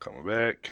Coming back.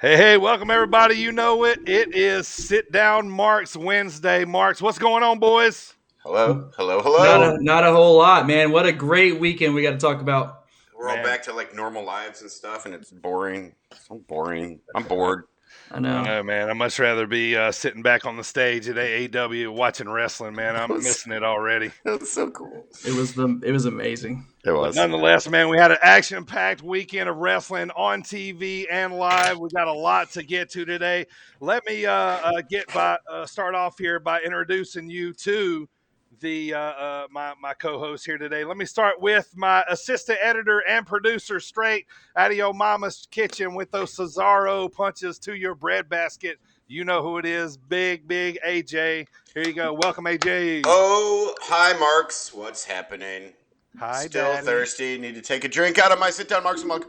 Hey, welcome everybody. You know it. It is Sit Down Marks Wednesday. Marks, what's going on, boys? Hello. Not a whole lot, man. What a great weekend we got to talk about. We're all back to like normal lives and stuff, and it's boring. So boring. I'm bored. I know, man. I'd much rather be sitting back on the stage at AAW watching wrestling, man. I'm missing it already. That was so cool. It was amazing. It was. But nonetheless, man, we had an action-packed weekend of wrestling on TV and live. We got a lot to get to today. Let me start off here by introducing you to the my co-host here today. Let me start with my assistant editor and producer, straight out of your mama's kitchen with those Cesaro punches to your breadbasket. You know who it is, big AJ. Here you go. Welcome, AJ. Oh, hi, Marks. What's happening? Hi, Still Daddy. thirsty. Need to take a drink out of my sit down, Marks mug.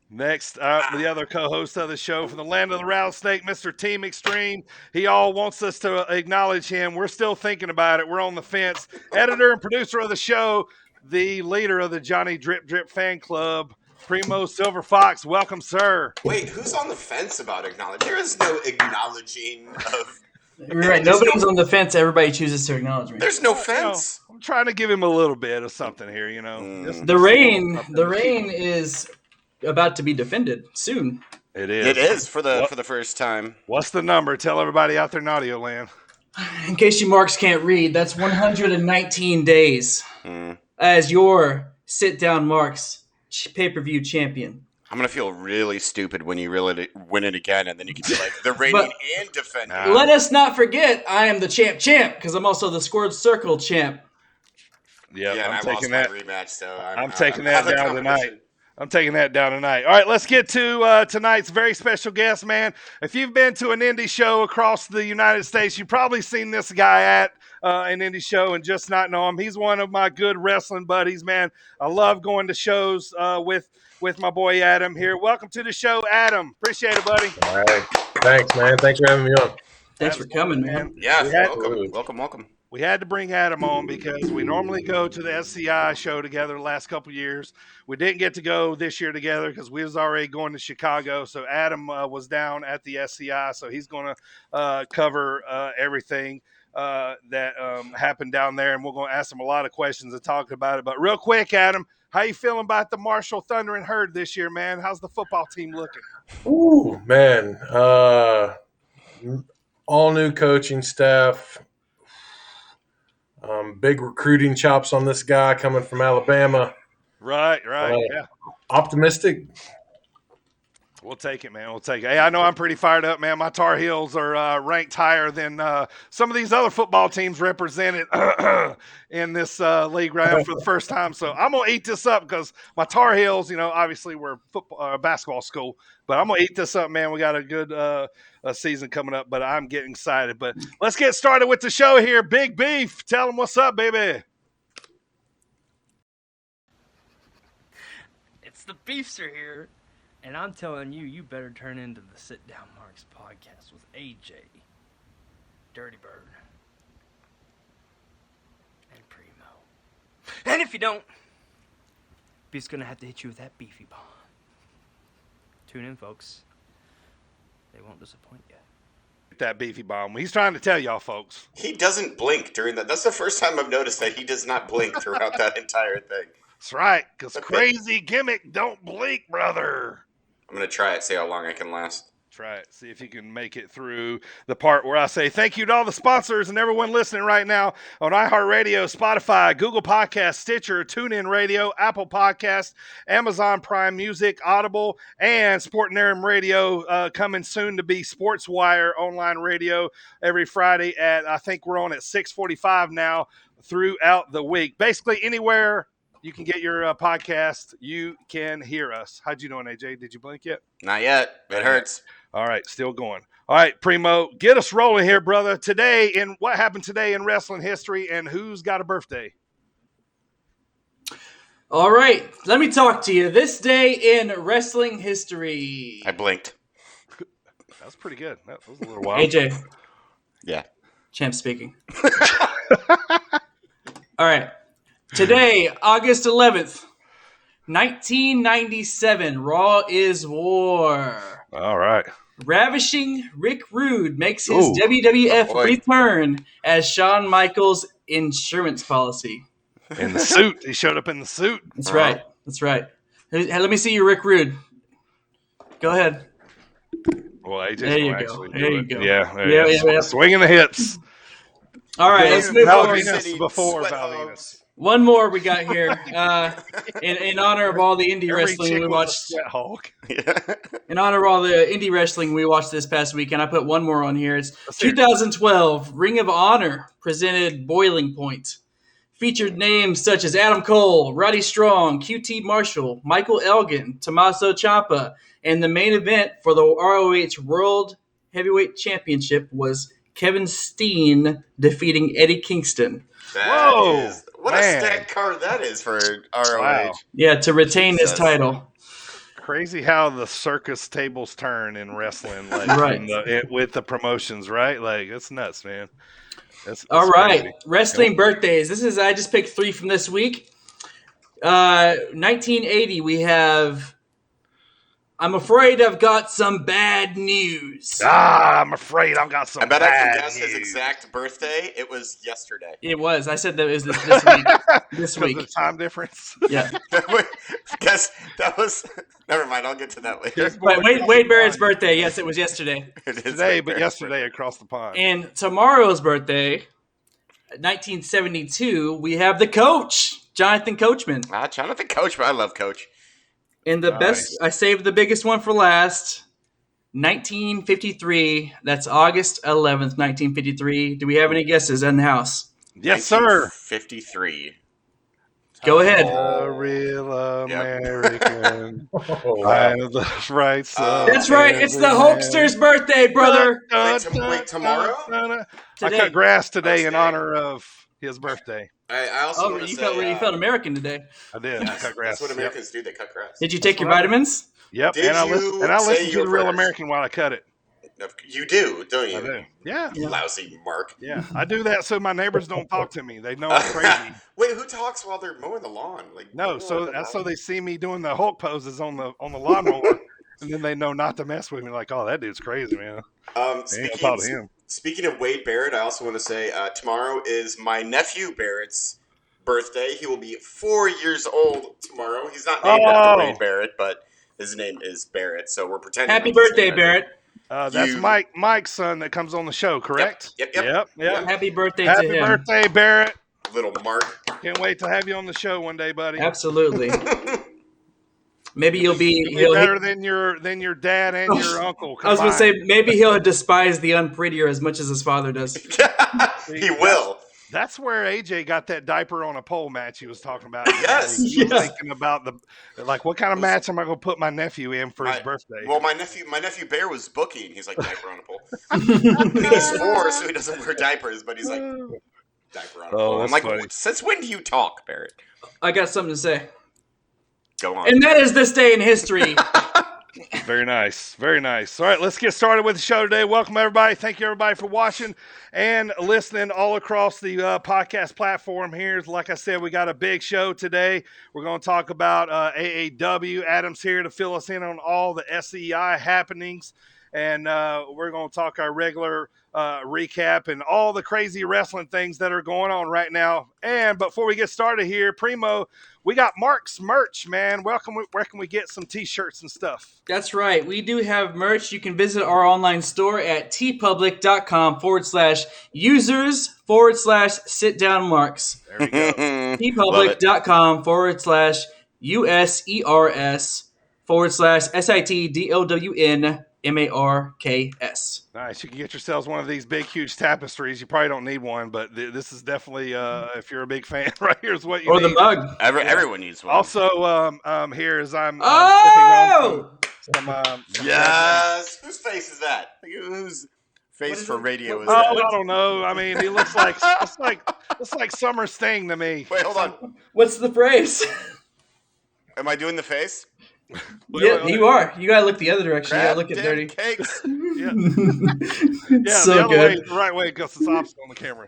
Next up, the other co-host of the show from the land of the rattlesnake, Mr. Team Extreme. He all wants us to acknowledge him. We're still thinking about it. We're on the fence. Editor and producer of the show, the leader of the Johnny Drip Drip fan club, Primo Silver Fox. Welcome, sir. Wait, who's on the fence about acknowledging? There is no acknowledging of. You're right. Nobody's on the fence. Everybody chooses to acknowledge me. There's no fence. I'm trying to give him a little bit of something here, The reign is about to be defended soon. It is. It is for the first time. What's the number? Tell everybody out there in audio land. In case you marks can't read, that's 119 days as your sit-down marks pay-per-view champion. I'm gonna feel really stupid when you really win it again, and then you can be like the reigning and defending. Let us not forget, I am the champ because I'm also the scored circle champ. Yeah, and I taking lost that my rematch, so I'm taking that down tonight. I'm taking that down tonight. All right, let's get to tonight's very special guest, man. If you've been to an indie show across the United States, you've probably seen this guy at an indie show and just not know him. He's one of my good wrestling buddies, man. I love going to shows with my boy Adam here. Welcome to the show, Adam. Appreciate it, buddy. All right. Thanks, man. Thanks for having me on. Thanks for coming, man. Yeah, welcome. We had to bring Adam on because we normally go to the SCI show together the last couple of years. We didn't get to go this year together because we was already going to Chicago. So Adam was down at the SCI, so he's going to cover everything that happened down there, and we're going to ask him a lot of questions and talk about it. But real quick, Adam, how you feeling about the Marshall Thunder and Herd this year, man? How's the football team looking? Ooh, man. All new coaching staff. Big recruiting chops on this guy coming from Alabama. Right, yeah. Optimistic. We'll take it, man. We'll take it. Hey, I know I'm pretty fired up, man. My Tar Heels are ranked higher than some of these other football teams represented in this league right now for the first time. So I'm going to eat this up because my Tar Heels, obviously we're basketball school, but I'm going to eat this up, man. We got a good season coming up, but I'm getting excited. But let's get started with the show here. Big Beef, tell them what's up, baby. It's the Beefster here. And I'm telling you, you better turn into the Sit Down Marks podcast with AJ, Dirty Bird, and Primo. And if you don't, Beef's going to have to hit you with that beefy bomb. Tune in, folks. They won't disappoint you. That beefy bomb. He's trying to tell y'all, folks. He doesn't blink during that. That's the first time I've noticed that he does not blink throughout that entire thing. That's right, because crazy gimmick don't blink, brother. I'm going to try it, see how long I can last. Try it. See if you can make it through the part where I say thank you to all the sponsors and everyone listening right now on iHeartRadio, Spotify, Google Podcasts, Stitcher, TuneIn Radio, Apple Podcasts, Amazon Prime Music, Audible, and Sport and Aram Radio, coming soon to be SportsWire online radio every Friday at, I think we're on at 6:45 now throughout the week. Basically anywhere you can get your podcast, you can hear us. How'd you doing, AJ? Did you blink yet? Not yet. It hurts. All right, still going. All right, Primo, get us rolling here, brother. Today, in what happened today in wrestling history, and who's got a birthday? All right, let me talk to you. This day in wrestling history. I blinked. That's pretty good. That was a little wild. AJ. Yeah. Champ speaking. All right. Today, August 11th, 1997, Raw is War. All right. Ravishing Rick Rude makes his WWF return as Shawn Michaels' insurance policy. In the suit. He showed up in the suit. That's right. That's right. Hey, let me see you, Rick Rude. Go ahead. Well, AJ's There you actually go. There you go. Yeah. Swinging the hips. All right, let's move on. Valvinus before Valvinus. One more we got here. In honor of all the indie wrestling we watched. In honor of all the indie wrestling we watched this past weekend, I put one more on here. It's 2012 Ring of Honor presented Boiling Point. Featured names such as Adam Cole, Roddy Strong, QT Marshall, Michael Elgin, Tommaso Ciampa, and the main event for the ROH World Heavyweight Championship was Kevin Steen defeating Eddie Kingston. What a stacked card that is for ROH. Wow. Yeah, to retain his title. Crazy how the circus tables turn in wrestling, like right. with the promotions, right? Like, it's nuts, man. That's all right. crazy. Wrestling birthdays. I just picked 3 from this week. 1980, we have I'm afraid I've got some bad news. I'm afraid I've got some bad news. I bet I can guess his exact birthday. It was yesterday. It was. I said that it was this week. This week. The time difference. Yeah. Guess that was Never mind. I'll get to that later. But Wade Barrett's birthday, yes, it was yesterday. It is Today, Wade but Barrett's yesterday across the pond. And tomorrow's birthday, 1972, we have the coach, Jonathan Coachman. Jonathan Coachman. I love Coach. And the best, I saved the biggest one for last. 1953. That's August 11th, 1953. Do we have any guesses in the house? Yes, sir. 53. Go ahead. A real American. That's right. That's right. It's the Hulkster's birthday, brother. Wait, tomorrow? I cut grass today in honor of his birthday. I also want to say... You felt American today. I did. I cut grass. That's what Americans do. They cut grass. Did you take your vitamins? Yep. Did and I you listen say to the Real yours? American while I cut it. You do, don't you? I do. Yeah. You lousy Mark. Yeah. I do that so my neighbors don't talk to me. They know I'm crazy. Wait, who talks while they're mowing the lawn? No, so that's so they see me doing the Hulk poses on the lawnmower, and then they know not to mess with me. Like, oh, that dude's crazy, man. Speaking of Wade Barrett, I also want to say tomorrow is my nephew Barrett's birthday. He will be 4 years old tomorrow. He's not named after Wade Barrett, but his name is Barrett, so we're pretending. Happy birthday, Barrett. That's Mike's son that comes on the show, correct? Yep. Happy birthday to him. Happy birthday, Barrett. Little Mark. Can't wait to have you on the show one day, buddy. Absolutely. Maybe you'll be better than your dad and your uncle combined. I was going to say, maybe he'll despise the unprettier as much as his father does. He will. That's where AJ got that diaper on a pole match he was talking about. Yes. He was thinking about what kind of match am I going to put my nephew in for his birthday? Well, my nephew Bear was booking. He's like, diaper on a pole. He's 4, so he doesn't wear diapers, but he's like, diaper on a pole. I'm like, since when do you talk, Barrett? I got something to say. Go on. And that is this day in history. Very nice. Very nice. All right, let's get started with the show today. Welcome, everybody. Thank you, everybody, for watching and listening all across the podcast platform here. Like I said, we got a big show today. We're going to talk about AAW. Adam's here to fill us in on all the SEI happenings. And we're going to talk our regular recap and all the crazy wrestling things that are going on right now. And before we get started here, Primo, we got Mark's merch, man. Welcome. Where can we get some T-shirts and stuff? That's right. We do have merch. You can visit our online store at tpublic.com/users/sit-down-marks. There we go. tpublic.com/users/SITDOWNMARKS. Nice. You can get yourselves one of these big, huge tapestries. You probably don't need one, but this is definitely, if you're a big fan, right here is what you need. Or the mug. Everyone needs one. Also, here is I'm yes. Whose face is that? Whose face for radio is that? I don't know. I mean, he looks like it's like Summer's Thing to me. Wait, hold on. What's the phrase? Am I doing the face? Yeah, you are. You gotta look the other direction. You gotta look at dirty. Cakes. Yeah, So the other good. way, the right way, because it's opposite on the camera.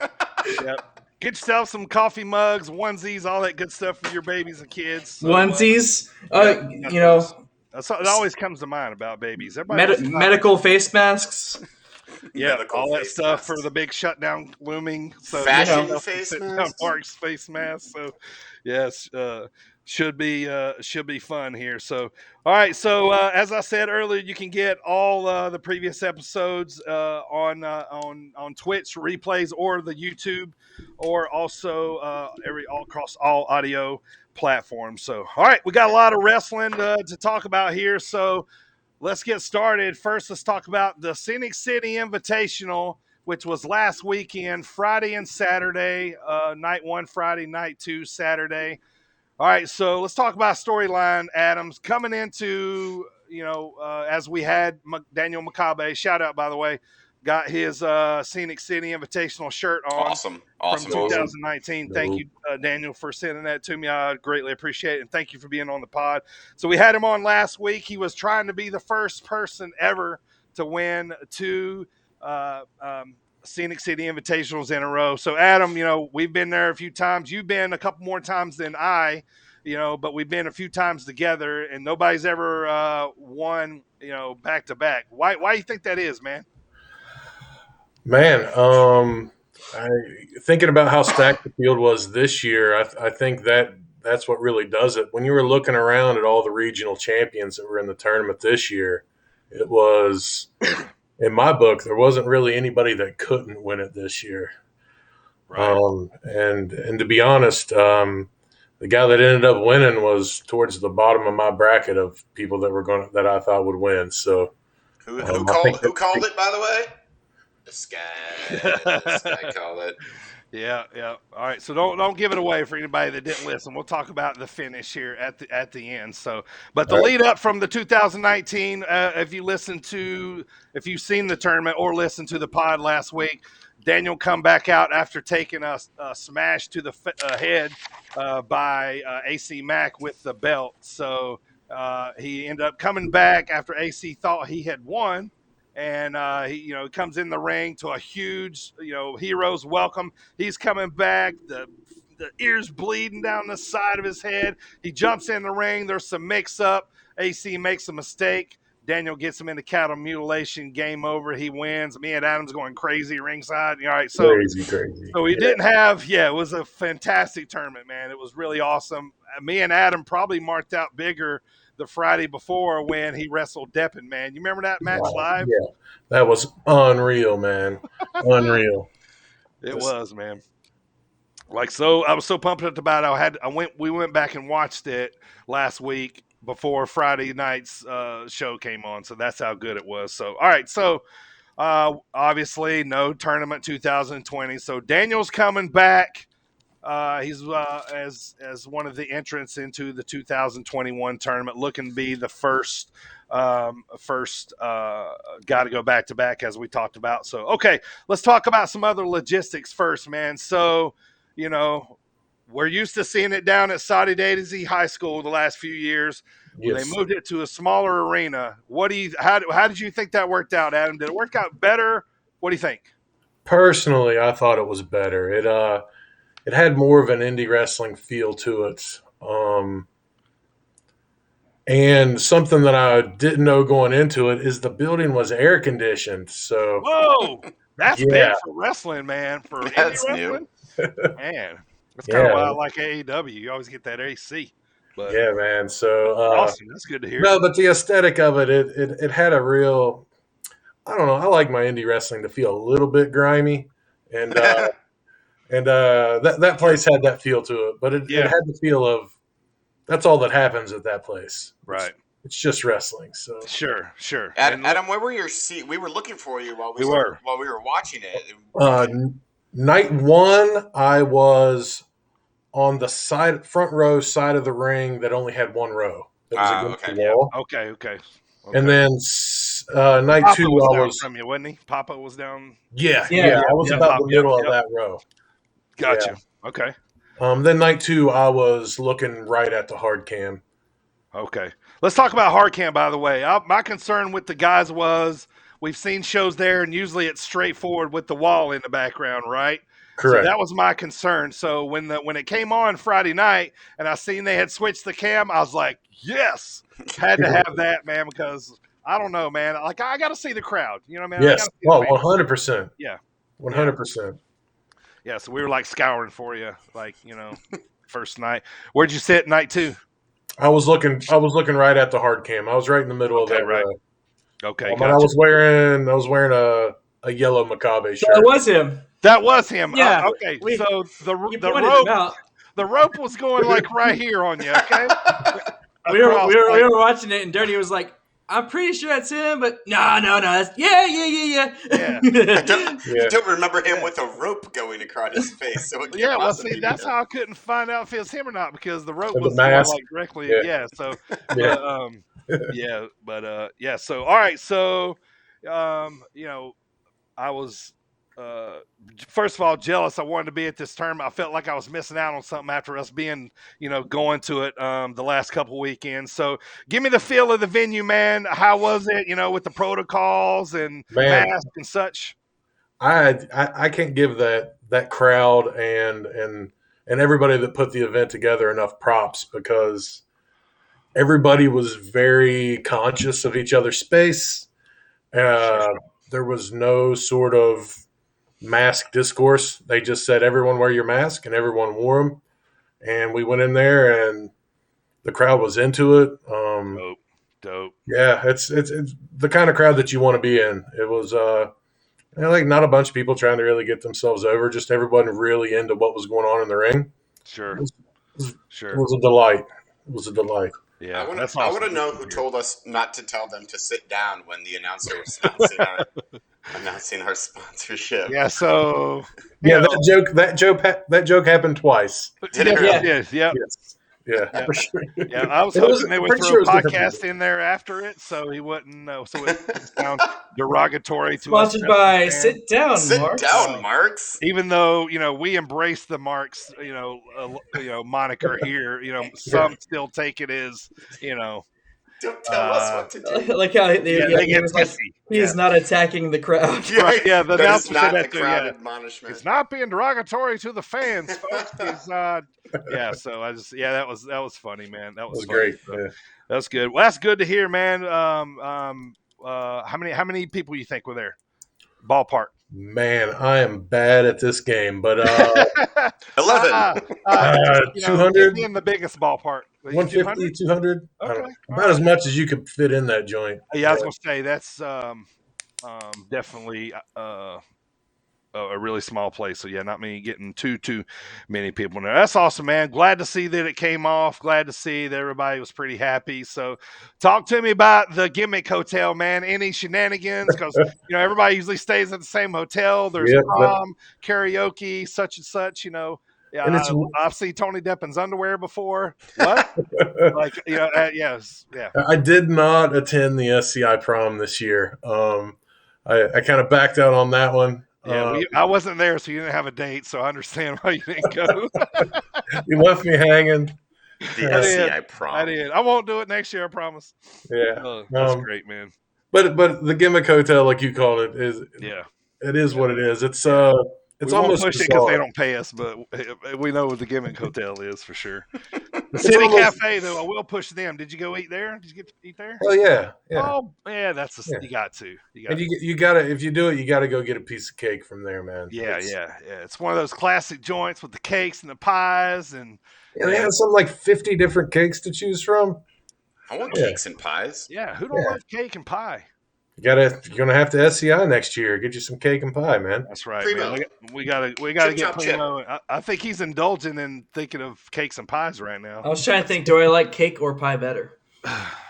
Yep. Get yourself some coffee mugs, onesies, all that good stuff for your babies and kids. So, Onesies. that always comes to mind about babies. Medical face masks. Yeah, Medical all that face stuff masks. for the big shutdown looming. So Fashion you know, face sitting masks. down Mark's face mask. So yes, should be fun here. So all right. So as I said earlier, you can get all the previous episodes on Twitch replays or the YouTube, or also all across all audio platforms. So all right, we got a lot of wrestling to talk about here. So let's get started. First, let's talk about the Scenic City Invitational, which was last weekend, Friday and Saturday, night 1 Friday, night 2 Saturday. All right, so let's talk about storyline, Adams. Coming into, as we had Daniel Makabe, shout out, by the way, got his Scenic City Invitational shirt on. Awesome. From 2019. Thank you, Daniel, for sending that to me. I greatly appreciate it. And thank you for being on the pod. So we had him on last week. He was trying to be the first person ever to win 2 Scenic City Invitationals in a row. So, Adam, we've been there a few times. You've been a couple more times than I, but we've been a few times together, and nobody's ever won, back to back. Why do you think that is, man? Man, thinking about how stacked the field was this year, I think that that's what really does it. When you were looking around at all the regional champions that were in the tournament this year, it was, in my book, there wasn't really anybody that couldn't win it this year. Right. And to be honest, the guy that ended up winning was towards the bottom of my bracket of people that I thought would win. So who called it, by the way? This guy called it. Yeah. All right, so don't give it away for anybody that didn't listen. We'll talk about the finish here at the end. So, but the lead up from the 2019, if you've seen the tournament or listened to the pod last week, Daniel come back out after taking a smash to the head by AC Mack with the belt. So he ended up coming back after AC thought he had won. And he comes in the ring to a huge, hero's welcome. He's coming back. The ears bleeding down the side of his head. He jumps in the ring. There's some mix-up. AC makes a mistake. Daniel gets him into cattle mutilation. Game over. He wins. Me and Adam's going crazy ringside. All right, so crazy. So we didn't have. It was a fantastic tournament, man. It was really awesome. Me and Adam probably marked out bigger the Friday before when he wrestled Deppen, man. You remember that match live? Yeah, that was unreal, man. Unreal. It was, man. Like, so I was so pumped up about it. We went back and watched it last week before Friday night's show came on. So that's how good it was. So, all right. So obviously no tournament 2020. So Daniel's coming back. He's as one of the entrants into the 2021 tournament, looking to be the first guy to go back to back, as we talked about. So, okay, let's talk about some other logistics first, man. So, we're used to seeing it down at Saudi Daisy High School the last few years. Yes. They moved it to a smaller arena. How did you think that worked out, Adam? Did it work out better? What do you think? Personally, I thought it was better. It had more of an indie wrestling feel to it. And something that I didn't know going into it is the building was air conditioned. So, whoa, that's big for wrestling, man. For that's indie new, man. That's kind of why I like AEW. You always get that AC. But yeah, man. So awesome. That's good to hear. No, but the aesthetic of it had a real. I don't know. I like my indie wrestling to feel a little bit grimy, and that place had that feel to it. But it had the feel of that's all that happens at that place. Right. It's just wrestling. So sure. Adam, where were your seat? We were looking for you while we were watching it. Night one, I was on the front row side of the ring that only had one row. That was against the wall. Okay. And then night Papa two, was I down was from you, wasn't he? Papa was down. Yeah. I was about the middle of that row. Gotcha. Yeah. Okay. Then night two, I was looking right at the hard cam. Okay. Let's talk about hard cam, by the way. My concern with the guys was we've seen shows there, and usually it's straightforward with the wall in the background, right? Correct. So that was my concern. So when it came on Friday night and I seen they had switched the cam, I was like, yes, had to have that, man, because I don't know, man. Like, I got to see the crowd. You know what I mean? Yes. 100%. Yeah. 100%. Yeah, so we were like scouring for you, like, first night. Where'd you sit night two? I was looking right at the hard cam. I was right in the middle of that row. Okay, gotcha. I was wearing a yellow Macabre shirt. That was him. That was him. Yeah. Okay. So the rope was going like right here on you. Okay. we were watching it, and Dirty was like, "I'm pretty sure that's him, but no. That's, yeah. I don't remember him with a rope going across his face. So that's how I couldn't find out if it was him or not, because the rope was like directly. Yeah. So. So all right. So, I was. First of all, jealous. I wanted to be at this tournament. I felt like I was missing out on something after us being, going to it the last couple weekends. So give me the feel of the venue, man. How was it, with the protocols and masks and such? I can't give that crowd and everybody that put the event together enough props, because everybody was very conscious of each other's space. There was no sort of mask discourse. They just said, everyone wear your mask, and everyone wore them. and we went in there, and the crowd was into it. Dope. Yeah, it's the kind of crowd that you want to be in. It was like not a bunch of people trying to really get themselves over, just everyone really into what was going on in the ring. Sure. It Sure. was a delight. It was a delight. Yeah, I want to know who told us not to tell them to sit down when the announcer was announcing our sponsorship. Yeah, so yeah, that joke happened twice. Did it really? Yes. Yeah, for sure. Yeah, I was hoping they would throw a podcast in there after it, so he wouldn't know. So it sound derogatory to us. Sponsored by Sit Down, Marks. Sit down, Marks. Even though we embrace the Marks, moniker here. Some still take it as Don't tell us what to do. Like how they get pissy. He is not attacking the crowd. Right, yeah, the that is announcer not said a that too, crowd yeah. admonishment. It's not being derogatory to the fans, folks. So that was funny, man. That was funny. Great. So, Yeah. that's good. Well, that's good to hear, man. How many people you think were there? Ballpark. Man, I am bad at this game, but 11. 200? In the biggest ballpark. 150, 200? Okay. About as much as you could fit in that joint. Yeah, I was gonna say that's definitely a really small place. So yeah, not many getting too many people in there. That's awesome, man. Glad to see that it came off. Glad to see that everybody was pretty happy. So talk to me about the Gimmick Hotel, man. Any shenanigans? Because everybody usually stays at the same hotel. There's prom, karaoke, such and such. Yeah, And I've seen Tony Deppin's underwear before. What? Yes, yeah. I did not attend the SCI prom this year. I kind of backed out on that one. Yeah, I wasn't there, so you didn't have a date. So I understand why you didn't go. You left me hanging. The SCI prom. I did. I won't do it next year. I promise. Yeah, that's great, man. But the Gimmick Hotel, like you called it, it is what it is. It's we almost won't push it because they don't pay us, but we know what the Gimmick Hotel is for sure. The City Cafe, though, I will push them. Did you go eat there? Did you get to eat there? Oh yeah. Oh yeah, you got to. You gotta, if you do it, you gotta go get a piece of cake from there, man. Yeah. It's one of those classic joints with the cakes and the pies, and they have something like 50 different cakes to choose from. I want cakes and pies. Yeah, who don't love cake and pie? You're gonna have to SCI next year. Get you some cake and pie, man. That's right, man. We gotta get Primo. I think he's indulging in thinking of cakes and pies right now. I was trying to think, do I like cake or pie better?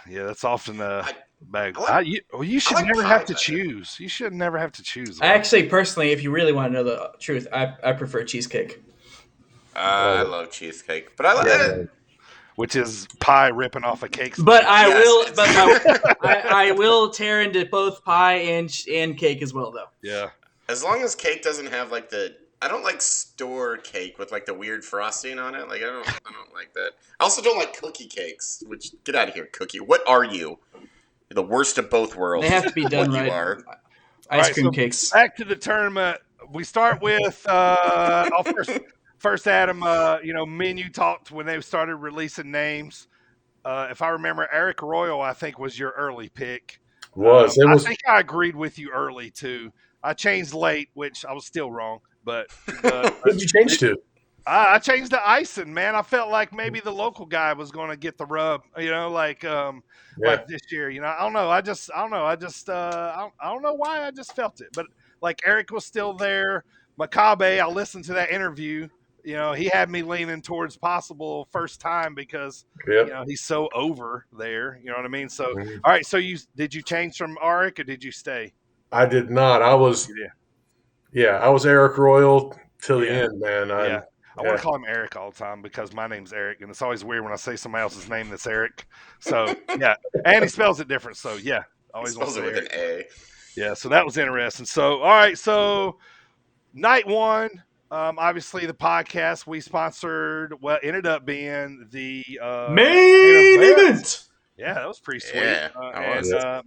Yeah, that's often the bag. You should never have to choose. You should never have to choose. Actually, personally, if you really want to know the truth, I prefer cheesecake. I love cheesecake, but I like it. Which is pie ripping off a cake. But I will tear into both pie and cake as well, though. Yeah. As long as cake doesn't have I don't like store cake with the weird frosting on it. I don't like that. I also don't like cookie cakes. Which get out of here, cookie. What are you? You're the worst of both worlds. They have to be done right. You are. Ice cream cakes. Back to the tournament. We start with First, Adam, me and you talked when they started releasing names. If I remember, Eric Royal, I think, was your early pick. I think I agreed with you early, too. I changed late, which I was still wrong. But what did you change to? I changed to Ison, man. I felt like maybe the local guy was going to get the rub, like this year. I don't know. I don't know why. I just felt it. But, Eric was still there. Makabe, I listened to that interview. He had me leaning towards possible first time because he's so over there. You know what I mean? So, all right. So did you change from Arik or did you stay? I did not. I was Eric Royal till the end, man. I want to call him Eric all the time because my name's Eric, and it's always weird when I say somebody else's name that's Eric. So yeah, and he spells it different. So yeah, always spells it with an A. Yeah, so that was interesting. So all right, so night one. Obviously, the podcast we sponsored ended up being the main event. Yeah, that was pretty sweet. Yeah,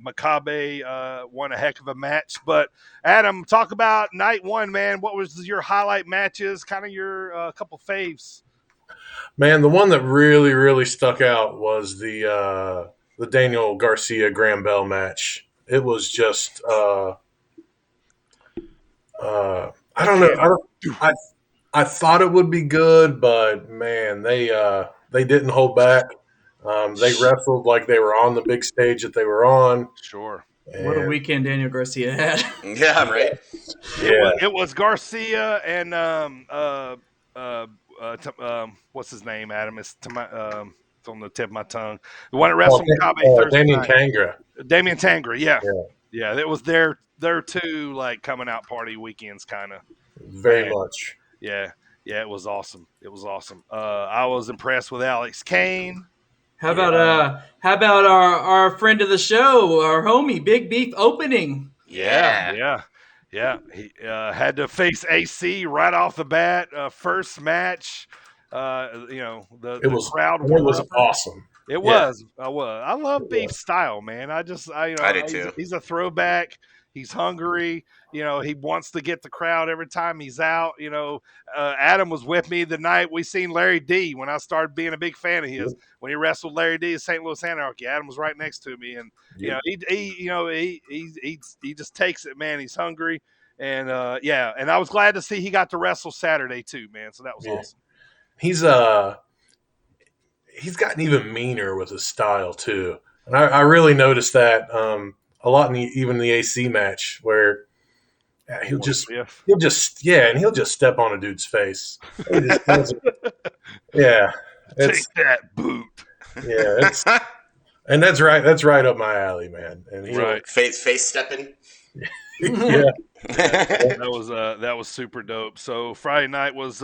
Makabe won a heck of a match. But Adam, talk about night one, man. What was your highlight matches? Kind of your couple faves. Man, the one that really, really stuck out was the Daniel Garcia Graham Bell match. It was just I don't know. I thought it would be good, but man, they didn't hold back. They wrestled like they were on the big stage that they were on. Sure. What a And weekend Daniel Garcia had. Yeah, right. yeah, It was Garcia and what's his name? Adam, it's on the tip of my tongue. The one that wrestled Makabe Thursday Damien night. Tangra. Damian Tangra, yeah. Yeah. Yeah, it was their two like coming out party weekends kind of. Very much. Yeah. Yeah, it was awesome. It was awesome. I was impressed with Alex Kane. How about our friend of the show, our homie, Big Beef opening? Yeah. He had to face AC right off the bat. First match. The crowd. It was awesome. It was. I love Beef's style, man. I do too. He's a throwback. He's hungry. He wants to get the crowd every time he's out. Adam was with me the night we seen Larry D when I started being a big fan of his. When he wrestled Larry D at St. Louis Anarchy, Adam was right next to me, and he just takes it, man. He's hungry, and and I was glad to see he got to wrestle Saturday too, man. So that was awesome. He's gotten even meaner with his style too, and I really noticed that a lot in even the AC match where he'll just step on a dude's face. Take that boot. Yeah, and that's right up my alley, man. And he's right, face stepping. Yeah. that was super dope. So Friday night was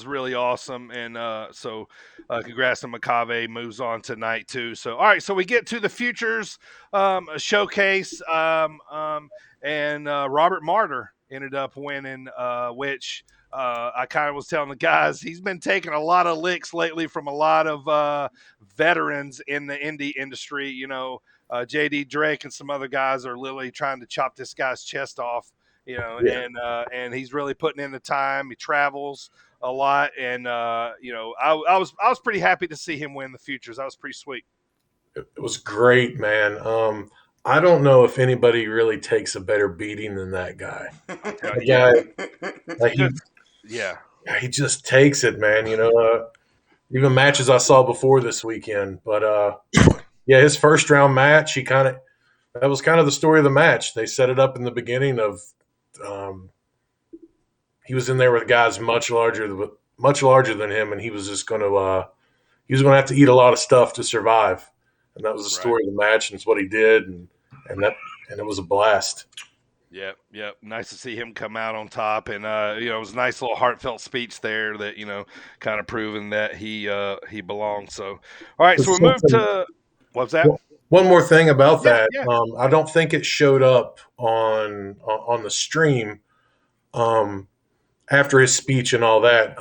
really awesome, and so congrats to Makabe. Moves on tonight too. So all right, so we get to the Futures showcase, and Robert Martyr ended up winning, which I kind of was telling the guys he's been taking a lot of licks lately from a lot of veterans in the indie industry. JD Drake and some other guys are literally trying to chop this guy's chest off, and he's really putting in the time. He travels a lot, and I was pretty happy to see him win the Futures. That was pretty sweet. It was great, man. I don't know if anybody really takes a better beating than that guy. He just takes it, man. Even matches I saw before this weekend, but his first round match, that was kind of the story of the match. They set it up in the beginning of, he was in there with guys much larger than him, and he was just going to have to eat a lot of stuff to survive, and that was the story of the match, and it's what he did, and it was a blast. Yep. Nice to see him come out on top, and it was a nice little heartfelt speech there that kind of proving that he belongs. So, all right, so we move to. What's that? One more thing about that. I don't think it showed up on the stream after his speech and all that.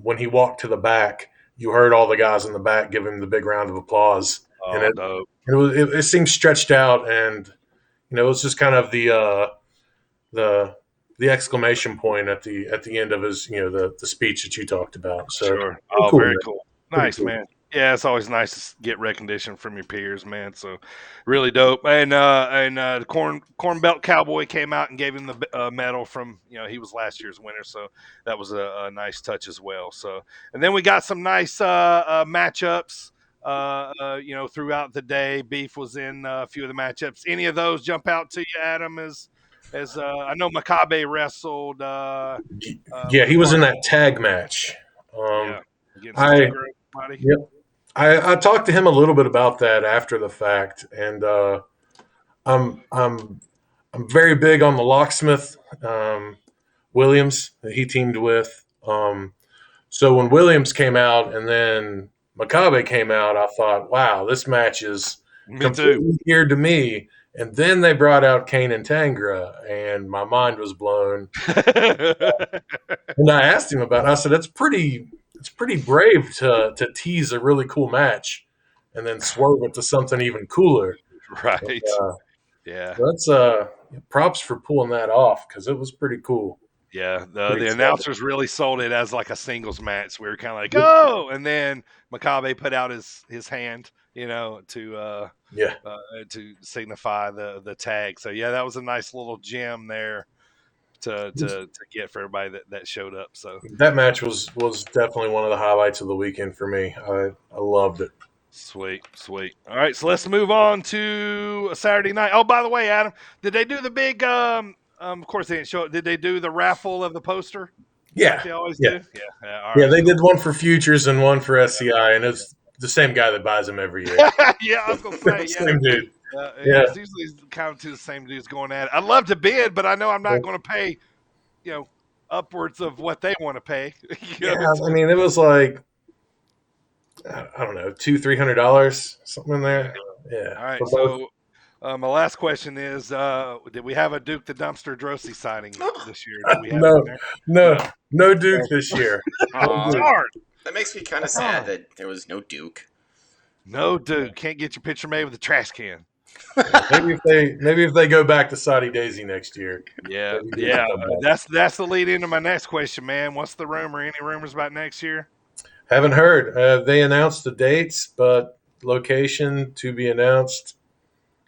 When he walked to the back, you heard all the guys in the back give him the big round of applause. It seemed stretched out, and it was just kind of the exclamation point at the end of his the speech that you talked about. So sure. Oh, cool, very man. Cool. Nice, cool. Man. Yeah, it's always nice to get recognition from your peers, man. So, really dope. And the Corn Belt Cowboy came out and gave him the medal from he was last year's winner. So that was a nice touch as well. So, and then we got some nice matchups. Throughout the day, Beef was in a few of the matchups. Any of those jump out to you, Adam? As I know, Makabe wrestled. He was in that tag match. I talked to him a little bit about that after the fact, and I'm very big on the locksmith Williams that he teamed with. So when Williams came out and then Makabe came out, I thought, wow, this match is completely geared to me. And then they brought out Kane and Tangra, and my mind was blown. And I asked him about it. I said, it's pretty brave to tease a really cool match and then swerve it to something even cooler. Right. But, that's props for pulling that off, because it was pretty cool. Yeah, the announcers really sold it as like a singles match. We were kind of like, oh, and then Makabe put out his hand, to signify the tag. So yeah, that was a nice little gem there to get for everybody that showed up. So that match was definitely one of the highlights of the weekend for me. I loved it. Sweet. All right, so let's move on to a Saturday night. Oh, by the way, Adam, did they do the big? Of course they didn't show it. Did they do the raffle of the poster? Yeah, Like they always yeah, do. Yeah. All yeah. right, They cool. did one for Futures and one for SCI, and it's the same guy that buys them every year. Yeah, I was gonna say, Same dude. Yeah, it's usually kind of two the same dudes going at it. I'd love to bid, but I know I'm not going to pay, upwards of what they want to pay. Yeah, I mean, it was like I don't know, $200-300, something in there. Yeah. All right, so my last question is: did we have a Duke the Dumpster Drosy signing this year? Did we have no Duke this year. Darn. That makes me kind of sad that there was no Duke. No Duke. Can't get your picture made with a trash can. Maybe if they go back to Saudi Daisy next year. Yeah. That's the lead into my next question, man. What's the rumor? Any rumors about next year? Haven't heard. They announced the dates, but location to be announced.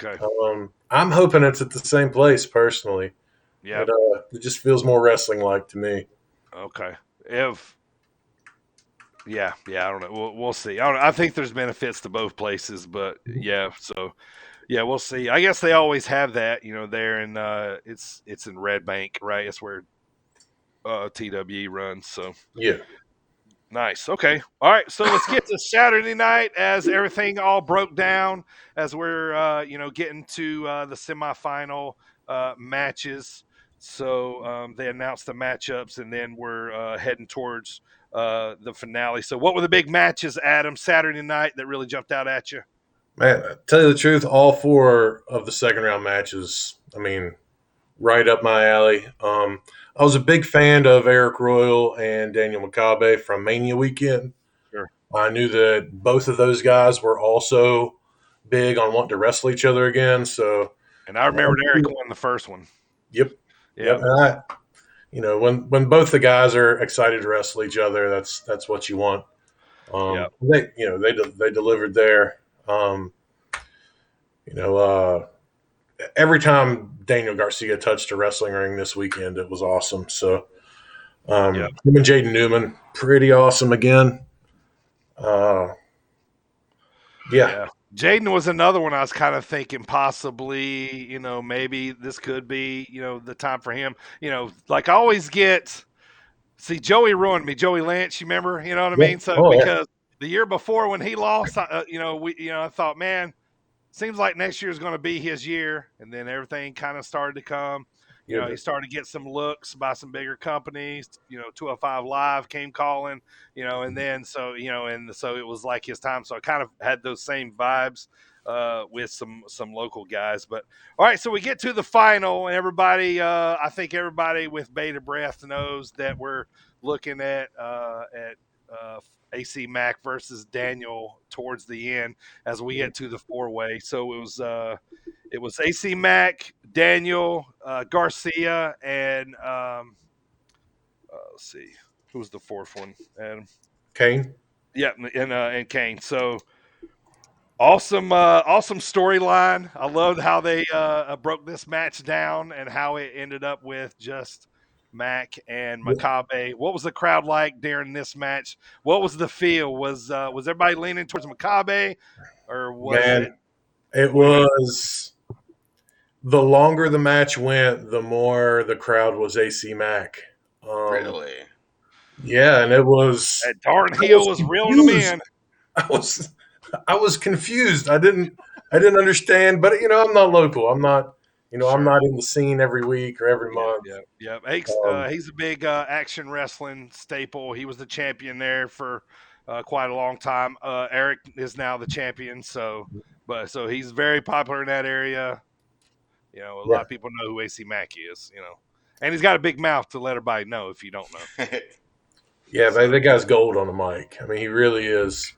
Okay. I'm hoping it's at the same place personally. Yeah. It just feels more wrestling like to me. Okay. I don't know. We'll see. I think there's benefits to both places, but so we'll see. I guess they always have that, there, and it's in Red Bank, right? It's where TWE runs. So yeah, nice. Okay, all right. So let's get to Saturday night as everything all broke down as we're getting to the semifinal matches. So they announced the matchups, and then we're heading towards the finale. So what were the big matches, Adam, Saturday night that really jumped out at you? man, tell you the truth, all 4 of the second round matches, I mean, right up my alley. I was a big fan of Eric Royal and Daniel Makabe from Mania weekend. Sure. I knew that both of those guys were also big on wanting to wrestle each other again. So, and I remembered Eric won the first one. Yep. And when both the guys are excited to wrestle each other, that's what you want. They delivered there. Every time Daniel Garcia touched a wrestling ring this weekend, it was awesome. So, him and Jaden Newman, pretty awesome again. Jaden was another one I was kind of thinking possibly, maybe this could be, the time for him. Like I always Joey ruined me. Joey Lynch, you remember? You know what I mean? So because the year before when he lost, I thought, man, seems like next year is going to be his year, and then everything kind of started to come. He started to get some looks by some bigger companies. 205 Live came calling. And then so it was like his time. So I kind of had those same vibes with some local guys. But all right, so we get to the final, and everybody, I think everybody with bated breath knows that we're looking at AC Mack versus Daniel towards the end as we get to the 4-way. So it was AC Mack, Daniel, Garcia, and let's see, who was the 4th one? Adam? Kane. Yeah, and Kane. So awesome storyline. I loved how they broke this match down and how it ended up with just Mack and Makabe. What was the crowd like during this match? What was the feel? Was everybody leaning towards Makabe, or was it was the longer the match went, the more the crowd was AC Mack. Really? Yeah, and it was that darn heel was reeling them in. I was confused. I didn't understand, but I'm not local. I'm not I'm not in the scene every week or every month. Yeah. He's a big action wrestling staple. He was the champion there for quite a long time. Eric is now the champion, so he's very popular in that area. A lot of people know who AC Mack is. And he's got a big mouth to let everybody know if you don't know. Yeah, but that guy's gold on the mic. I mean, he really is.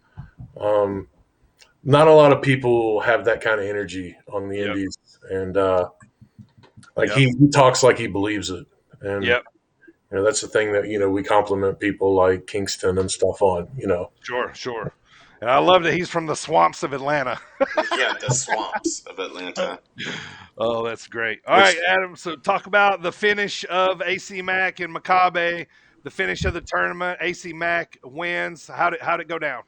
Not a lot of people have that kind of energy on the indies, and he talks like he believes it. And that's the thing that we compliment people like Kingston and stuff on. Sure. And I love that he's from the swamps of Atlanta. Yeah, the swamps of Atlanta. Oh, that's great. All right, Adam. So talk about the finish of AC Mack and Maccabi, the finish of the tournament. AC Mack wins. How'd it go down?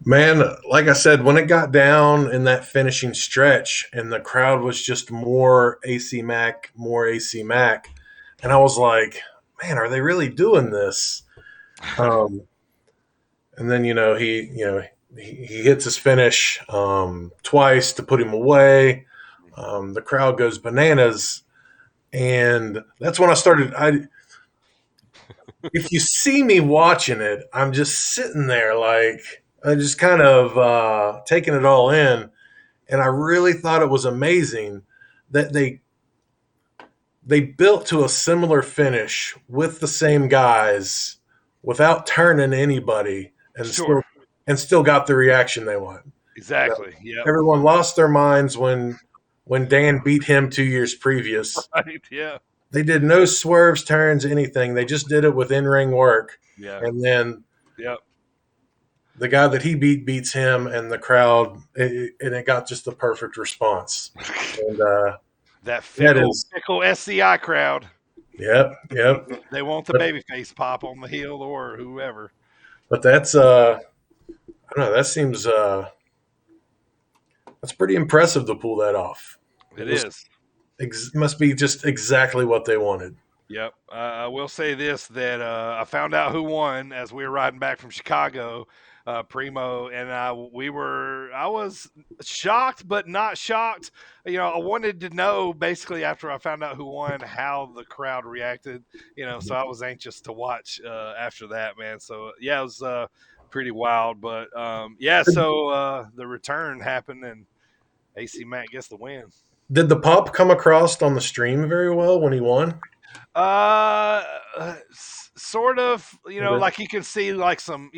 Man, like I said, when it got down in that finishing stretch and the crowd was just more AC Mack, and I was like, man, are they really doing this? And then he hits his finish twice to put him away. The crowd goes bananas, and that's when I started. If you see me watching it, I'm just sitting there like I just kind of taking it all in, and I really thought it was amazing that they built to a similar finish with the same guys without turning anybody, and still got the reaction they want. Exactly. Yeah. Everyone lost their minds when Dan beat him 2 years previous. Right. Yeah. They did no swerves, turns, anything. They just did it with in-ring work. Yeah. And then Yep. the guy that he beats him, and the crowd, and it got just the perfect response. And that fickle SCI crowd. Yep. They want the babyface pop on the heel or whoever. But that's I don't know. That seems that's pretty impressive to pull that off. It is. Must be just exactly what they wanted. Yep. I will say this, that I found out who won as we were riding back from Chicago. Primo and I was shocked but not shocked. I wanted to know basically after I found out who won how the crowd reacted. So I was anxious to watch after that, man. So yeah, it was pretty wild. But so the return happened and AC Mack gets the win. Did the pop come across on the stream very well when he won? Sort of, like you can see like some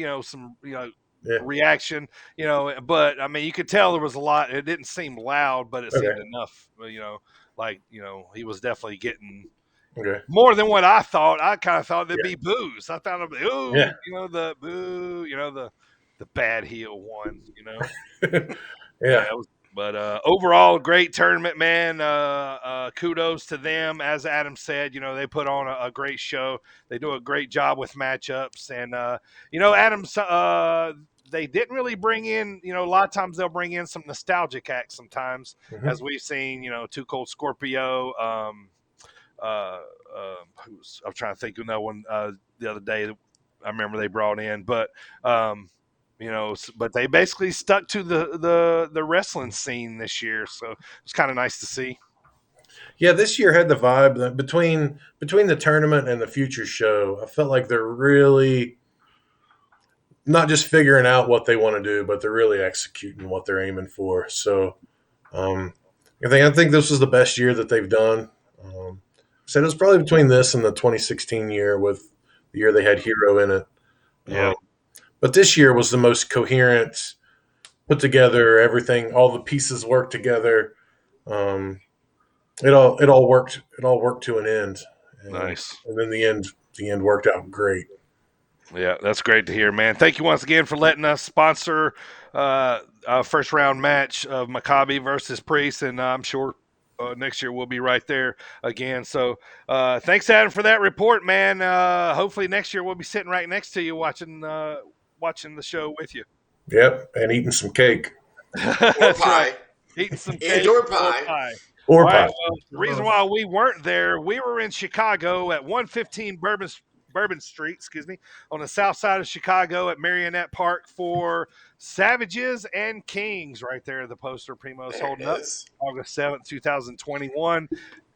reaction, but I mean, you could tell there was a lot. It didn't seem loud, but it seemed enough, he was definitely getting more than what I thought. I kind of thought there'd be boos. I thought it'd be, the boo, the bad heel one, Yeah. But overall, great tournament, man. Kudos to them. As Adam said, they put on a great show. They do a great job with matchups. And, Adam's, they didn't really bring in, a lot of times they'll bring in some nostalgic acts sometimes, as we've seen, Too Cold Scorpio. I'm trying to think of another one the other day I remember they brought in. But, but they basically stuck to the wrestling scene this year, so it's kind of nice to see. Yeah, this year had the vibe that between the tournament and the future show. I felt like they're really not just figuring out what they want to do, but they're really executing what they're aiming for. So, I think this was the best year that they've done. So it was probably between this and the 2016 year, with the year they had Hero in it. Yeah. But this year was the most coherent, put together. Everything, all the pieces worked together. It all worked. It all worked to an end. Nice. And then the end worked out great. Yeah, that's great to hear, man. Thank you once again for letting us sponsor a first round match of Maccabi versus Priest, and I'm sure next year we'll be right there again. So thanks, Adam, for that report, man. Hopefully next year we'll be sitting right next to you watching the show with you. Yep, and eating some cake. Or pie. Right. Eating some cake or pie. Or pie. Well, the reason why we weren't there, we were in Chicago at 115 Bourbon Street, on the south side of Chicago at Marionette Park for Savages and Kings. Right there, the poster Primo's holding up, August 7th, 2021.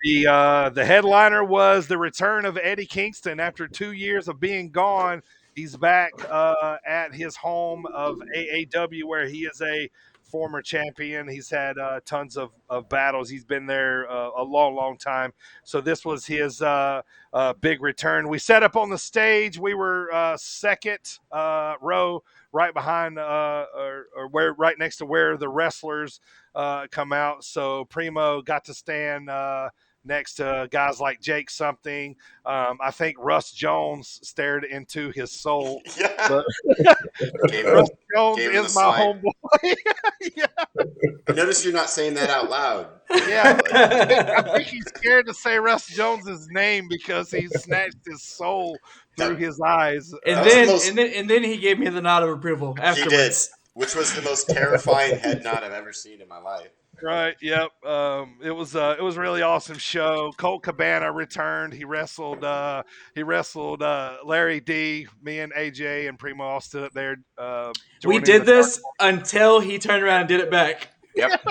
The headliner was the return of Eddie Kingston after 2 years of being gone. He's back at his home of AAW, where he is a former champion. He's had tons of battles. He's been there a long, long time. So this was his big return. We set up on the stage. We were second row, right behind right next to where the wrestlers come out. So Primo got to stand next to guys like Jake something. I think Russ Jones stared into his soul. Yeah. Russ Jones gave him the is my slight. homeboy. Yeah. Notice you're not saying that out loud. Yeah, I think he's scared to say Russ Jones's name because he snatched his soul through his eyes. And then he gave me the nod of approval afterwards. He did, which was the most terrifying head nod I've ever seen in my life. Right. Yep. It was a really awesome show. Colt Cabana returned. He wrestled. Larry D. Me and AJ and Primo all stood up there. We did this until he turned around and did it back. Yep.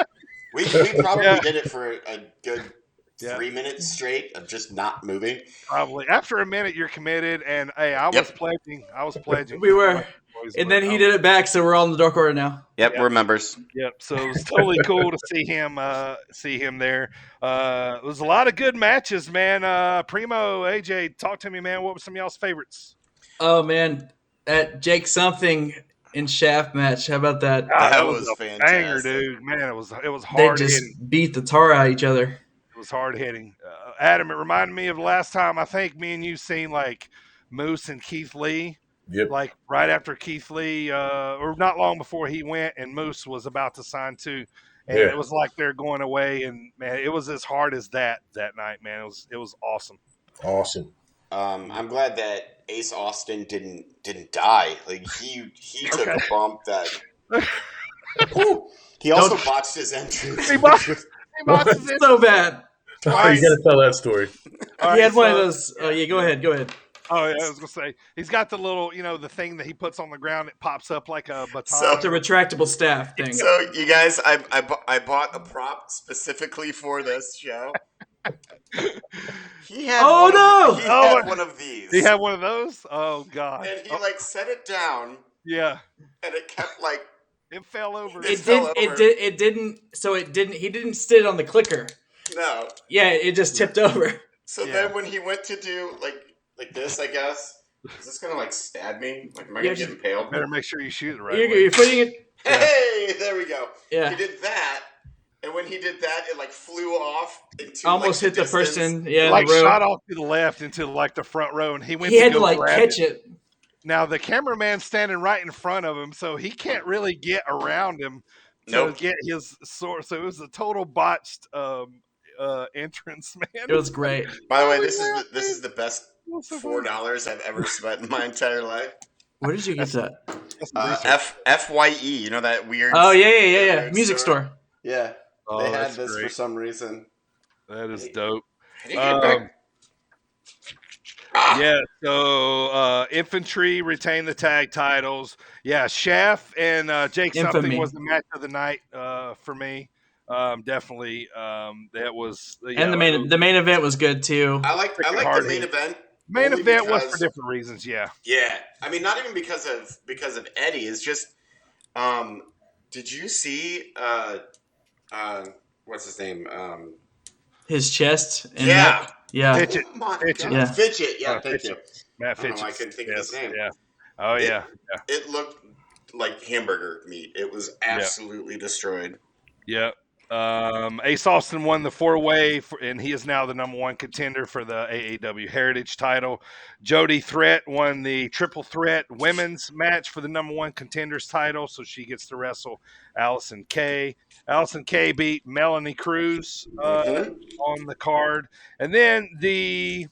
We probably did it for a good 3 minutes straight of just not moving. Probably after a minute, you're committed, and hey, I was pledging. We were. And then he did it back, so we're all in the dark order now. Yep, we're members. Yep, so it was totally cool to see him there. It was a lot of good matches, man. Primo, AJ, talk to me, man. What were some of y'all's favorites? Oh, man. That Jake something in Shaft match. How about that? That was a fantastic. banger, dude. Man, it was hard They just hitting. beat the tar out of each other. It was hard hitting. Adam, it reminded me of the last time I think me and you seen like Moose and Keith Lee. Yep. Like right after Keith Lee, or not long before he went, and Moose was about to sign too, and it was like they're going away, and man, it was as hard as that night, man. It was awesome. Awesome. I'm glad that Ace Austin didn't die. Like he took a bump that. He also botched his entrance. He botched his so bad. Oh, you got to tell that story. He had one of those. Oh yeah, go ahead. Oh, yeah, I was gonna say he's got the little, the thing that he puts on the ground. It pops up like a baton. It's a retractable staff thing. So you guys, I bought a prop specifically for this show. He had one of these. He had one of those. Oh God! And he set it down. Yeah. And it kept it fell over. It didn't. So it didn't. He didn't sit on the clicker. No. Yeah, it just tipped over. So then when he went to do like this, I guess, is this gonna stab me? Am I gonna get impaled? Better make sure you shoot it right. You're putting it. Hey, there we go. Yeah. He did that, and when he did that, it flew off into almost hit the person. Yeah, shot off to the left into the front row, and he went. He had to catch it. Now the cameraman's standing right in front of him, so he can't really get around him to get his sword. So it was a total botched entrance, man. It was great. By the way, this is the best $4 I've ever spent in my entire life. Where did you get that? FYE, you know that weird. Oh yeah. Music store. Yeah, they had this for some reason. That is dope. So Infantry retained the tag titles. Yeah, Shaft and Jake Something was the match of the night for me. Definitely, that was. And the main event was good too. I like the main event. Main event was for different reasons. Yeah. Yeah, I mean, not even because of Eddie. It's just, did you see? What's his name? His chest. And neck. Yeah. Fidget. Fidget. Yeah, thank you. Matt Fidget. I couldn't think of his name. Yeah. Oh yeah. It looked like hamburger meat. It was absolutely destroyed. Yep. Ace Austin won the 4-way, and he is now the number 1 contender for the AAW Heritage title. Jody Threat won the Triple Threat women's match for the number 1 contenders title, so she gets to wrestle Allison Kay. Allison Kay beat Melanie Cruz on the card. And then the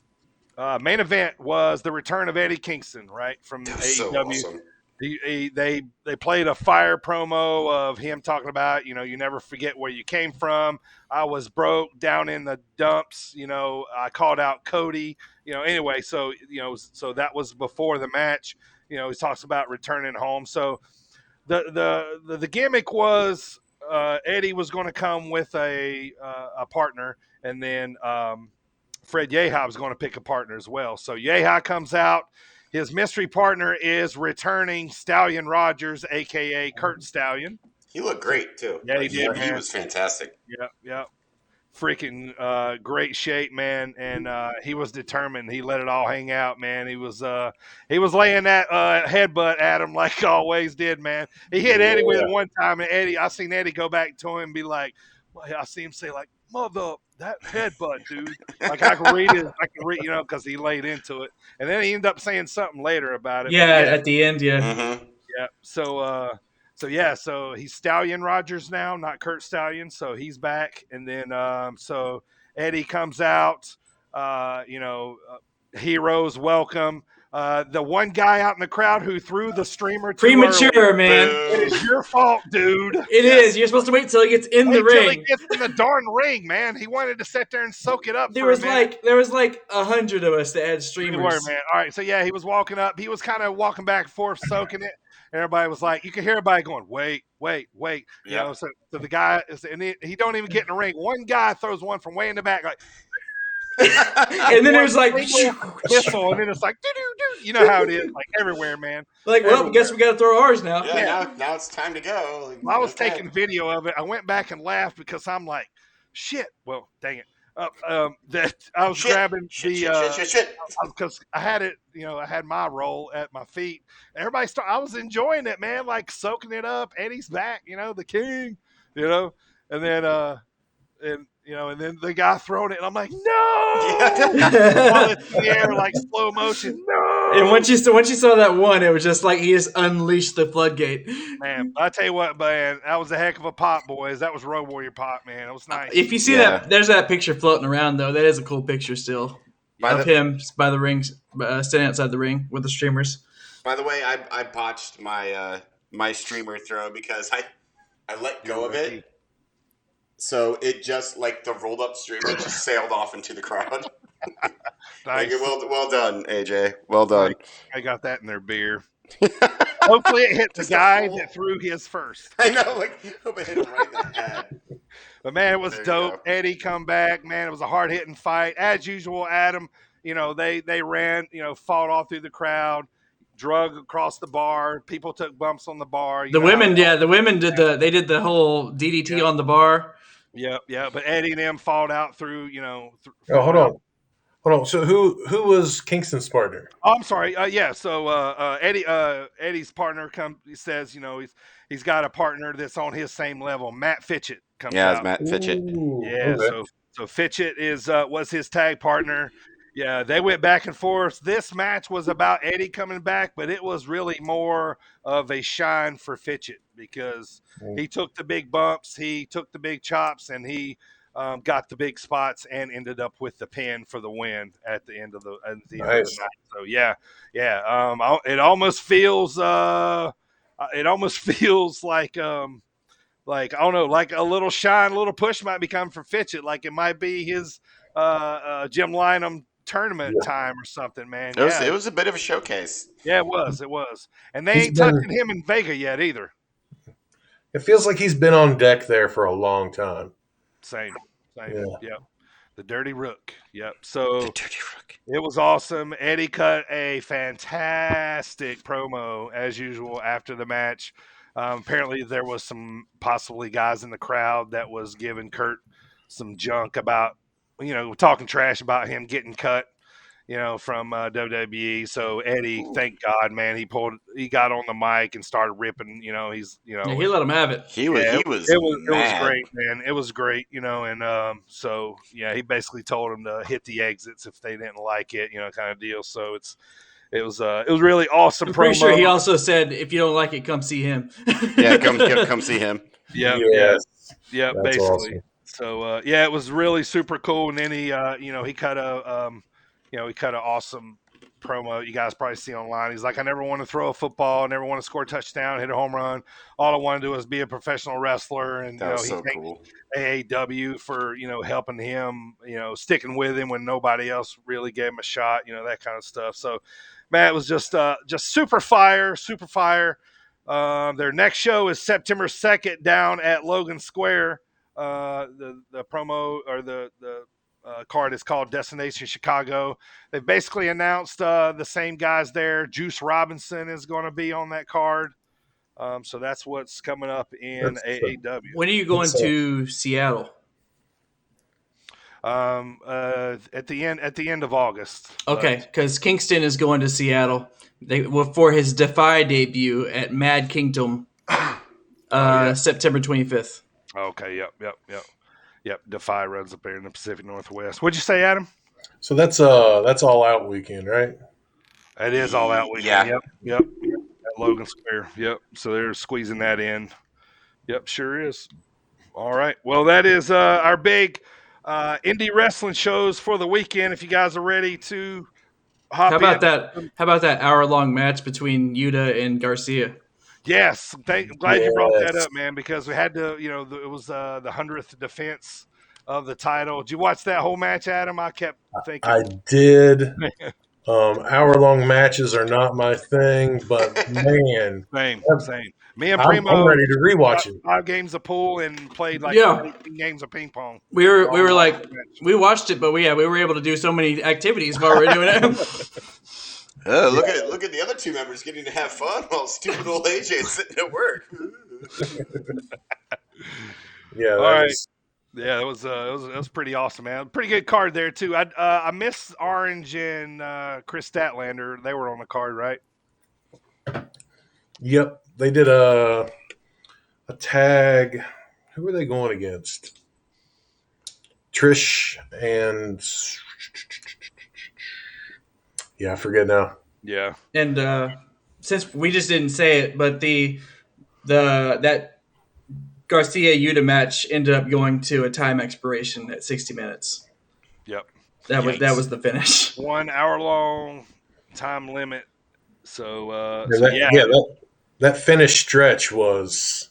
main event was the return of Eddie Kingston, right, from AEW. So awesome. They played a fire promo of him talking about, you never forget where you came from. I was broke down in the dumps. I called out Cody. Anyway, so that was before the match. He talks about returning home. So the gimmick was Eddie was going to come with a partner, and then Fred Yehi was going to pick a partner as well. So Yehi comes out. His mystery partner is returning Stallion Rogers, a.k.a. Kurt Stallion. He looked great, too. Yeah, he did. He was fantastic. Yep. Freaking great shape, man. And he was determined. He let it all hang out, man. He was laying that headbutt at him like he always did, man. He hit Eddie with it one time, and I seen Eddie go back to him and be like, I see him say, mother, that headbutt, dude. I can read it, because he laid into it. And then he ended up saying something later about it. Yeah, at the end, yeah. Mm-hmm. Yeah. So he's Stallion Rogers now, not Kurt Stallion. So he's back, and then so Eddie comes out. Heroes welcome. The one guy out in the crowd who threw the streamer too Premature, early. man. It is your fault, dude. It is. You're supposed to wait till he gets in the ring. He gets in the darn ring, man. He wanted to sit there and soak it up. There was like 100 of us that had streamers. Were, man. All right, so yeah, he was walking up. He was kind of walking back and forth, soaking it. Everybody was like, you could hear everybody going, wait. You know, so the guy is, and he don't even get in the ring. One guy throws one from way in the back, like, and then there's like whistle, and then it's like, doo. You know how it is, like everywhere, man. Like, well, I guess we got to throw ours now. Yeah, now it's time to go. Like, I was taking video of it. I went back and laughed because I'm like, shit. Well, dang it. That I was grabbing because I had it, I had my roll at my feet. Everybody I was enjoying it, man, like soaking it up. Eddie's back, the king, and then and then the guy throwing it, and I'm like, no, while it's in the air, like slow motion, no. And once you saw that one, it was just like he just unleashed the floodgate. Man, I tell you what, man, that was a heck of a pop, boys. That was Road Warrior pop, man. It was nice. If you see that, there's that picture floating around though. That is a cool picture still of him by the rings, standing outside the ring with the streamers. By the way, I botched my streamer throw because I let go of it. So it just, like, the rolled up streamer just sailed off into the crowd. Nice. Well done, AJ. Well done. I got that in their beer. Hopefully it hit the guy that threw his first. I know, hope it hit him right in the head. But, man, it was dope. Eddie come back. Man, it was a hard-hitting fight. As usual, Adam, they ran, fought all through the crowd, drug across the bar. People took bumps on the bar. The women did the whole DDT on the bar. Yeah. But Eddie and them fought out through, hold on. So who was Kingston's partner? Oh, I'm sorry. So Eddie's partner says, he's got a partner that's on his same level. Matt Fitchett comes out. It's Matt Fitchett. Yeah. Okay. So Fitchett was his tag partner. Yeah, they went back and forth. This match was about Eddie coming back, but it was really more of a shine for Fitchett because he took the big bumps, he took the big chops, and he got the big spots and ended up with the pin for the win at the end of the night. So yeah. It almost feels like I don't know, like a little shine, a little push might be coming for Fitchett, like it might be his Jim Lynam tournament time or something, man. It was a bit of a showcase. Yeah, it was. And they ain't touching him in Vega yet either. It feels like he's been on deck there for a long time. Same. Yep. The Dirty Rook. Yep. So the Dirty Rook. It was awesome. Eddie cut a fantastic promo as usual after the match. Apparently there was some possibly guys in the crowd that was giving Kurt some junk about, talking trash about him getting cut, from WWE. So Eddie, thank God, man, he got on the mic and started ripping. He let him have it. It was great, man. It was great, and so yeah, he basically told him to hit the exits if they didn't like it, kind of deal. So it was really awesome. I'm pretty sure he also said, if you don't like it, come see him. Yeah, come see him. Yeah, basically. Awesome. So it was really super cool. And then he cut an awesome promo. You guys probably see online. He's like, I never want to throw a football, I never want to score a touchdown, hit a home run. All I want to do is be a professional wrestler. And that was he so thanked cool. AAW for helping him, sticking with him when nobody else really gave him a shot, that kind of stuff. So, man, it was just super fire. Their next show is September 2nd down at Logan Square. The promo or the card is called Destination Chicago. They've basically announced the same guys there. Juice Robinson is going to be on that card. So that's what's coming up in AAW. When are you going to Seattle? At the end of August. Okay, because Kingston is going to Seattle for his Defy debut at Mad Kingdom, September 25th. Okay. Yep. Defy runs up there in the Pacific Northwest. What'd you say, Adam? So that's all out weekend, right? It is all out weekend. Yeah. Yep. At Logan Square. Yep. So they're squeezing that in. Yep, sure is. All right. Well, that is our big indie wrestling shows for the weekend. If you guys are ready to hop How about in. that? How about that hour-long match between Yuta and Garcia? Yes, I'm glad you brought that up, man, because we had to, it was the 100th defense of the title. Did you watch that whole match, Adam? I kept thinking. I did. Hour-long matches are not my thing, but man, Same. Me and Primo, I'm ready to rewatch it. 5 games of pool and played like 18 games of ping pong. We were like, we watched it, but we were able to do so many activities while we were doing it. Look at the other 2 members getting to have fun while stupid old AJ is sitting at work. Yeah, all right. Yeah, it was pretty awesome, man. Pretty good card there too. I miss Orange and Chris Statlander. They were on the card, right? Yep, they did a tag. Who were they going against? Trish and I forget now. Yeah, and since we just didn't say it, but that Garcia Yuta match ended up going to a time expiration at 60 minutes. Yep. That was the finish. 1 hour long time limit. So, that finish stretch was.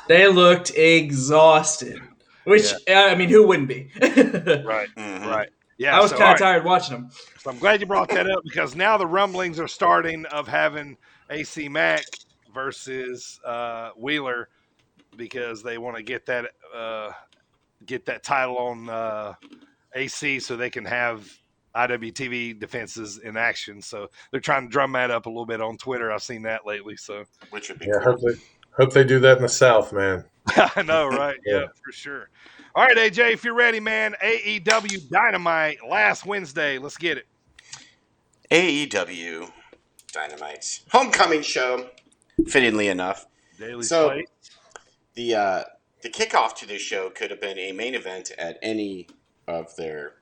They looked exhausted. Which I mean, who wouldn't be? Right. Mm-hmm. Right. Yeah. I was kind of tired watching them. So I'm glad you brought that up because now the rumblings are starting of having AC Mack versus Wheeler because they want to get that title on AC so they can have IWTV defenses in action. So they're trying to drum that up a little bit on Twitter. I've seen that lately. So which would be cool. Hope they do that in the South, man. I know, right? Yeah, for sure. All right, AJ, if you're ready, man. AEW Dynamite last Wednesday. Let's get it. AEW Dynamite homecoming show. Fittingly enough, Daily so Slate. the kickoff to this show could have been a main event at any of their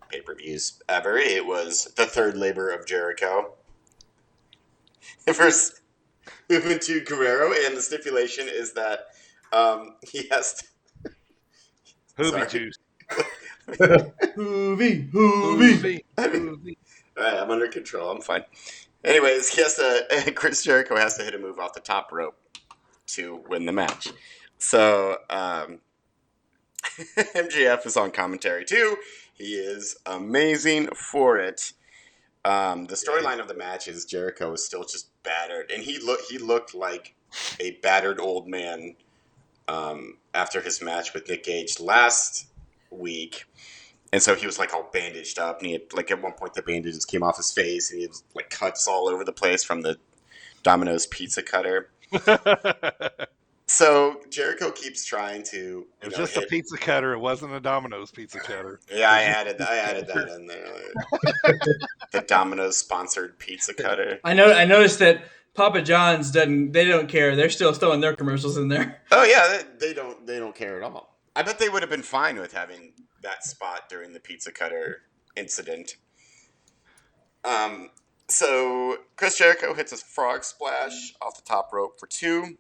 pay-per-views ever. It was the third labor of Jericho versus Juventud Guerrero, and the stipulation is that he has to. Hoovy juice. Hoovy. All right, I'm under control. I'm fine. Anyways, Chris Jericho has to hit a move off the top rope to win the match. So MJF is on commentary too. He is amazing for it. The storyline of the match is Jericho is still just battered, and he looked like a battered old man after his match with Nick Gage last week. And so he was like all bandaged up, and he had like at one point the bandages came off his face, and he had like cuts all over the place from the Domino's pizza cutter. So Jericho keeps trying to. It was just a pizza cutter. It wasn't a Domino's pizza cutter. Yeah, I added that in there. The Domino's sponsored pizza cutter. I noticed that Papa John's they don't care. They're still throwing their commercials in there. Oh yeah, they don't care at all. I bet they would have been fine with having that spot during the pizza cutter incident. So Chris Jericho hits a frog splash off the top rope for 2.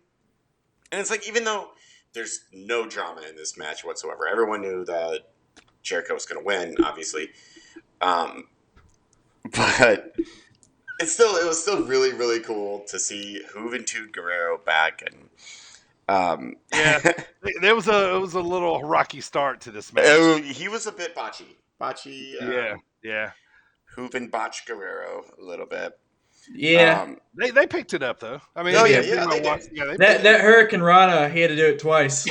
And it's like, even though there's no drama in this match whatsoever, everyone knew that Jericho was going to win, obviously. But it was still really, really cool to see Juventud Guerrero back. And it was a little rocky start to this match. He was a bit botchy. Yeah. Juven Botch Guerrero a little bit. Yeah. They picked it up though. I mean, that Hurricane Rana, he had to do it twice.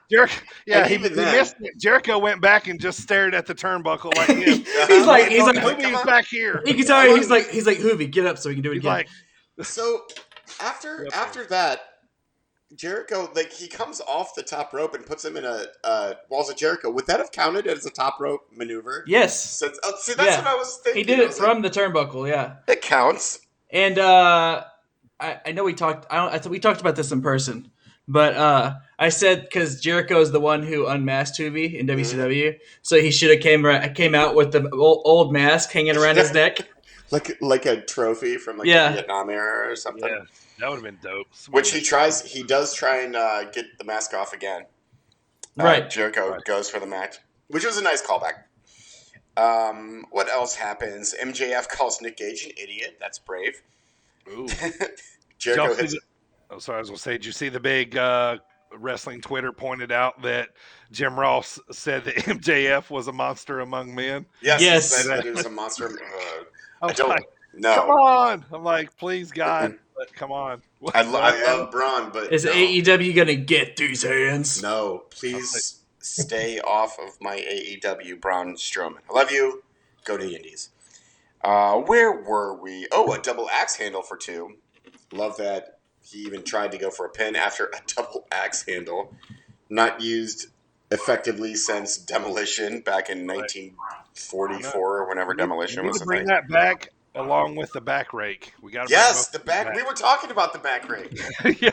Jericho, he missed it. Jericho went back and just stared at the turnbuckle like this. he's like, Hoovie's back here. You can tell he's like, Hoovie, get up so we can do it again. So after that, Jericho, like, he comes off the top rope and puts him in a Walls of Jericho. Would that have counted as a top rope maneuver? Yes. That's what I was thinking. He did it from the turnbuckle. Yeah, it counts. And I know we talked. We talked about this in person, but I said because Jericho is the one who unmasked Hoovie in WCW, so he should have came out with the old mask hanging around his neck. like a trophy from like the Vietnam era or something. Yeah, that would have been dope. Which he does try and get the mask off again. Right. Jericho goes for the match, which was a nice callback. What else happens? MJF calls Nick Gage an idiot. That's brave. Ooh. Jericho hits. Sorry, I was going to say, did you see the big wrestling Twitter pointed out that Jim Ross said that MJF was a monster among men? Yes. He said that it was a monster. I don't know. Come on. I'm like, please, God, come on. I love Braun, but is AEW going to get these hands? No, please stay off of my AEW Braun Strowman. I love you. Go to the Indies. Where were we? Oh, a double axe handle for 2. Love that. He even tried to go for a pin after a double axe handle. Not used effectively since Demolition back in 1944 or whenever Demolition was. Bring that back along with the back rake. We got the back. We were talking about the back rake. Yeah.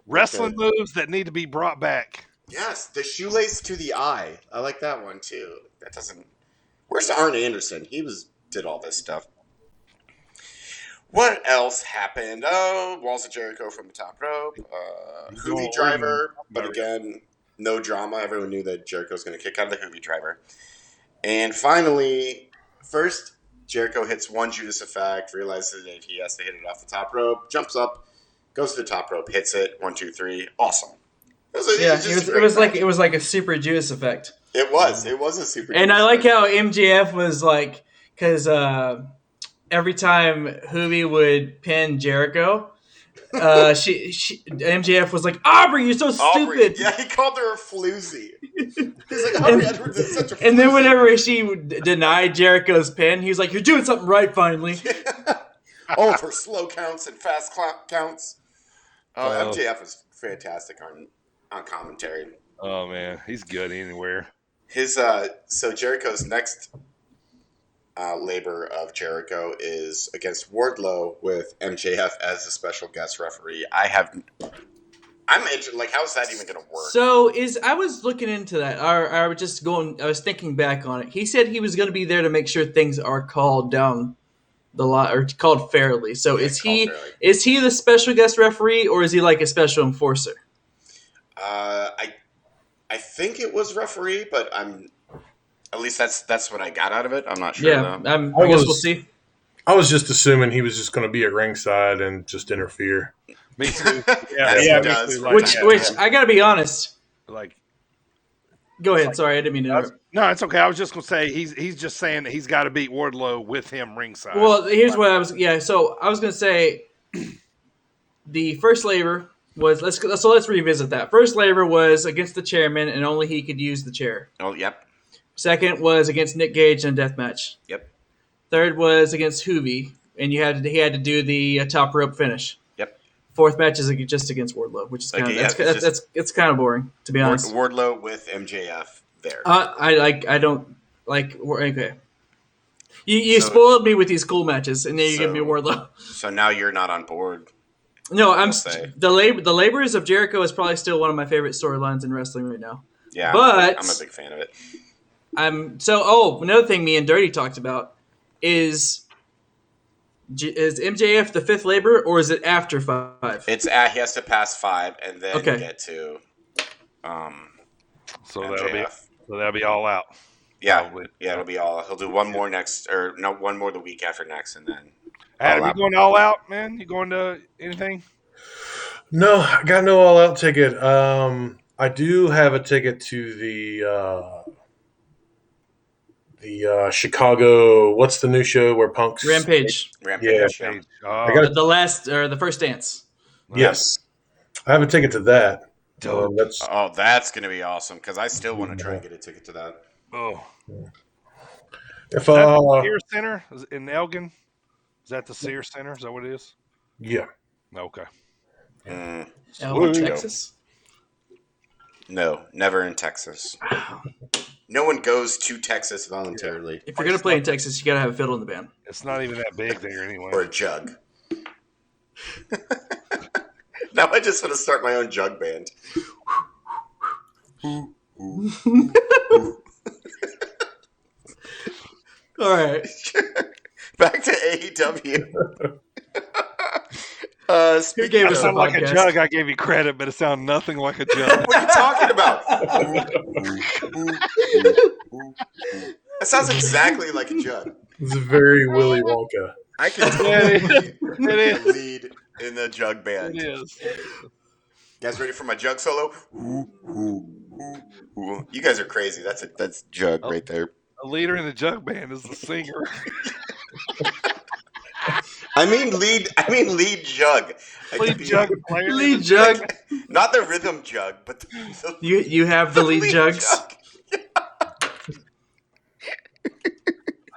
Wrestling moves that need to be brought back. Yes, the shoelace to the eye. I like that one too. That doesn't. Where's Arn Anderson? He did all this stuff. What else happened? Oh, Walls of Jericho from the top rope. Hoovy driver, but again, no drama. Everyone knew that Jericho was going to kick out of the Hoovy driver. And finally, first, Jericho hits one Judas effect, realizes that he has to hit it off the top rope, jumps up, goes to the top rope, hits it. 1, 2, 3. Awesome. It was like a super Judas effect. It was a super. And I like how MJF was like, because every time Hoovy would pin Jericho, MJF was like, Aubrey, you're so stupid. Yeah, he called her a floozy. He's like, Aubrey Edwards is such a floozy. And then whenever she denied Jericho's pin, he was like, you're doing something right finally. All of her slow counts and fast counts. MJF is fantastic on commentary. Oh man, he's good anywhere. His so Jericho's next labor of Jericho is against Wardlow with MJF as a special guest referee. I'm interested. Like, how's that even going to work? So I was looking into that. I was thinking back on it. He said he was going to be there to make sure things are called down the line or called fairly. So is he the special guest referee or is he like a special enforcer? I think it was referee, but at least that's what I got out of it. I'm not sure. Yeah, I guess we'll see. I was just assuming he was just going to be at ringside and just interfere. Me too. Yeah, he does. Which I got to be honest. Like, go ahead. Sorry, I didn't mean to interrupt. No, it's okay. I was just going to say he's just saying that he's got to beat Wardlow with him ringside. Well, here's what I was. Yeah, so I was going to say the first labor was let's revisit that. First labor was against the chairman, and only he could use the chair. Oh, yep. Second was against Nick Gage in a death match. Yep. Third was against Hoovy, and he had to do the top rope finish. Yep. Fourth match is just against Wardlow, which is it's kind of boring, to be honest. Wardlow with MJF there. I don't like. Okay. You spoiled me with these cool matches, and then you give me Wardlow. So now you're not on board. No, the Laborers of Jericho is probably still one of my favorite storylines in wrestling right now. Yeah, but I'm a big fan of it. Another thing me and Dirty talked about is MJF the fifth labor or is it after 5? It's he has to pass 5 and then get to so MJF. that'll be all out. Yeah, probably. Yeah, it'll be all. He'll do one more next, or no, one more the week after next, and then. Adam, you going all out, man? You going to anything? No, I got no all out ticket. I do have a ticket to the Chicago. What's the new show where Punk's Rampage? Rampage. Yeah. Yeah. I got the first dance. Yes, I have a ticket to that. That's going to be awesome because I still want to try and get a ticket to that. Oh, if Sears Center in Elgin. Is that the Sears Center? Is that what it is? Yeah. Okay. Elgin, Texas? No, never in Texas. No one goes to Texas voluntarily. If you're going to play in Texas, you got to have a fiddle in the band. It's not even that big there anyway. Or a jug. Now I just want to start my own jug band. All right. AEW. Who gave us a Sound like a podcast? jug. I gave you credit, but it sounded nothing like a jug. What are you talking about? That sounds exactly like a jug. It's very Willy Wonka. I can totally It is. lead in the jug band. It is. You guys ready for my jug solo? You guys are crazy. That's jug right there. A leader in the jug band is the singer. I mean lead jug. Lead jug player. Lead jug. Not the rhythm jug, but You have the lead jugs.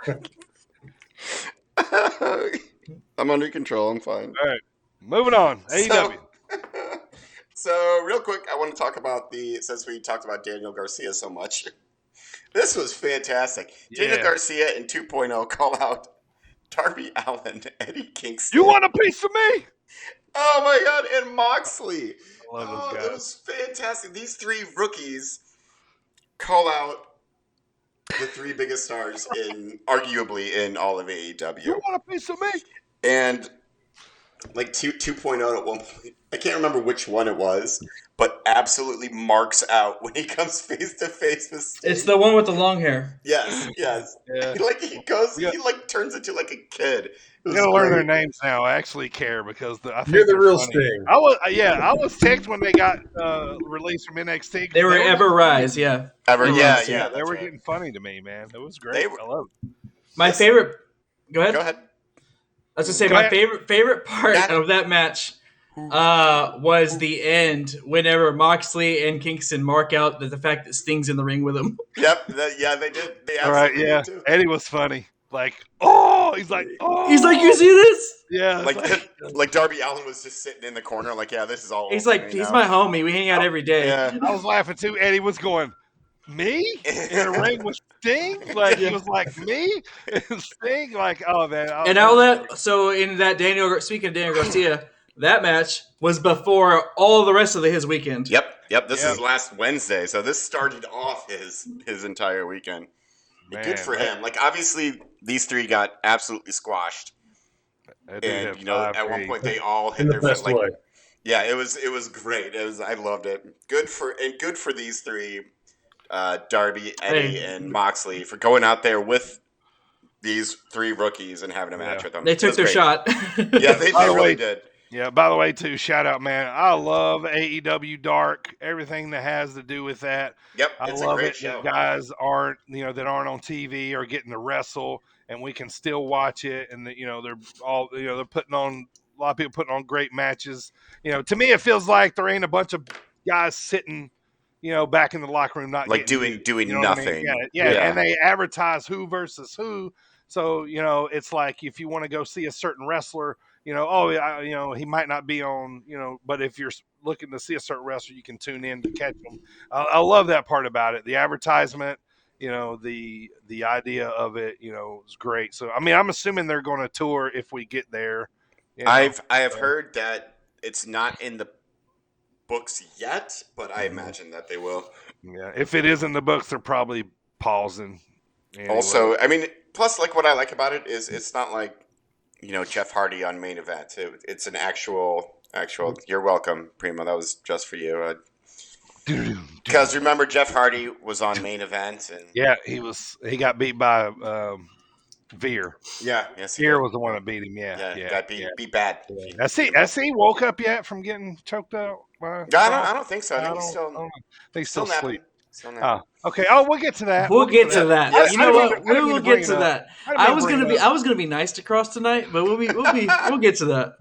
Jug. I'm under control. I'm fine. All right. Moving on. AEW. So real quick, I want to talk about since we talked about Daniel Garcia so much. This was fantastic. Yeah. Daniel Garcia in 2.0 call out Darby Allin, Eddie Kingston. You want a piece of me? Oh my God, and Moxley. I love those guys. It was fantastic. These three rookies call out the three biggest stars arguably in all of AEW. You want a piece of me? And like 2.0 at one point, I can't remember which one it was, but absolutely marks out when he comes face to face with Sting. It's the one with the long hair. Yes. Yeah. He turns into like a kid. I'm gonna learn their names now. I actually care because I think You're the they're real funny. Sting. I was ticked when they got released from NXT. They were Ever Rise, yeah. They They were getting funny to me, man. It was great. I love it. My favorite. Go ahead. Go ahead. I was gonna say Go my ahead. favorite part of that match was the end. Whenever Moxley and Kingston mark out the fact that Sting's in the ring with him. Yep. They did. They All right, absolutely yeah. did too. Eddie was funny. Like, oh, he's like, oh. He's like, you see this? Yeah. Like Darby Allin was just sitting in the corner, like, yeah, this is all. He's over like, me he's now. my homie. We hang out every day. Yeah. I was laughing too. Eddie was going, me? In a ring with Sting? Like, he was like, me? And Sting? Like, oh, man. And all that. So in that speaking of Daniel Garcia, that match was before all the rest of his weekend. Yep. This is last Wednesday, so this started off his entire weekend. Man, good for him. Like, obviously, these three got absolutely squashed, and at one point they all hit In the their best way. Yeah, it was great. I loved it. Good for these three, Darby, Eddie, and Moxley, for going out there with these three rookies and having a match with them. They took their shot. Yeah, they really did. Yeah, by the way, too, shout out, man. I love AEW Dark, everything that has to do with that. Yep, I it's love a great it show. that guys aren't on TV or getting to wrestle, and we can still watch it. And they're all they're putting on a lot of people putting on great matches. To me, it feels like there ain't a bunch of guys sitting, back in the locker room, not like getting doing you know what I nothing. mean? Yeah, and they advertise who versus who. So it's like if you want to go see a certain wrestler. He might not be on, but if you're looking to see a certain wrestler, you can tune in to catch them. I love that part about it. The advertisement, the idea of it, is great. So, I mean, I'm assuming they're going to tour if we get there. I have heard that it's not in the books yet, but I imagine that they will. Yeah, if it is in the books, they're probably pausing. Anyway. Also, I mean, plus, like, what I like about it is it's not like, Jeff Hardy on Main Event. It's an actual. You're welcome, Primo. That was just for you. Because remember, Jeff Hardy was on Main Event, and yeah, he got beat by Veer. Yeah, yes, Veer was the one that beat him. Yeah, got beat bad. Yeah. Has he woke up yet from getting choked out? I don't think so. I think he's still asleep. Napping. Okay. Oh, we'll get to that. We'll get to that. Yes, You know what? I didn't We mean will to bring get it to up. that. I I was gonna be nice to Cross tonight, but we'll get to that.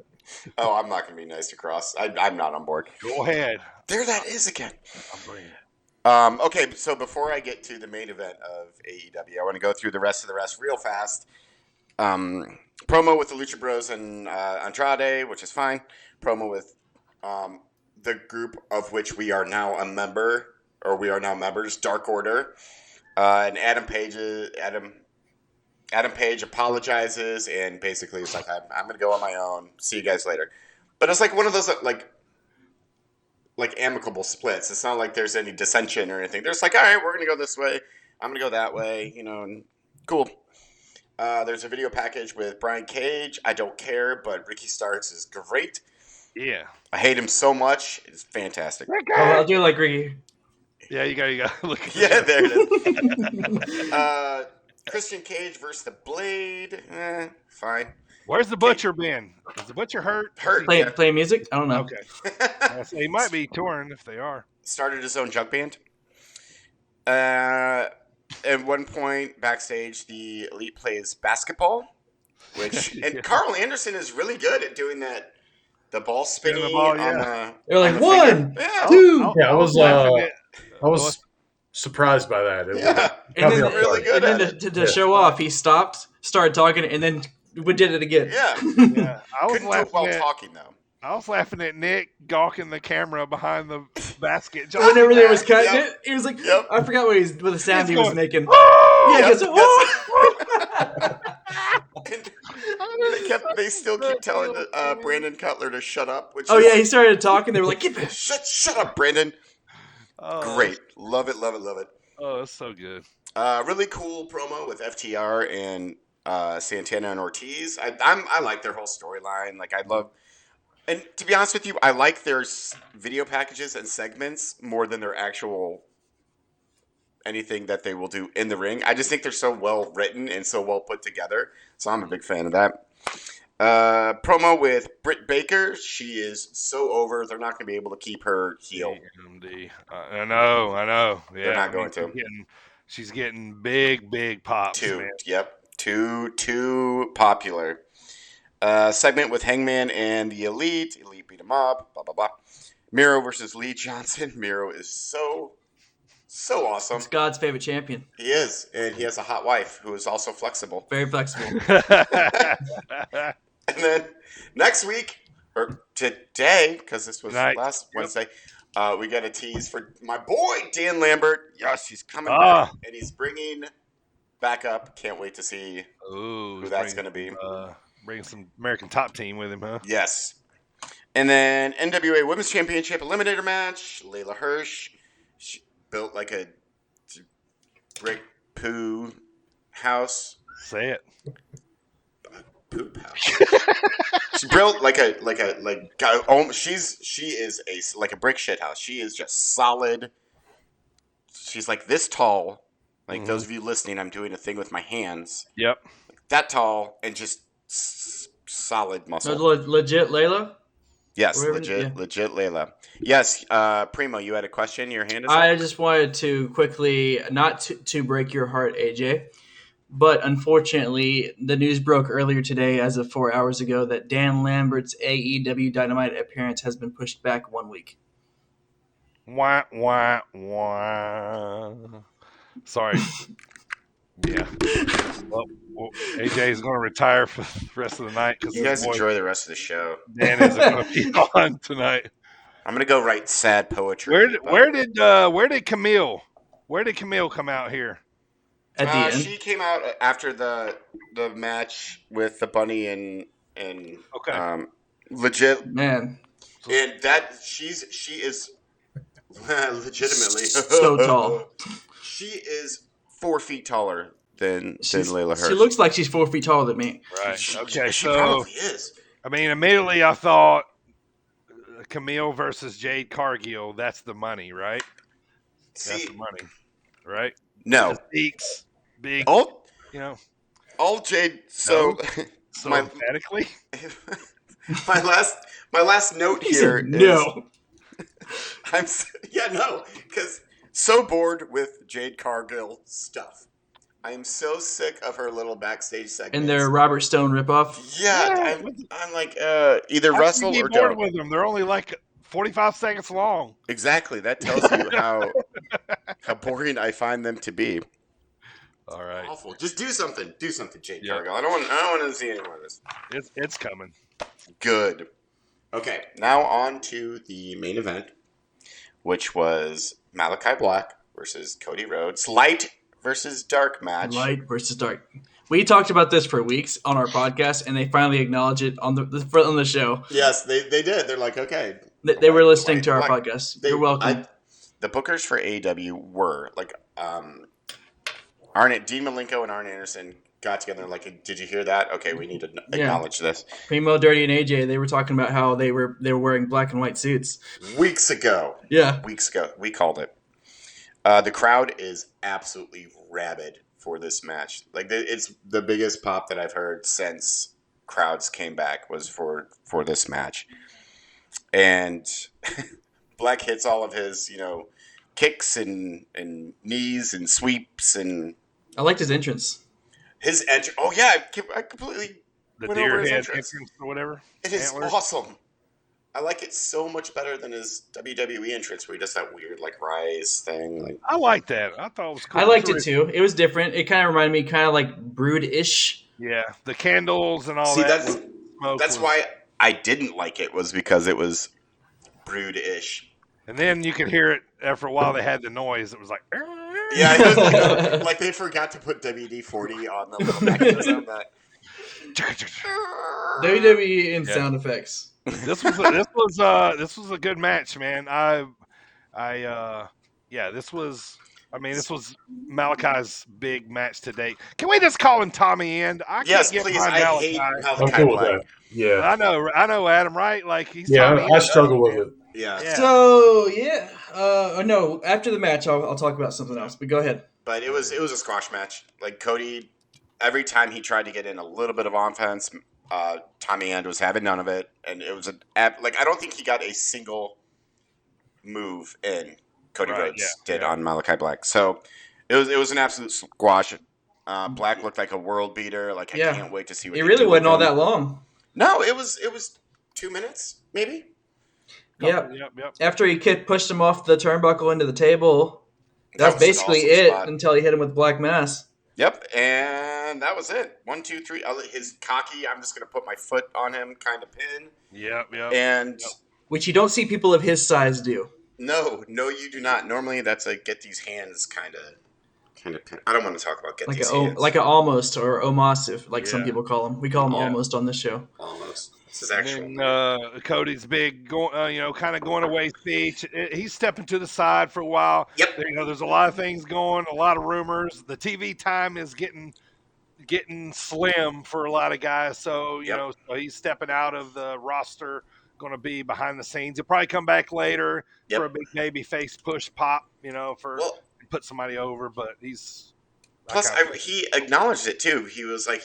Oh, I'm not gonna be nice to Cross. I'm not on board. Go ahead. There that is again. I'll bring it. Okay, so before I get to the main event of AEW, I want to go through the rest of the rest real fast. Promo with the Lucha Bros and Andrade, which is fine. Promo with the group of which we are now a member, or we are now members, Dark Order. And Adam Page apologizes and basically is like, I'm going to go on my own. See you guys later. But it's like one of those like amicable splits. It's not like there's any dissension or anything. They're just like, all right, we're going to go this way. I'm going to go that way, and cool. There's a video package with Brian Cage. I don't care, but Ricky Starks is great. Yeah. I hate him so much. It's fantastic. I'll do like Ricky. Yeah, you got look at Yeah, there it is. Christian Cage versus the Blade. Fine. Where's the Butcher been? Is the Butcher hurt? Play music? I don't know. Okay. So he might be touring if they are. Started his own junk band. At one point backstage, the Elite plays basketball, and Carl Anderson is really good at doing that. The ball spinning the ball, on the. They're like on the 1, finger. 2. Yeah, I was surprised by that. And then, really good. And then to show off, he stopped, started talking, and then we did it again. Yeah. I was Couldn't do it while talking though. I was laughing at Nick gawking the camera behind the basket. Whenever they was cutting it, he was like, Yep. I forgot what the sound he was making. They still keep telling Brandon Cutler to shut up. He started talking. They were like, shut up, Brandon. Great. Love it. Oh, that's so good. Really cool promo with FTR and Santana and Ortiz. I like their whole storyline. Like, I love... And to be honest with you, I like their video packages and segments more than their actual anything that they will do in the ring. I just think they're so well written and so well put together. So I'm a big fan of that. Promo with Britt Baker. She is so over. They're not going to be able to keep her heel. I know. Yeah, they're not going to. She's getting big pops. Too popular. Segment with Hangman and the Elite. Elite beat him up. Blah, blah, blah. Miro versus Lee Johnson. Miro is so awesome. It's God's favorite champion. He is. And he has a hot wife who is also flexible. Very flexible. And then next week, or today, because this was last Wednesday, we got a tease for my boy, Dan Lambert. Yes, he's coming back. And he's bringing back up. Can't wait to see who that's going to be. Bring some American Top Team with him, huh? Yes. And then NWA Women's Championship Eliminator match. Layla Hirsch. She built like a brick poo house. Say it. Poop house. She built she is like a brick shit house. She is just solid. She's like this tall. Like those of you listening, I'm doing a thing with my hands. Yep. Like that tall and just solid muscle. Legit Layla? Yes, legit Layla. Yes, Primo, you had a question? Your hand is up? I just wanted to quickly, not to break your heart, AJ, but unfortunately, the news broke earlier today, as of 4 hours ago, that Dan Lambert's AEW Dynamite appearance has been pushed back 1 week. Wah. Sorry. Yeah. Well, AJ is going to retire for the rest of the night. You guys enjoy the rest of the show. Dan isn't going to be on tonight. I'm going to go write sad poetry. Where did Camille come out here? At the end? She came out after the match with the bunny and legit man. And that she is legitimately so tall. She is 4 feet taller than Layla Hirsch. She looks like she's 4 feet taller than me. Right. She probably is. I mean, immediately I thought Camille versus Jade Cargill. That's the money, right? That's the money, right? No. Beaks, big. All Jade. Emphatically. My last note here is no. Because so bored with Jade Cargill stuff. I am so sick of her little backstage segments. And their Robert Stone ripoff. Yeah, I'm like either wrestle or don't. With them. They're only like 45 seconds long. Exactly. That tells you how boring I find them to be. All right. Awful. Just do something. Do something, Jade Cargill. I don't want to see any more of this. It's coming. Good. Okay, now on to the main event, which was Malachi Black versus Cody Rhodes. Light versus dark match. Light versus dark. We talked about this for weeks on our podcast, and they finally acknowledged it on the show. Yes, they did. They're like, okay. They were listening to our podcast. You're welcome. The bookers for AEW were like Dean Malenko and Arn Anderson got together and like, did you hear that? Okay, we need to acknowledge this. Primo, Dirty, and AJ, they were talking about how they were wearing black and white suits. Weeks ago. Yeah. Weeks ago. We called it. The crowd is absolutely rabid for this match. Like, it's the biggest pop that I've heard since crowds came back was for this match. And Black hits all of his, kicks and knees and sweeps, and I liked his entrance. His entrance. Oh yeah, I completely the went deer over his head entrance or whatever. It is Antlers. awesome. I like it so much better than his WWE entrance, where he does that weird ise thing. Like, I like that. I thought it was cool. I liked it too. It was different. It kind of reminded me, kind of like Brood-ish. Yeah, the candles and all see, that. That's why I didn't like it, was because it was Brood-ish. And then you could hear it after a while. They had the noise. It was like, yeah, it was like they forgot to put WD-40 on the little mechanism that. WWE and sound effects. This was a good match, man. This was Malachi's big match to date. Can we just call him Tommy End? Yes, please. I hate Malachi cool Black. with that. Yeah, I know, Adam. Right? Like he's. I struggle with it. Yeah. So no. After the match, I'll talk about something else. But go ahead. But it was a squash match. Like Cody, every time he tried to get in a little bit of offense, Tommy End was having none of it, and it was I don't think he got a single move in. Cody Rhodes did on Malachi Black. So it was an absolute squash. Black looked like a world beater. Like I can't wait to see what it really wasn't all that long. No, it was 2 minutes maybe. Yep. After he pushed him off the turnbuckle into the table, that's basically awesome it spot. until he hit him with Black Mass. Yep, and that was it. 1, 2, 3. His cocky, I'm just going to put my foot on him kind of pin. Yep. And which you don't see people of his size do. No, you do not. Normally, that's a get these hands kind of pin. I don't want to talk about get these hands. Like an almost or almost, if some people call them. We call them almost on this show. Almost. This is actually Cody's big, kind of going away speech. He's stepping to the side for a while. Yep. There's a lot of things going, a lot of rumors. The TV time is getting slim for a lot of guys. So so he's stepping out of the roster. Going to be behind the scenes. He'll probably come back later for a big baby face push pop. Put somebody over. But he's he acknowledged it too. He was like,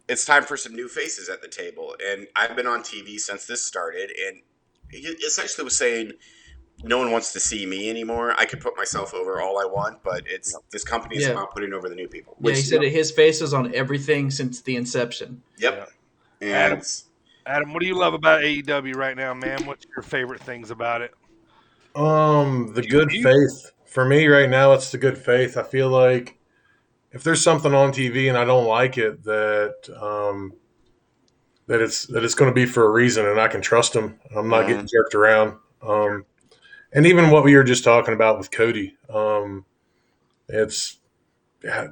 it's time for some new faces at the table. And I've been on TV since this started. And he essentially was saying, no one wants to see me anymore. I can put myself over all I want, but this company is about putting over the new people. He said his face is on everything since the inception. Yep. Yeah. And Adam, what do you love about AEW right now, man? What's your favorite things about it? The good faith. For me right now, it's the good faith. I feel like if there's something on TV and I don't like it, that it's going to be for a reason, and I can trust them. I'm not getting jerked around. And even what we were just talking about with Cody, it's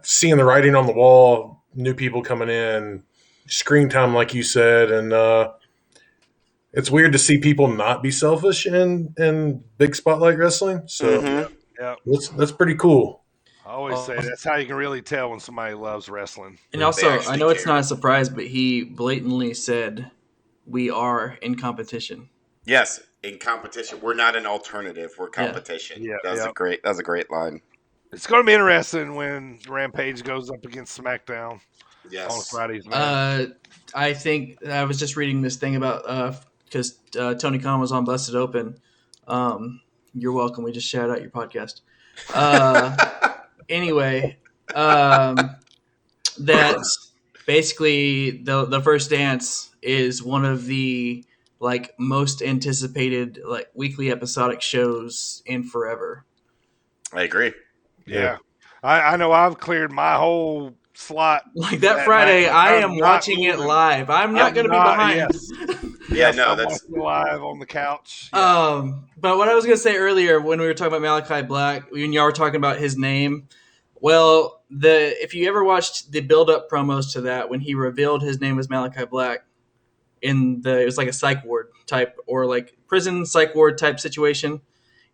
seeing the writing on the wall, new people coming in, screen time, like you said, and it's weird to see people not be selfish in big spotlight wrestling. So that's pretty cool. I always say that's how you can really tell when somebody loves wrestling. And also, I know it's not a surprise, but he blatantly said, "We are in competition." Yes, in competition. We're not an alternative. We're competition. Yeah. That's a great line. It's going to be interesting when Rampage goes up against SmackDown. Yes. On Fridays. Man. I think I was just reading this thing about because Tony Khan was on Busted Open. You're welcome. We just shout out your podcast. Anyway, that basically the first dance is one of the most anticipated weekly episodic shows in forever. I agree. Yeah. I know I've cleared my whole slot. That Friday, I am watching it live. I'm not going to be behind. Yes. That's live on the couch. Yeah. But what I was going to say earlier when we were talking about Malachi Black, when y'all were talking about his name, well, if you ever watched the build-up promos to that, when he revealed his name was Malachi Black, it was like a psych ward type or prison psych ward type situation.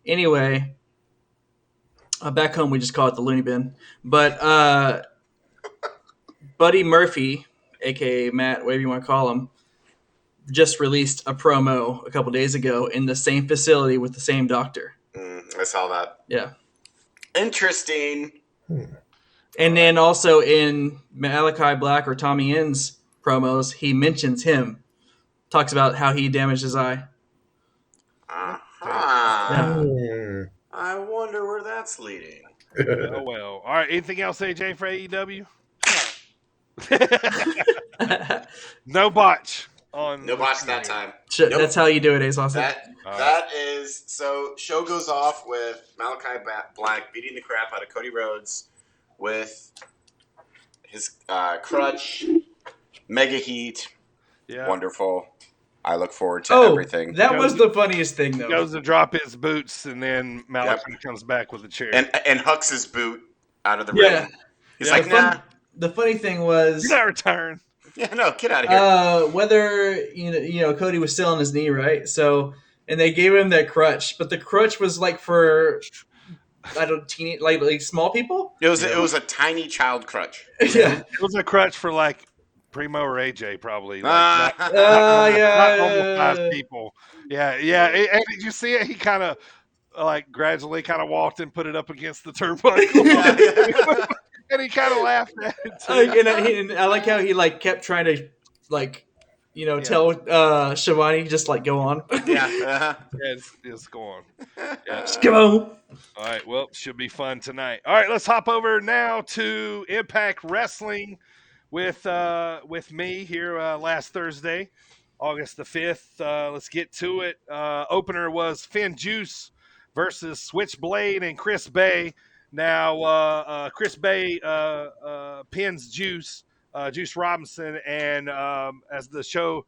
Anyway, back home we just call it the loony bin. But Buddy Murphy, aka Matt, whatever you want to call him, just released a promo a couple days ago in the same facility with the same doctor. I saw that. Yeah. Interesting. And then also in Malachi Black or Tommy Inn's promos, he mentions him. Talks about how he damaged his eye. Yeah. I wonder where that's leading. Oh, well. All right. Anything else, AJ, for AEW? No botch. No botch that time. That's how you do it, Ace Austin. That is, so show goes off with Malachi Black beating the crap out of Cody Rhodes with his crutch, mega heat. Yeah. Wonderful. I look forward to everything. That was the funniest thing, though. He goes to drop his boots, and then Malachi comes back with a chair. And hucks his boot out of the ring. He's like, nah. The funny thing was... You're not return. Yeah, no, get out of here. Whether, you know, Cody was still on his knee, right? So, and they gave him that crutch, but the crutch was like for... I don't teeny like small people. It was a tiny child crutch. Yeah, it was a crutch for like Primo or AJ probably. Not normal sized people. Yeah. And did you see it? He kind of like gradually kind of walked and put it up against the turnbuckle, and he kind of laughed at it too. And I like how he like kept trying to like. Tell Shivani just like go on. Just go on. Yeah. Just go. All right, well, should be fun tonight. All right, let's hop over now to Impact Wrestling with me here last Thursday, August the 5th. Let's get to it. Opener was Finn Juice versus Switchblade and Chris Bay. Now, Chris Bay pins Juice Robinson, and as the show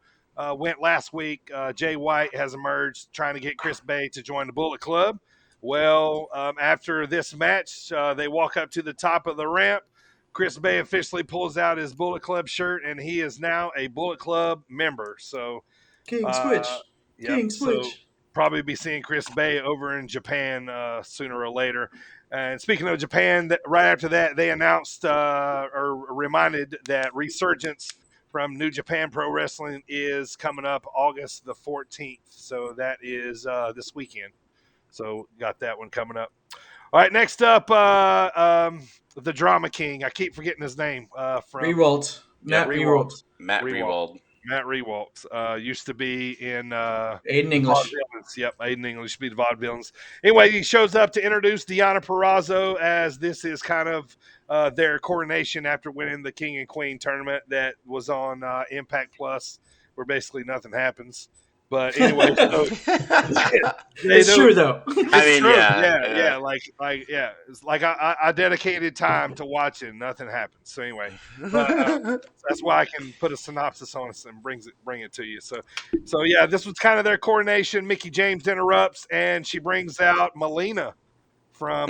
went last week, Jay White has emerged trying to get Chris Bay to join the Bullet Club. Well, after this match, they walk up to the top of the ramp. Chris Bay officially pulls out his Bullet Club shirt, and he is now a Bullet Club member. So, King Switch. King Switch. So probably be seeing Chris Bay over in Japan sooner or later. And speaking of Japan, right after that, they announced or reminded that Resurgence from New Japan Pro Wrestling is coming up August the 14th. So that is this weekend. So got that one coming up. All right, next up, the Drama King. I keep forgetting his name. From Rewalt. Matt Rewalt. Matt Rewalt. Matt Rewalt used to be in Aiden English. Yep, Aiden English used to be the Vaudevillains. Anyway, he shows up to introduce Deonna Purrazzo, as this is kind of their coronation after winning the King and Queen tournament that was on Impact Plus, where basically nothing happens. But anyway, so, it's true though. I mean, true. Yeah. It's like I dedicated time to watching. Nothing happens. So anyway, that's why I can put a synopsis on it and bring it to you. So yeah, this was kind of their coronation. Mickey James interrupts, and she brings out Melina from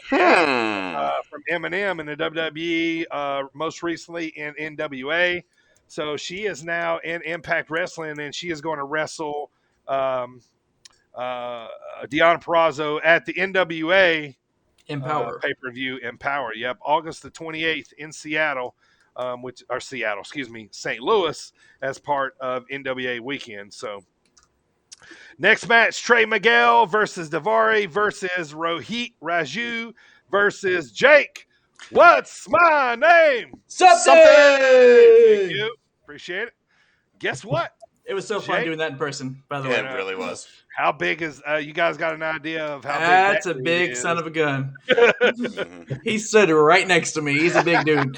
Eminem in the WWE, most recently in NWA. So she is now in Impact Wrestling, and she is going to wrestle Deonna Purrazzo at the NWA Empower pay-per-view Empower. Yep, August the 28th in Seattle, St. Louis, as part of NWA weekend. So next match, Trey Miguel versus Daivari versus Rohit Raju versus Jake. What's my name? Something. Thank you. Appreciate it. Guess what? It was so fun doing that in person, by the way. It really was. How big is you guys got an idea of how big that's that a big is? son of a gun. He stood right next to me. He's a big dude.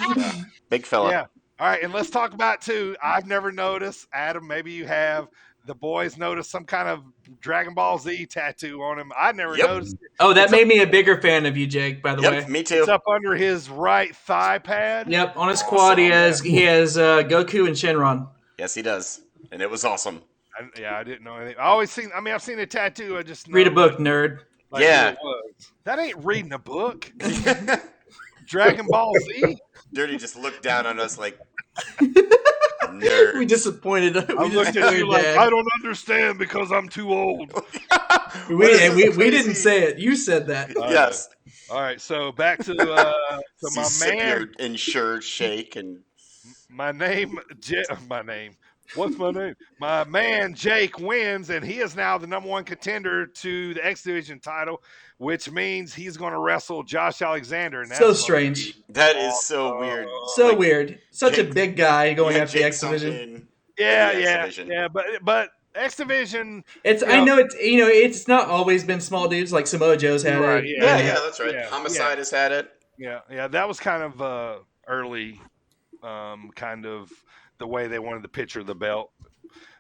Big fella. Yeah. All right, and let's talk about too. I've never noticed. Adam, maybe you have. The boys noticed some kind of Dragon Ball Z tattoo on him. I never noticed it. Oh, that made me a bigger fan of you, Jake, by the way. Me too. It's up under his right thigh pad. Yep, on his quad he has Goku and Shenron. Yes, he does. And it was awesome. I didn't know anything. I've seen a tattoo. I just read a book, nerd. Like it was. That ain't reading a book. Dragon Ball Z. Dirty just looked down on us like nerd. We disappointed. I looked at you like, I don't understand because I'm too old. we didn't say it. You said that. Yes. All right. So back to my sit man. here in shirt shake and my name. My name. What's my name? My man Jake wins, and he is now the number one contender to the X Division title, which means he's going to wrestle Josh Alexander. And So that's strange. That is so weird. So weird. Such Jake- a big guy going Yeah, after the Jake X Division. in yeah, the X yeah, Division. yeah. But X Division. It's I know it's not always been small dudes like Samoa Joe's had Right, it. Yeah, that's right. yeah, Homicide has had it. Yeah. That was kind of early, kind of the way they wanted to picture the belt.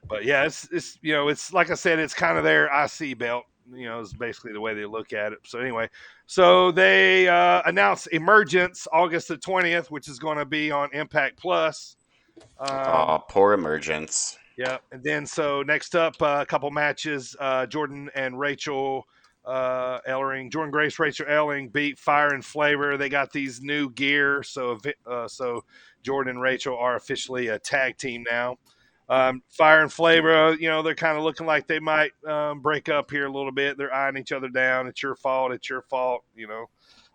But yeah, it's like I said, it's kind of their IC belt. Is basically the way they look at it. So anyway, so they announced Emergence August the 20th, which is going to be on Impact Plus. Poor Emergence. Yeah, and then so next up, a couple matches. Jordan and Rachel Ellering, Jordan Grace, Rachel Elling beat Fire and Flavor. They got these new gear, so Jordan and Rachel are officially a tag team now. Fire and Flavor, they're kind of looking like they might break up here a little bit. They're eyeing each other down. It's your fault. It's your fault.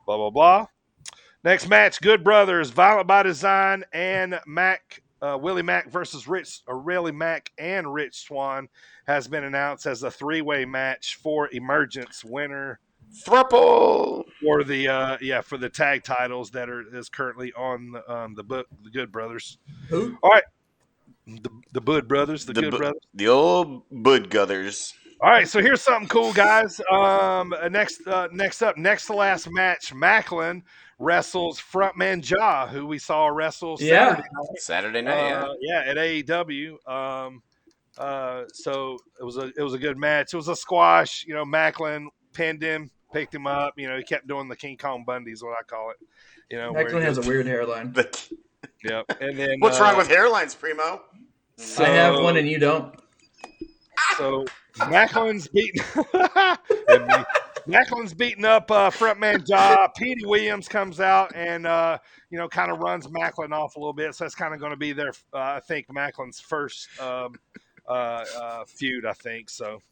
Blah blah blah. Next match: Good Brothers, Violent by Design, and Willie Mack versus Willie Mack and Rich Swann has been announced as a three-way match for Emergence winner Thruple for the tag titles that is currently on the book, the Good Brothers. Who? All right, the Bud Brothers, the Good Brothers, the old Bud Guthers. All right, so here's something cool, guys. Next to last match, Macklin wrestles Frontman Ja, who we saw wrestle Saturday night, at AEW. So it was a good match. It was a squash. Macklin pinned him, picked him up. He kept doing the King Kong Bundy is what I call it. Macklin has a weird hairline. Yep. And then what's wrong with hairlines, Primo? I have one and you don't. So Macklin's beating up Frontman Ja. Petey Williams comes out and kind of runs Macklin off a little bit. So that's kind of going to be their I think Macklin's first feud, I think. So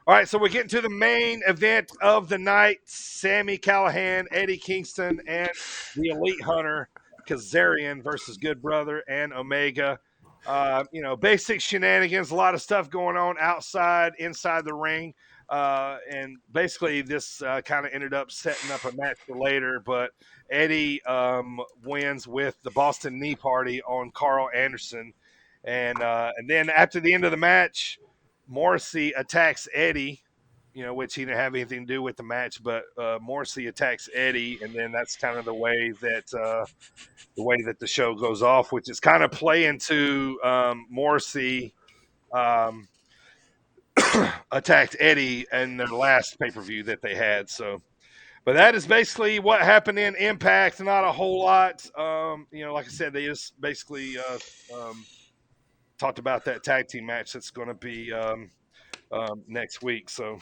all right, so we're getting to the main event of the night. Sami Callihan, Eddie Kingston, and the Elite Hunter Kazarian versus Good Brother and Omega. Basic shenanigans, a lot of stuff going on inside the ring. And basically this kind of ended up setting up a match for later, but Eddie wins with the Boston Knee Party on Carl Anderson. And then after the end of the match, Morrissey attacks Eddie, which he didn't have anything to do with the match, but Morrissey attacks Eddie, and then that's kind of the way that the show goes off, which is kind of playing to Morrissey attacked Eddie in their last pay-per-view that they had. So, but that is basically what happened in Impact. Not a whole lot. Like I said, they just basically talked about that tag team match that's going to be next week. So,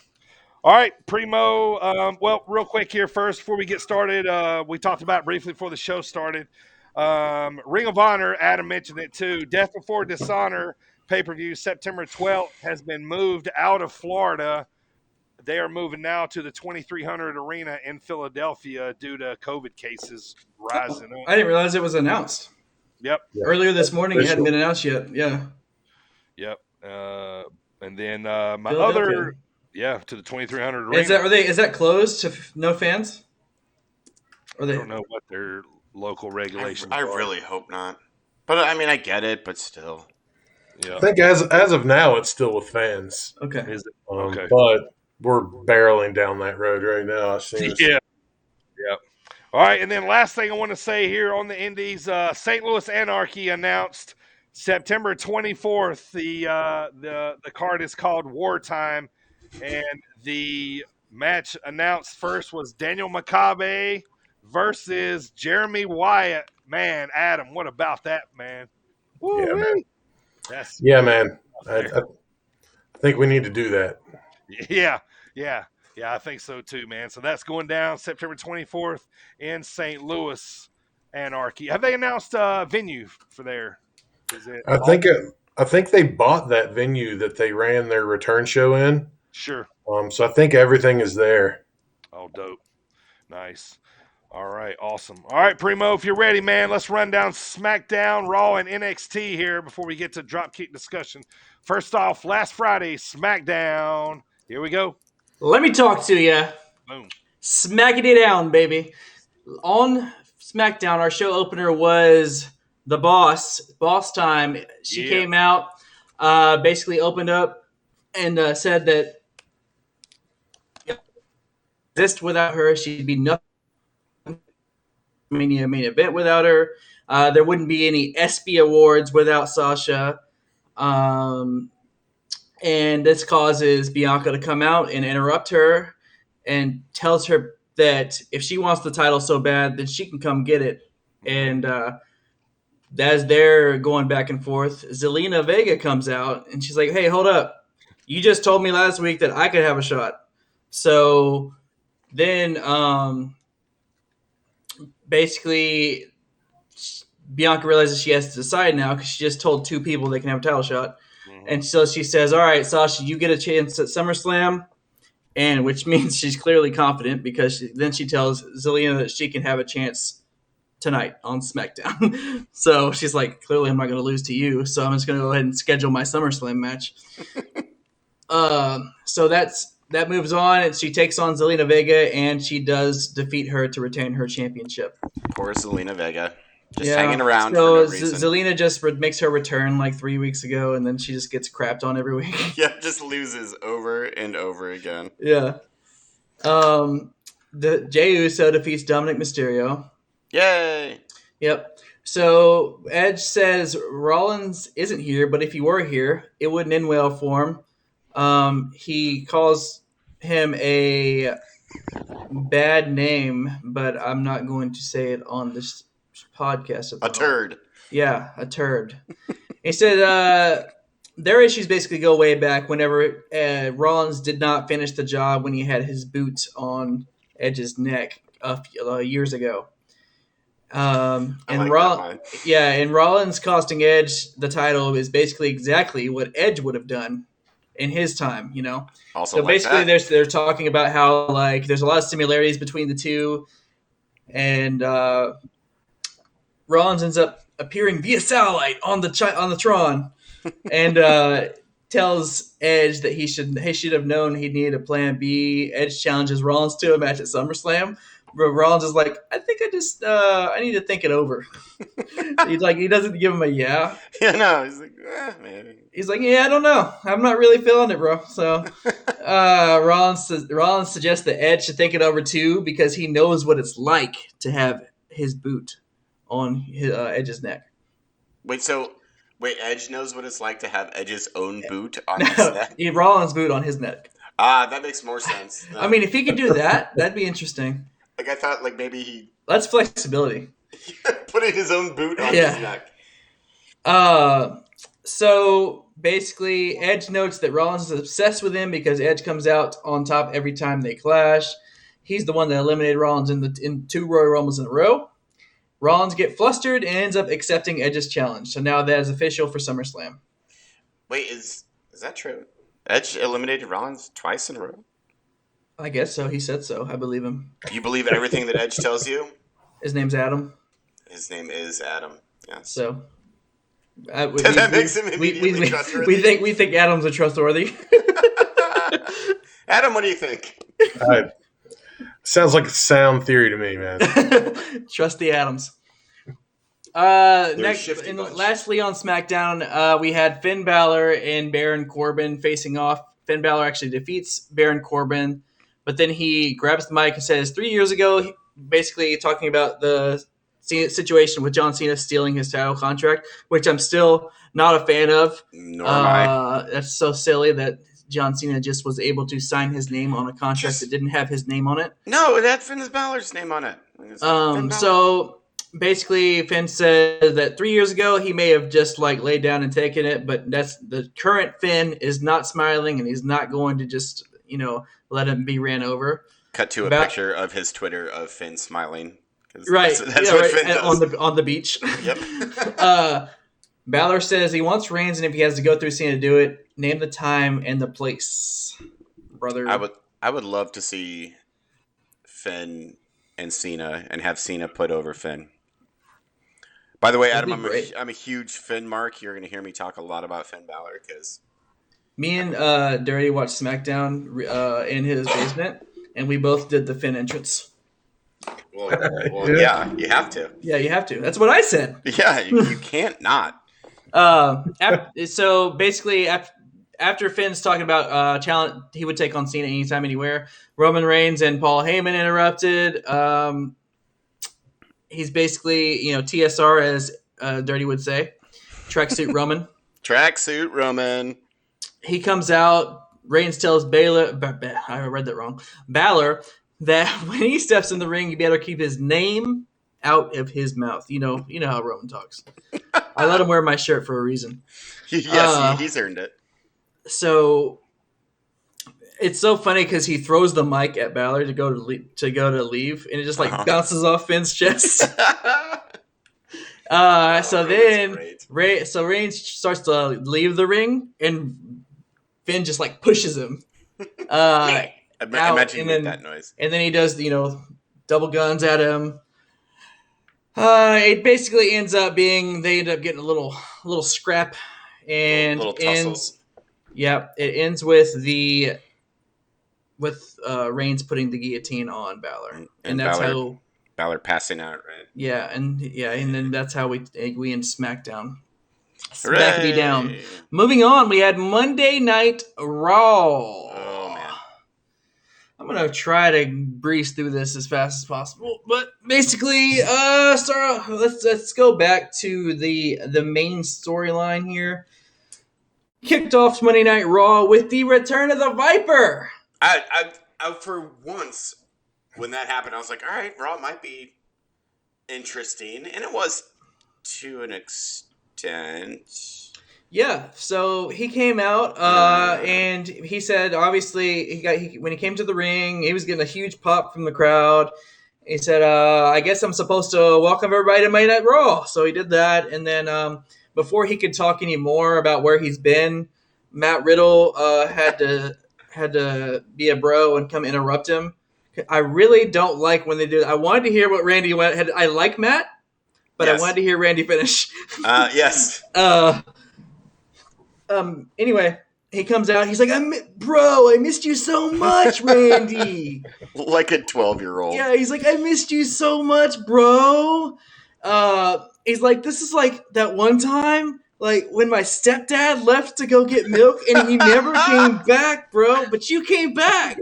all right, Primo. Well, real quick here first before we get started, we talked about it briefly before the show started. Ring of Honor, Adam mentioned it too. Death Before Dishonor pay-per-view September 12th has been moved out of Florida. They are moving now to the 2300 Arena in Philadelphia due to COVID cases rising up. I didn't realize it was announced. Yep. Earlier this morning, it hadn't been announced yet. Yeah. Yep. And then my other, to the 2300 Arena. Is that closed to no fans? I don't know what their local regulations I really hope not. But I mean, I get it, but still. Yeah. I think as of now, it's still with fans. Okay. Is it? Okay. But we're barreling down that road right now. Yeah. All right, and then last thing I want to say here on the Indies, St. Louis Anarchy announced September 24th. The card is called Wartime, and the match announced first was Daniel Makabe versus Jeremy Wyatt. Man, Adam, what about that, man? Woo-wee. Man. I think we need to do that. Yeah, I think so too, man. So that's going down September 24th in St. Louis Anarchy. Have they announced a venue for there? I think they bought that venue that they ran their return show in. Sure. So I think everything is there. Oh, dope. Nice. All right, awesome. All right, Primo, if you're ready, man, let's run down SmackDown, Raw, and NXT here before we get to Dropkick discussion. First off, last Friday, SmackDown. Here we go. Let me talk to you. Boom. Smacking it down, baby. On SmackDown, our show opener was the Boss Time. She came out, basically opened up and said that exist without her, she'd be nothing. Mania main event without her. There wouldn't be any ESPY awards without Sasha. And this causes Bianca to come out and interrupt her and tells her that if she wants the title so bad, then she can come get it. And as they're going back and forth, Zelina Vega comes out and she's like, hey, hold up. You just told me last week that I could have a shot. So then basically Bianca realizes she has to decide now because she just told 2 people they can have a title shot. Mm-hmm. And so she says, all right, Sasha, you get a chance at SummerSlam, and which means she's clearly confident because then she tells Zelina that she can have a chance tonight on SmackDown. So she's like, clearly I'm not going to lose to you, so I'm just going to go ahead and schedule my SummerSlam match. So that moves on, and she takes on Zelina Vega, and she does defeat her to retain her championship. Poor Zelina Vega. Just hanging around so for no reason. Zelina just makes her return like 3 weeks ago, and then she just gets crapped on every week. Yeah, just loses over and over again. Yeah. The Jey Uso defeats Dominic Mysterio. Yay! Yep. So Edge says Rollins isn't here, but if he were here, it wouldn't end well for him. He calls him a bad name, but I'm not going to say it on this podcast. A turd. Yeah, a turd. He said their issues basically go way back whenever Rollins did not finish the job when he had his boot on Edge's neck years ago. And Rollins costing Edge the title is basically exactly what Edge would have done in his time, you know. Also, so basically, they're talking about how like there's a lot of similarities between the two, and Rollins ends up appearing via satellite on the Tron, and tells Edge that he should have known he needed a plan B. Edge challenges Rollins to a match at SummerSlam. But Rollins is like, I think I need to think it over. He doesn't give him a yeah. Yeah, no. He's like, maybe. He's like, yeah, I don't know. I'm not really feeling it, bro. So Rollins suggests that Edge should think it over too because he knows what it's like to have his boot on Edge's neck. Wait, Edge knows what it's like to have Edge's own boot on his neck? Rollins' boot on his neck. That makes more sense. I mean, if he could do that, that'd be interesting. Like, I thought, like, maybe he... That's flexibility. Putting his own boot on his neck. So, basically, Edge notes that Rollins is obsessed with him because Edge comes out on top every time they clash. He's the one that eliminated Rollins in 2 Royal Rumbles in a row. Rollins gets flustered and ends up accepting Edge's challenge. So now that is official for SummerSlam. Wait, is that true? Edge eliminated Rollins twice in a row? I guess so. He said so. I believe him. You believe everything that Edge tells you? His name's Adam. His name is Adam. Yes. So that makes him immediately trustworthy. We think Adam's a trustworthy. Adam, what do you think? Sounds like a sound theory to me, man. Trust the Adams. Lastly on SmackDown, we had Finn Balor and Baron Corbin facing off. Finn Balor actually defeats Baron Corbin, but then he grabs the mic and says 3 years ago, basically talking about the situation with John Cena stealing his title contract, which I'm still not a fan of. Nor am I. That's so silly that John Cena just was able to sign his name on a contract that didn't have his name on it. No, it had Finn Balor's name on it. So basically, Finn said that 3 years ago he may have just like laid down and taken it, but that's the current Finn is not smiling and he's not going to just let him be ran over. Cut to a picture of his Twitter of Finn smiling. Right, that's what Finn does. on the beach. Yep. Balor says he wants Reigns, and if he has to go through Cena to do it, name the time and the place, brother. I would love to see Finn and Cena and have Cena put over Finn. By the way, Adam, I'm a huge Finn mark. You're going to hear me talk a lot about Finn Balor because me and Dirty watched SmackDown in his basement, and we both did the Finn entrance. Well, yeah, you have to. Yeah, you have to. That's what I said. Yeah, you can't not. So basically, after Finn's talking about talent, he would take on Cena anytime, anywhere. Roman Reigns and Paul Heyman interrupted. He's basically, TSR, as Dirty would say, tracksuit Roman. Tracksuit Roman. He comes out. Reigns tells Balor, I read that wrong, Balor, that when he steps in the ring, you better keep his name out of his mouth. You know how Roman talks. I let him wear my shirt for a reason. Yes, he's earned it. So it's so funny because he throws the mic at Balor to go to leave, and it just bounces off Finn's chest. So Reigns starts to leave the ring, and Finn just pushes him. Imagine you made that noise. And then he does, double guns at him. It basically ends up being they end up getting a little scrap, and little ends. Yeah, it ends with Reigns putting the guillotine on Balor, and that's how Balor passing out, right? Yeah, and then that's how we end SmackDown. Hooray! Smackity down. Moving on, we had Monday Night Raw. Oh man. I'm gonna try to breeze through this as fast as possible, but basically, let's go back to the main storyline here. Kicked off Monday Night Raw with the return of the Viper. I for once when that happened, I was like, all right, Raw might be interesting, and it was to an extent. Yeah, so he came out and he said, obviously, when he came to the ring, he was getting a huge pop from the crowd. He said, I guess I'm supposed to welcome everybody to Monday Night Raw. So he did that, and then before he could talk any more about where he's been, Matt Riddle had to be a bro and come interrupt him. I really don't like when they do that. I wanted to hear what Randy went. I like Matt, but yes. I wanted to hear Randy finish. Yes. Anyway, he comes out. He's like, bro, I missed you so much, Randy. Like a 12-year-old. Yeah, he's like, I missed you so much, bro. He's like, this is like that one time, like when my stepdad left to go get milk and he never came back, bro. But you came back.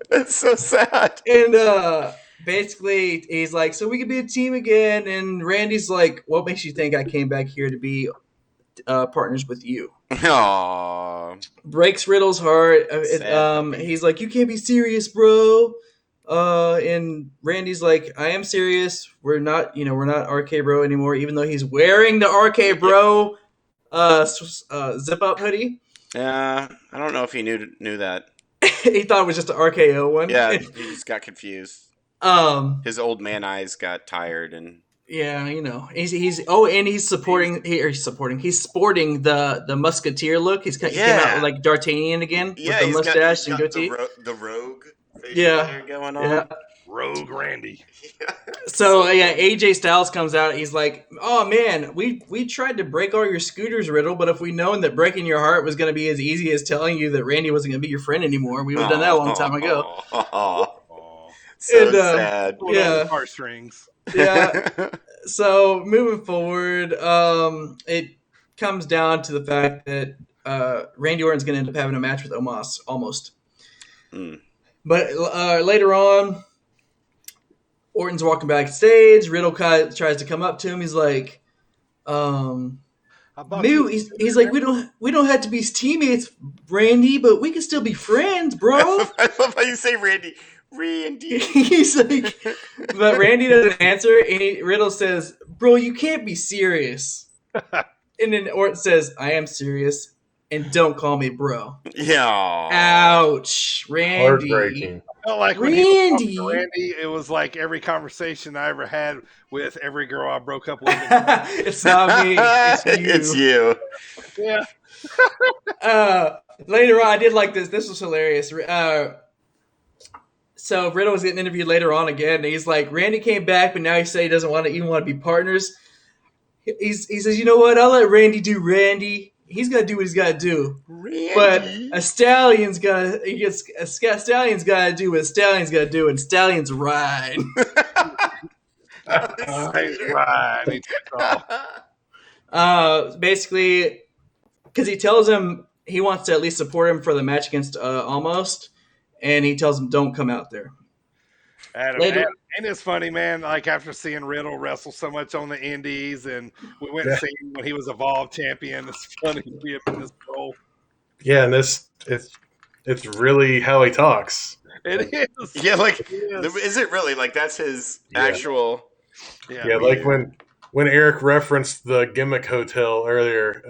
That's so sad. And basically, he's like, so we could be a team again. And Randy's like, what makes you think I came back here to be partners with you? Aww. Breaks Riddle's heart. He's like, you can't be serious, bro. And Randy's like, I am serious. We're not RK Bro anymore, even though he's wearing the RK Bro zip up hoodie. Yeah, I don't know if he knew that. He thought it was just an RKO one. Yeah, he just got confused. His old man eyes got tired and. Yeah, he's sporting the Musketeer look. He came out like D'Artagnan again with the mustache and goatee. The rogue going on. Yeah. Rogue Randy. So AJ Styles comes out. He's like, "Oh man, we tried to break all your scooters, Riddle, but if we known that breaking your heart was going to be as easy as telling you that Randy wasn't going to be your friend anymore, we would have done that a long time ago." So sad. Yeah. Heartstrings. Yeah. So moving forward, it comes down to the fact that Randy Orton's going to end up having a match with Omos almost. But later on, Orton's walking backstage. Riddle tries to come up to him. He's like, he's like, we don't have to be teammates, Randy, but we can still be friends, bro. I love how you say Randy. He's like, but Randy doesn't answer, and Riddle says, bro, you can't be serious. And then Orton says, I am serious, and don't call me bro. Yeah. Ouch, Randy. Heartbreaking. I felt like when Randy, it was like every conversation I ever had with every girl I broke up with. It's not me. It's you. Yeah. Later on, I did like this. This was hilarious. So Riddle was getting interviewed later on again, and he's like, Randy came back, but now he said he doesn't even want to be partners. He says, you know what? I'll let Randy do Randy. He's got to do what he's got to do. Randy. But a Stallion's got to do what a Stallion's got to do, and Stallion's ride. Basically, because he tells him he wants to at least support him for the match against Almost, and he tells him don't come out there. Adam, and it's funny, man. Like after seeing Riddle wrestle so much on the Indies, and we went and seen him when he was Evolve champion. It's funny to be in this role. Yeah, and it's really how he talks. It is. Yeah, like is it really like that's his actual? Yeah, like when Eric referenced the Gimmick Hotel earlier,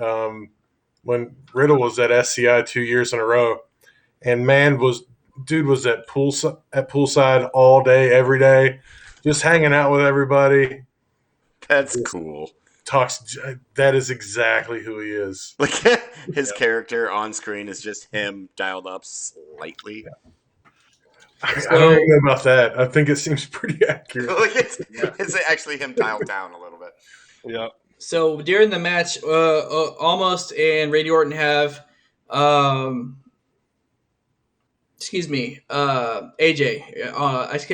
when Riddle was at SCI 2 years in a row, and man dude was at poolside all day, every day, just hanging out with everybody. That's cool. That is exactly who he is. Like his character on screen is just him dialed up slightly. I don't know about that. I think it seems pretty accurate. Like it's actually him dialed down a little bit. Yeah. So during the match, Almost and Randy Orton have, AJ.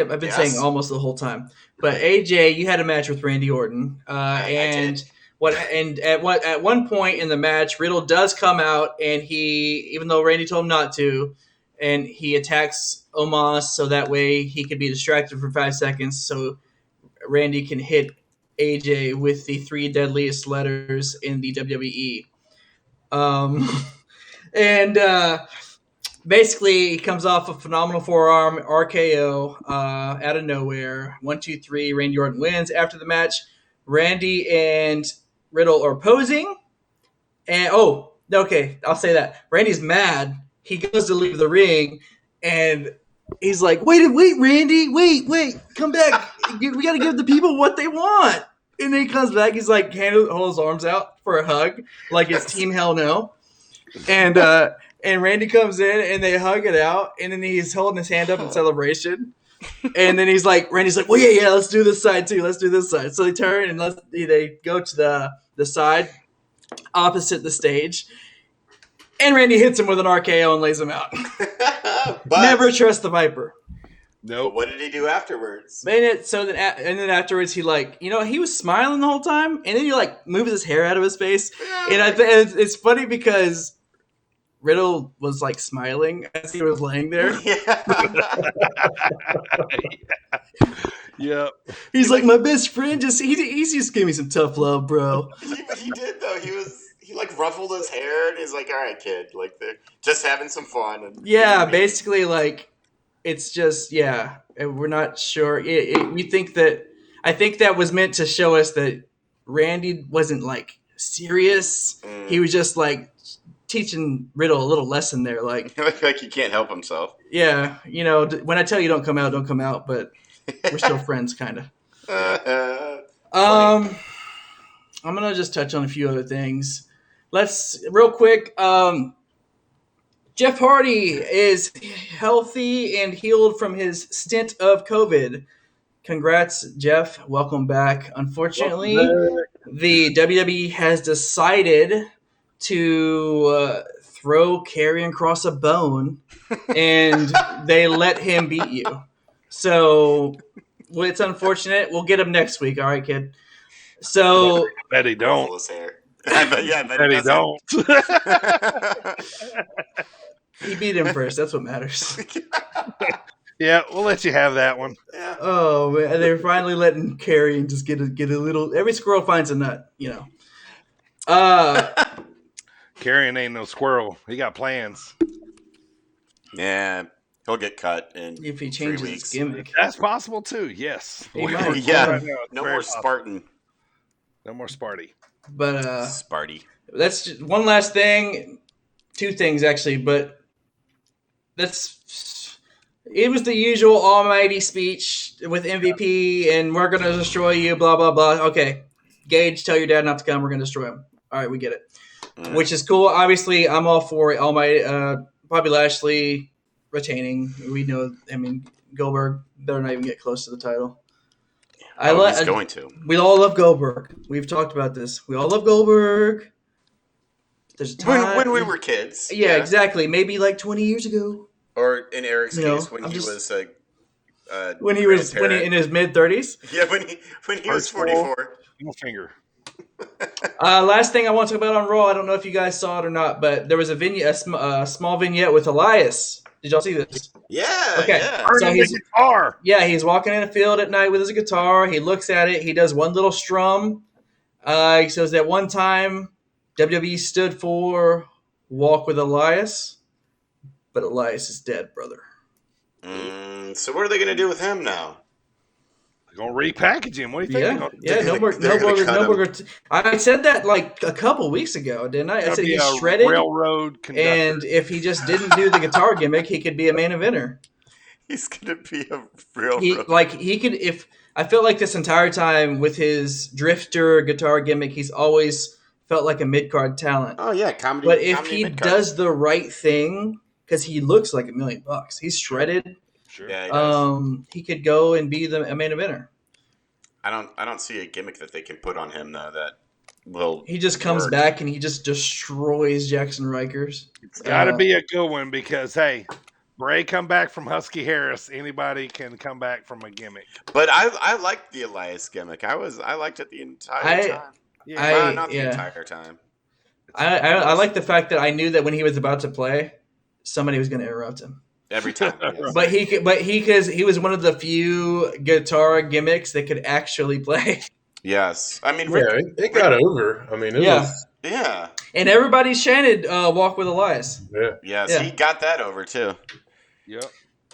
I've been saying Almost the whole time, but AJ, you had a match with Randy Orton, and at one point in the match, Riddle does come out, and even though Randy told him not to, and he attacks Omos so that way he could be distracted for 5 seconds, so Randy can hit AJ with the 3 deadliest letters in the WWE. Basically, he comes off a phenomenal forearm RKO out of nowhere. 1, 2, 3. Randy Orton wins. After the match, Randy and Riddle are posing. And I'll say that. Randy's mad. He goes to leave the ring, and he's like, wait, Randy, wait, come back. We got to give the people what they want. And then he comes back. He's like, hold his arms out for a hug, like it's Team Hell No. And Randy comes in, and they hug it out. And then he's holding his hand up in celebration. And then Randy's like, well, yeah, let's do this side too. Let's do this side. So they turn and they go to the side opposite the stage. And Randy hits him with an RKO and lays him out. Never trust the Viper. No. What did he do afterwards? And then afterwards, he he was smiling the whole time, and then he moves his hair out of his face. And I think it's funny because Riddle was smiling as he was laying there. Yeah. He's like my best friend. He's just gave me some tough love, bro. He did though. He ruffled his hair, and he's like, "All right, kid, they're just having some fun." And basically, it's just we're not sure. I think that was meant to show us that Randy wasn't serious. He was just teaching Riddle a little lesson there, like he can't help himself. Yeah, when I tell you don't come out, but we're still friends, kind of. I'm gonna just touch on a few other things. Let's real quick. Jeff Hardy is healthy and healed from his stint of COVID. Congrats, Jeff. Welcome back. Unfortunately, the WWE has decided to throw Karrion Kross a bone, and they let him beat you. So it's unfortunate. We'll get him next week. All right, kid. So bet he don't. I bet he don't. He beat him first. That's what matters. Yeah, we'll let you have that one. Yeah. Oh man, they're finally letting Karrion just get a little. Every squirrel finds a nut, Karrion ain't no squirrel. He got plans. Yeah, he'll get cut in if he changes 3 his weeks. gimmick. That's possible too. Yes. He might. Yeah. Right now, no more Spartan. No more Sparty. But Sparty. That's just one last thing. 2 things actually, but it was the usual almighty speech with MVP and we're gonna destroy you, blah blah blah. Okay, Gage, tell your dad not to come. We're gonna destroy him. All right, we get it. Which is cool. Obviously, I'm all for it. Almighty, Bobby Lashley retaining. We know. I mean, Goldberg better not even get close to the title. He's going to. We all love Goldberg. We've talked about this. We all love Goldberg. There's a time when we were kids. Yeah, exactly. Maybe like 20 years ago. Or in Eric's case, when he was in his mid-30s. Yeah, when he was 44. No finger. Last thing I want to talk about on Raw. I don't know if you guys saw it or not, but there was a small vignette with Elias. Did y'all see this? Yeah. Okay. Yeah. So he's guitar. Yeah, he's walking in a field at night with his guitar. He looks at it. He does one little strum. He says that one time WWE stood for Walk with Elias, but Elias is dead, brother. So what are they going to do with him now? They're going to repackage him. What do you think? No more. I said that like a couple weeks ago, didn't I? I said he's shredded. Railroad conductor. And if he just didn't do the guitar gimmick, he could be a main eventer. He's going to be a railroad. He could. If I felt like this entire time with his drifter guitar gimmick, he's always felt like a mid-card talent. Oh yeah, comedy. But if he does the right thing, because he looks like $1 million, he's shredded. Sure. Yeah, he does. He could go and be a main eventer. I don't see a gimmick that they can put on him though that will. He just comes back and he just destroys Jackson Rikers. It's got to be a good one because hey, Bray come back from Husky Harris. Anybody can come back from a gimmick. But I liked the Elias gimmick. I liked it the entire time. Not the entire time. I like the fact that I knew that when he was about to play, somebody was going to interrupt him. Every time. Yes. Because he was one of the few guitar gimmicks that could actually play. Yes. I mean, it got over. I mean, it was. Yeah. And everybody chanted Walk with Elias. Yeah. Yes, he got that over too. Yep.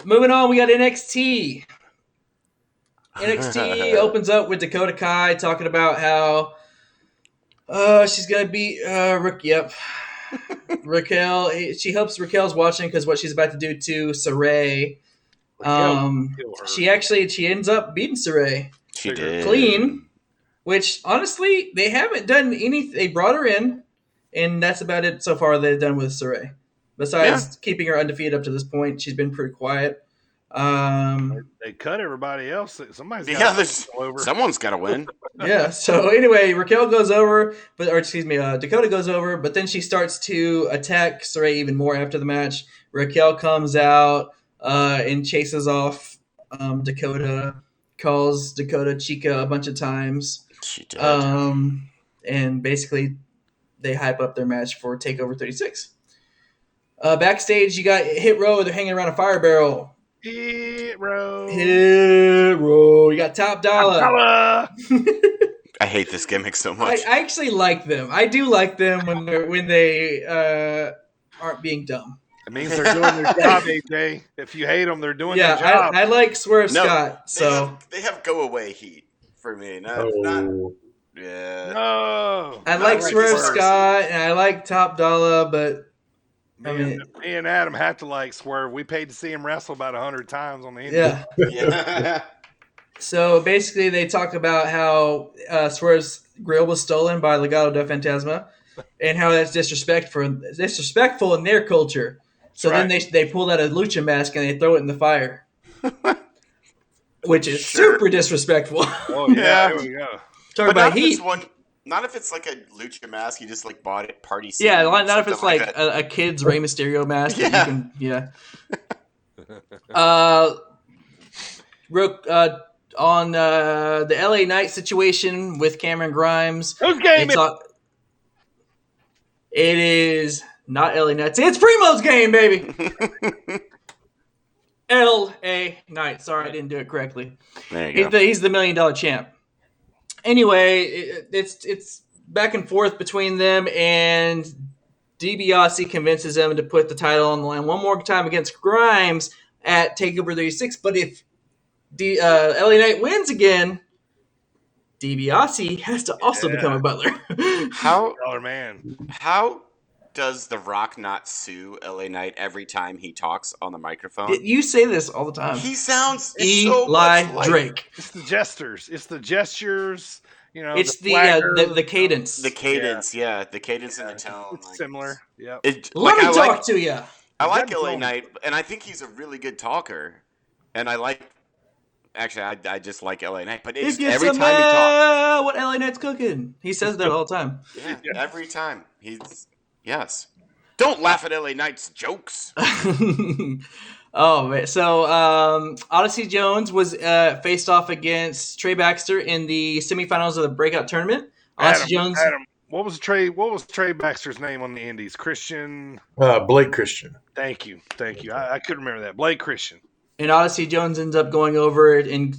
Moving on, we got NXT. NXT opens up with Dakota Kai talking about how she's going to beat Raquel. She hopes Raquel's watching because what she's about to do to Saray. She ends up beating Saray. She did. Clean, which honestly, they haven't done anything. They brought her in, and that's about it so far they've done with Saray. Besides keeping her undefeated up to this point, she's been pretty quiet. They cut everybody else. Someone's got to win. Yeah. So anyway, Dakota goes over, but then she starts to attack Saray even more after the match. Raquel comes out and chases off Dakota, calls Dakota Chica a bunch of times. She did. And basically they hype up their match for TakeOver 36. Backstage, you got Hit Row. They're hanging around a fire barrel. Hit Row. You got Top Dollar. I hate this gimmick so much. I actually like them. I do like them when they aren't being dumb. It means they're doing their job, AJ. If you hate them, they're doing their job. I like Swerve Scott. They have go away heat for me. I like Swerve Scott and I like Top Dollar, but me and Adam have to like Swerve. We paid to see him wrestle about 100 times on the internet. Yeah. So basically, they talk about how Swerve's grill was stolen by Legado del Fantasma, and how that's disrespectful in their culture. So then they pull out a lucha mask and they throw it in the fire, which is super disrespectful. Oh yeah, here we go. Talk about heat. Not if it's like a lucha mask you just like bought at party scene. Yeah, not if it's like a kid's Rey Mysterio mask. On the LA Knight situation with Cameron Grimes. Whose game it is not LA Knight. It's Primo's game, baby. LA Knight. Sorry, I didn't do it correctly. There you go. He's the $1 million champ. Anyway, it's back and forth between them, and DiBiase convinces them to put the title on the line one more time against Grimes at TakeOver 36. But if LA Knight wins again, DiBiase has to also become a butler. How does The Rock not sue LA Knight every time he talks on the microphone? You say this all the time. He sounds Eli Drake. It's the gestures. It's the gestures. It's the cadence. The cadence, the cadence and the tone. It's similar. Yeah. Let me talk to you. I like LA Knight, and I think he's a really good talker. And I like. Actually, I just like LA Knight, but it's every time he talks. What LA Knight's cooking? He says that all the time. Yeah, every time yes. Don't laugh at LA Knight's jokes. Oh man! So Odyssey Jones was faced off against Trey Baxter in the semifinals of the Breakout Tournament. Odyssey Jones. Adam, what was Trey Baxter's name on the Indies? Christian. Blake Christian. Thank you. I couldn't remember that. Blake Christian. And Odyssey Jones ends up going over it and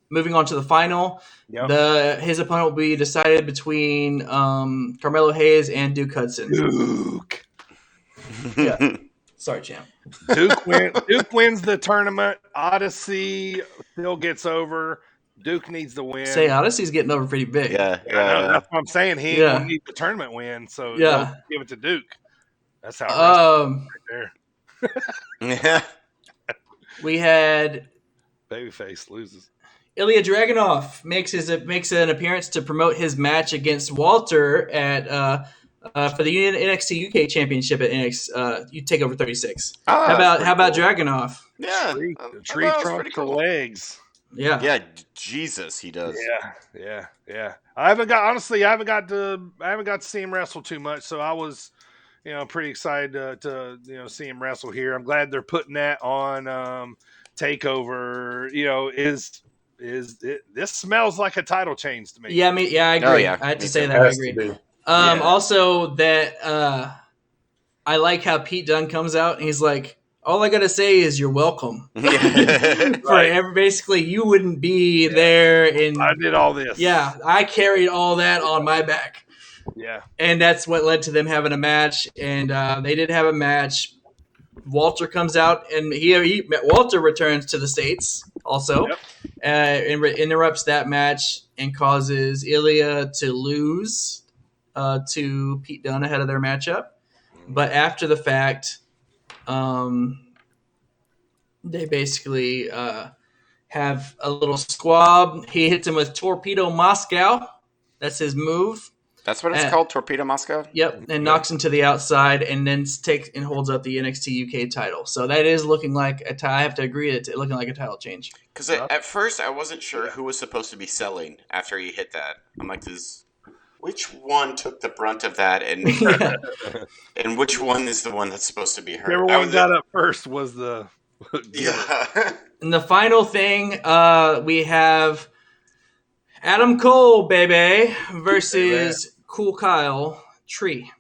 moving on to the final. Yep. His opponent will be decided between Carmelo Hayes and Duke Hudson. Duke. Yeah. Sorry, champ. Duke wins the tournament. Odyssey still gets over. Duke needs the win. Say Odyssey's getting over pretty big. Yeah. That's what I'm saying. He will need the tournament win, so give it to Duke. That's how right there. Yeah. We had Babyface loses. Ilya Dragunov makes an appearance to promote his match against Walter at for the NXT UK Championship at NXT Takeover 36. How about Dragunov? Yeah, tree trunk for legs. Yeah, Jesus, he does. Yeah. I haven't got to see him wrestle too much, so I was, pretty excited to see him wrestle here. I'm glad they're putting that on Takeover. This smells like a title change to me. Yeah, I agree. Oh, yeah. I had to say that. I agree. Also, that I like how Pete Dunne comes out and he's like, all I gotta say is you're welcome. Basically, you wouldn't be there. And I did all this. Yeah, I carried all that on my back. Yeah, and that's what led to them having a match. And they did have a match. Walter comes out, and Walter returns to the States also, and interrupts that match and causes Ilya to lose to Pete Dunne ahead of their matchup. But after the fact, they basically have a little squab. He hits him with Torpedo Moscow. That's his move. That's what it's called, Torpedo Moscow? Yep, and knocks him to the outside and then takes and holds up the NXT UK title. So that is looking like I have to agree, it's looking like a title change. Because at first I wasn't sure who was supposed to be selling after he hit that. I'm like, which one took the brunt of that, and and which one is the one that's supposed to be hurt? Everyone got up first was the... Yeah. And the final thing, we have Adam Cole, baby, versus Cool Kyle Tree.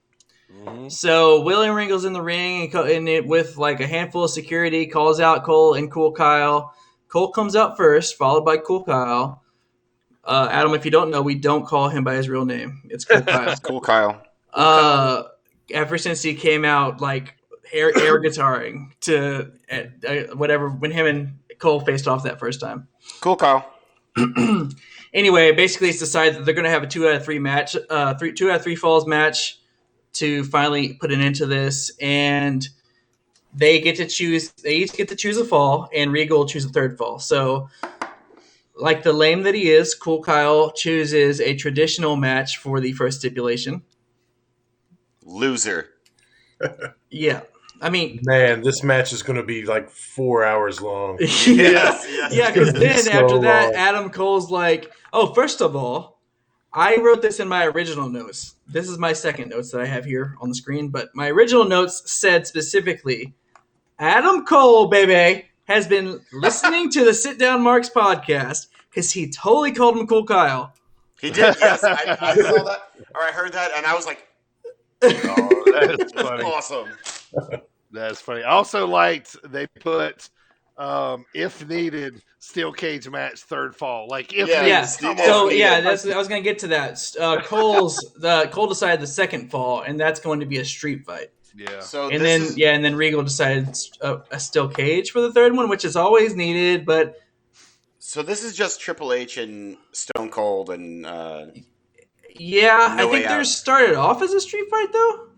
Mm-hmm. So William Ringle's in the ring and with like a handful of security, calls out Cole and Cool Kyle. Cole comes out first, followed by Cool Kyle. Adam, if you don't know, we don't call him by his real name. It's Cool Kyle. It's Cool Kyle. Ever since he came out, like air guitaring to whatever when him and Cole faced off that first time. Cool Kyle. Anyway, basically, it's decided that they're going to have a 2 out of 3 match, 2 out of 3 falls match to finally put an end to this, and they get to choose. They each get to choose a fall, and Regal will choose a third fall. So, like the lame that he is, Cool Kyle chooses a traditional match for the first stipulation. Loser. Yeah. I mean, man, this match is going to be like 4 hours long. Yes. Yeah, because then after that, Adam Cole's like, oh, first of all, I wrote this in my original notes. This is my second notes that I have here on the screen, but my original notes said specifically, Adam Cole, baby, has been listening to the Sit Down Marks podcast because he totally called him Cool Kyle. He did, yes. I saw that, or I heard that, and I was like, oh, that's funny. Awesome. That's funny. I also liked they put if needed steel cage match third fall. Like if needed. Yeah. So I was going to get to that. Cole decided the second fall, and that's going to be a street fight. Yeah. So and then Regal decided a steel cage for the third one, which is always needed. But so this is just Triple H and Stone Cold and I think theirs started off as a street fight though,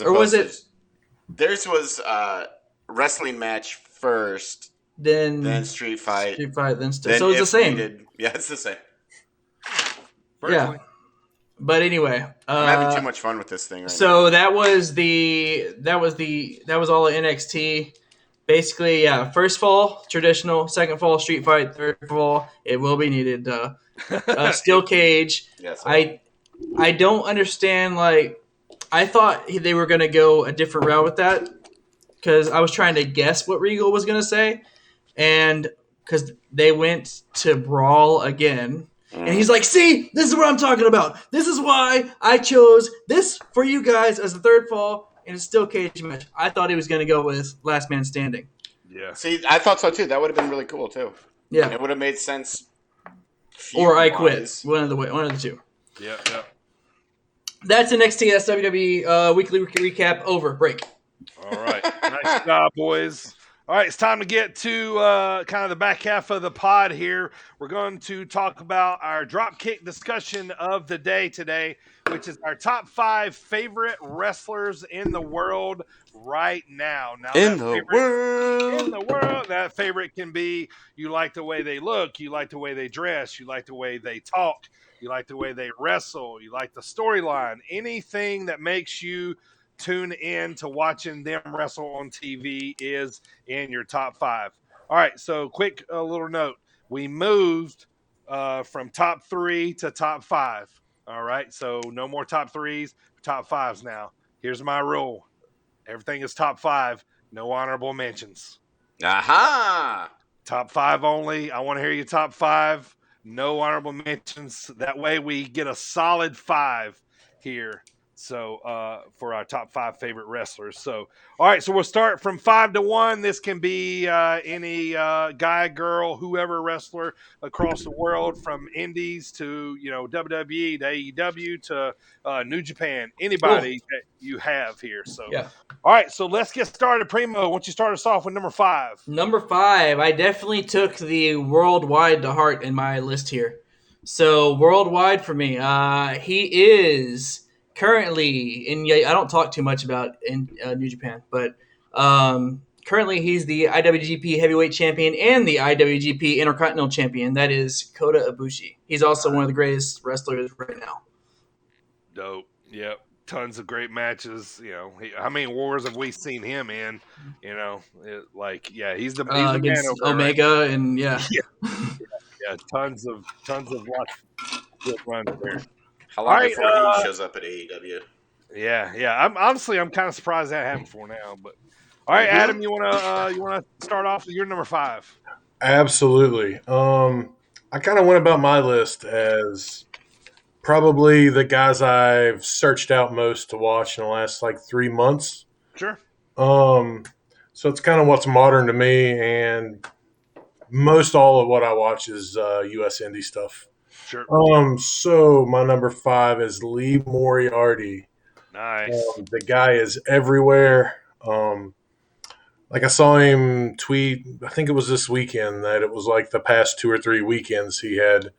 or was it? Theirs was wrestling match first, then street fight, then so it's the same. Yeah, it's the same. Yeah, But anyway, I'm having too much fun with this thing right now. So that was all of NXT. Basically, yeah. First fall, traditional. Second fall, street fight. Third fall, it will be needed. Steel cage. Yes. I don't understand. Like, I thought they were gonna go a different route with that because I was trying to guess what Regal was gonna say, and because they went to brawl again. And he's like, see, this is what I'm talking about. This is why I chose this for you guys as the third fall in a steel cage match. I thought he was going to go with last man standing. Yeah. See, I thought so too. That would have been really cool too. Yeah. And it would have made sense. Or I quit. One of the two. Yeah. That's NXT. That's WWE weekly recap. Over. Break. All right. Nice job, boys. All right, it's time to get to kind of the back half of the pod here. We're going to talk about our dropkick discussion of the day today, which is our top 5 favorite wrestlers in the world right now. In the world. That favorite can be you like the way they look, you like the way they dress, you like the way they talk, you like the way they wrestle, you like the storyline, anything that makes you tune in to watching them wrestle on TV is in your top 5. All right, so quick little note. We moved from top 3 to top 5. All right, so no more top 3s, top 5s now. Here's my rule. Everything is top 5, no honorable mentions. Aha! Top 5 only. I want to hear your top 5. No honorable mentions. That way we get a solid 5 here. So for our top 5 favorite wrestlers. So, all right. So we'll start from 5 to 1. This can be any guy, girl, whoever wrestler across the world, from indies to WWE, to AEW, to New Japan. Anybody that you have here. So, yeah. All right. So let's get started. Primo, why don't you start us off with number 5? Number 5. I definitely took the worldwide to heart in my list here. So worldwide for me, he is currently I don't talk too much about in New Japan, but currently he's the IWGP Heavyweight Champion and the IWGP Intercontinental Champion. That is Kota Ibushi. He's also one of the greatest wrestlers right now. Dope. Yep. Tons of great matches. How many wars have we seen him in? He's the against man over Omega, right? And yeah, tons of lots of good runs there. How long before he shows up at AEW? Yeah. I'm kind of surprised that happened for now. But all right, Adam, you wanna start off with your number 5? Absolutely. I kind of went about my list as probably the guys I've searched out most to watch in the last 3 months. Sure. So it's kind of what's modern to me, and most all of what I watch is U.S. indie stuff. Sure. So my number 5 is Lee Moriarty. Nice. The guy is everywhere. I saw him tweet, I think it was this weekend, that it was the past 2 or 3 weekends he had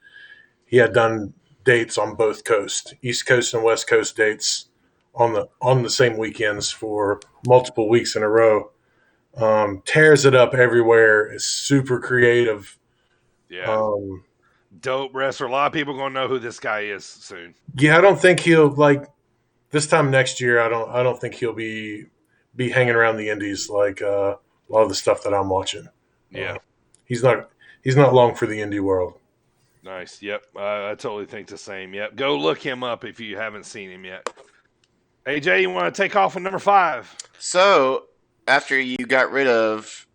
done dates on both coasts, East Coast and West Coast dates on the same weekends for multiple weeks in a row. Tears it up everywhere. Is super creative. Yeah. Dope wrestler. A lot of people gonna know who this guy is soon. Yeah, I don't think he'll this time next year. I don't think he'll be hanging around the indies like a lot of the stuff that I'm watching. Yeah, he's not long for the indie world. Nice. Yep, I totally think the same. Yep, go look him up if you haven't seen him yet. AJ, you want to take off with number 5? So after you got rid of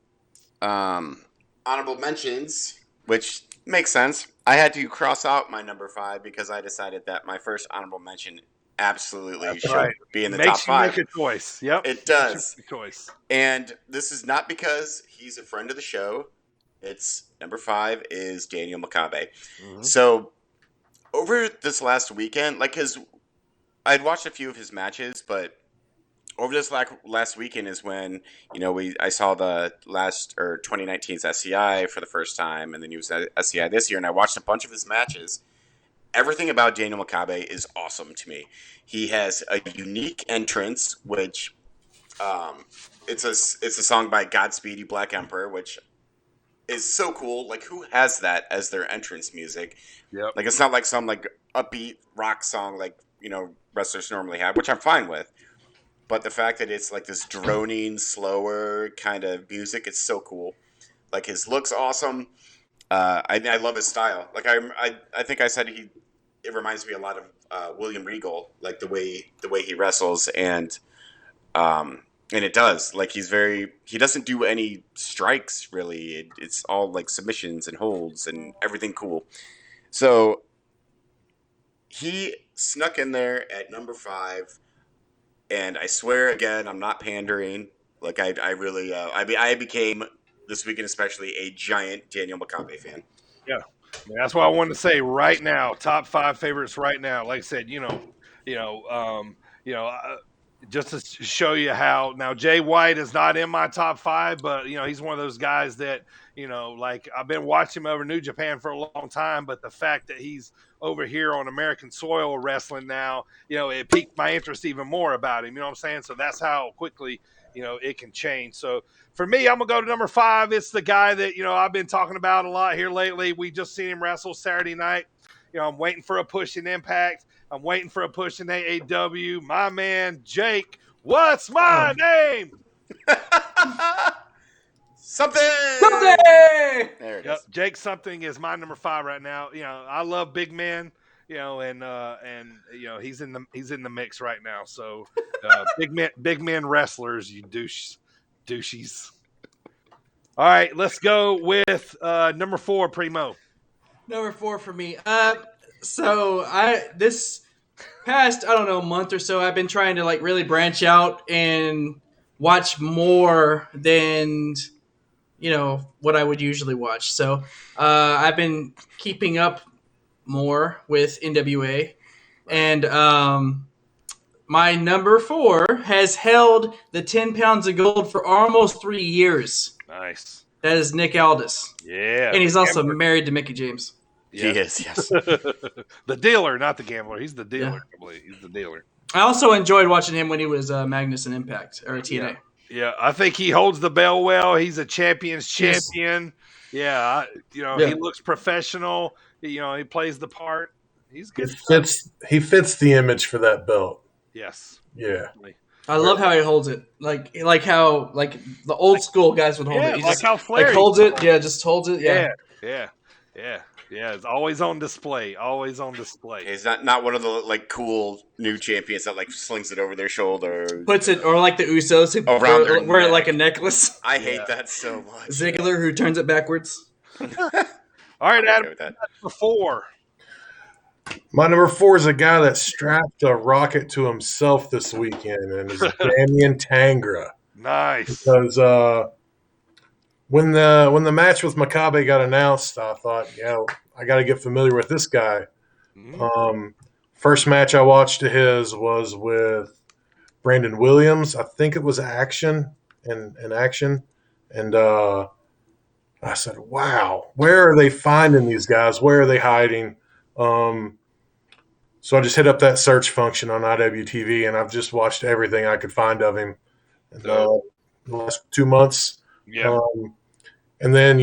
honorable mentions, which makes sense, I had to cross out my number 5 because I decided that my first honorable mention absolutely should be in the top 5. Make a choice. Yep, it does. Choice. And this is not because he's a friend of the show. It's number 5 is Daniel Makabe. Mm-hmm. So over this last weekend, because I'd watched a few of his matches, but over this last weekend is when I saw the 2019's SCI for the first time, and then he was at SCI this year, and I watched a bunch of his matches. Everything about Daniel Makabe is awesome to me. He has a unique entrance, which it's a song by Godspeed You Black Emperor, which is so cool. Like, who has that as their entrance music? Yep. Like, it's not like some like upbeat rock song like, you know, wrestlers normally have, which I'm fine with. But the fact that it's like this droning, slower kind of music, it's so cool. Like, his look's awesome. I love his style. Like, I think I said it reminds me a lot of William Regal, like the way he wrestles, and it does. Like, he doesn't do any strikes really. It's all like submissions and holds and everything cool. So he snuck in there at number 5, and I swear again, I'm not pandering. Like, I really I became this weekend especially a giant Daniel Makabe fan. Yeah. That's what I wanted to say right now. Top 5 favorites right now. Like I said, just to show you how now Jay White is not in my top 5, but he's one of those guys that like I've been watching him over New Japan for a long time, but the fact that he's over here on American soil wrestling now, it piqued my interest even more about him. You know what I'm saying? So that's how quickly it can change. So for me, I'm gonna go to number 5. It's the guy that I've been talking about a lot here lately. We just seen him wrestle Saturday night. I'm waiting for a push in Impact. I'm waiting for a push in AAW. My man Jake, what's my name? Something. Something. There it Yep, is. Jake Something is my number 5 right now. I love big men. And he's in the mix right now. So big men wrestlers, you douchies. All right, let's go with number 4, Primo. Number 4 for me. So this past month or so, I've been trying to like really branch out and watch more than what I would usually watch. So I've been keeping up more with NWA, and my number 4 has held the 10 pounds of gold for almost 3 years. Nice. That is Nick Aldis. Yeah. And he's also married to Mickey James. Yeah. He is, yes. The dealer, not the gambler. He's the dealer. Yeah. He's the dealer. I also enjoyed watching him when he was Magnus in Impact or TNA. Yeah, I think he holds the bell well. He's a champion's champion. Yeah, he looks professional. He plays the part. He's good. He fits the image for that belt. Yes. Yeah. I love how he holds it. Like how the old school guys would hold it. He like just, how Flair holds it. Yeah, just holds it. Yeah. Yeah, it's always on display. Always on display. He's not one of the like cool new champions that like slings it over their shoulder. Puts it, or like the Usos who wear it like a necklace. I hate that so much. Ziggler who turns it backwards. All right, Adam. Number 4. My number 4 is a guy that strapped a rocket to himself this weekend, and is Damian Tangra. Nice. Because when the match with Makabe got announced, I thought, I got to get familiar with this guy. Mm-hmm. First match I watched of his was with Brandon Williams. I think it was Action. And I said, wow, where are they finding these guys? Where are they hiding? So I just hit up that search function on IWTV, and I've just watched everything I could find of him in the last 2 months. Yeah. And then,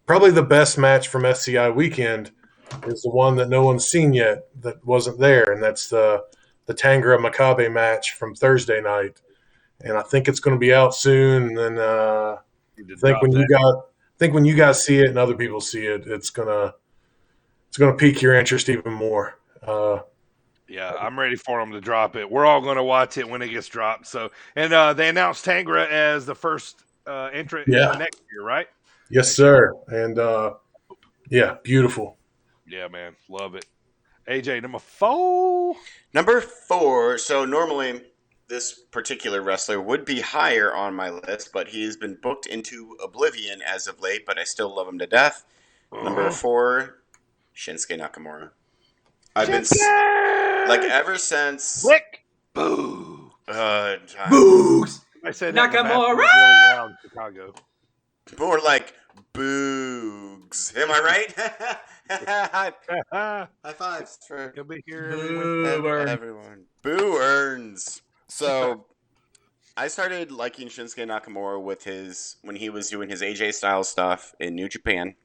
probably the best match from SCI weekend is the one that no one's seen yet that wasn't there, and that's the Tangra Makabe match from Thursday night. And I think it's going to be out soon. And then I think when you guys see it and other people see it, it's gonna pique your interest even more. I'm ready for them to drop it. We're all going to watch it when it gets dropped. So, and they announced Tangra as the first entrant next year, right? Yes, sir. And beautiful. Yeah, man, love it. AJ, number 4. Number 4. So normally this particular wrestler would be higher on my list, but he has been booked into oblivion as of late. But I still love him to death. Number 4, Shinsuke Nakamura. I've been ever since. Click. Boo. Boogs. I said Nakamura. Really loud in Chicago. More like boogs. Am I right? High fives He'll be here. Boo everyone. Boo earns. So I started liking Shinsuke Nakamura when he was doing his AJ style stuff in New Japan.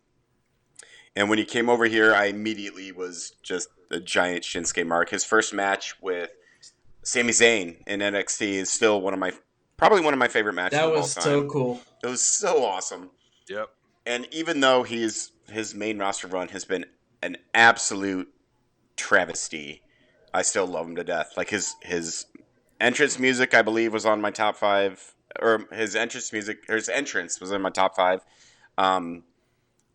And when he came over here, I immediately was just a giant Shinsuke mark. His first match with Sami Zayn in NXT is still probably one of my favorite matches of all time. That was so cool. It was so awesome. Yep. And even though his main roster run has been an absolute travesty, I still love him to death. Like his entrance music, I believe, was on my top 5, or his entrance was in my top 5. I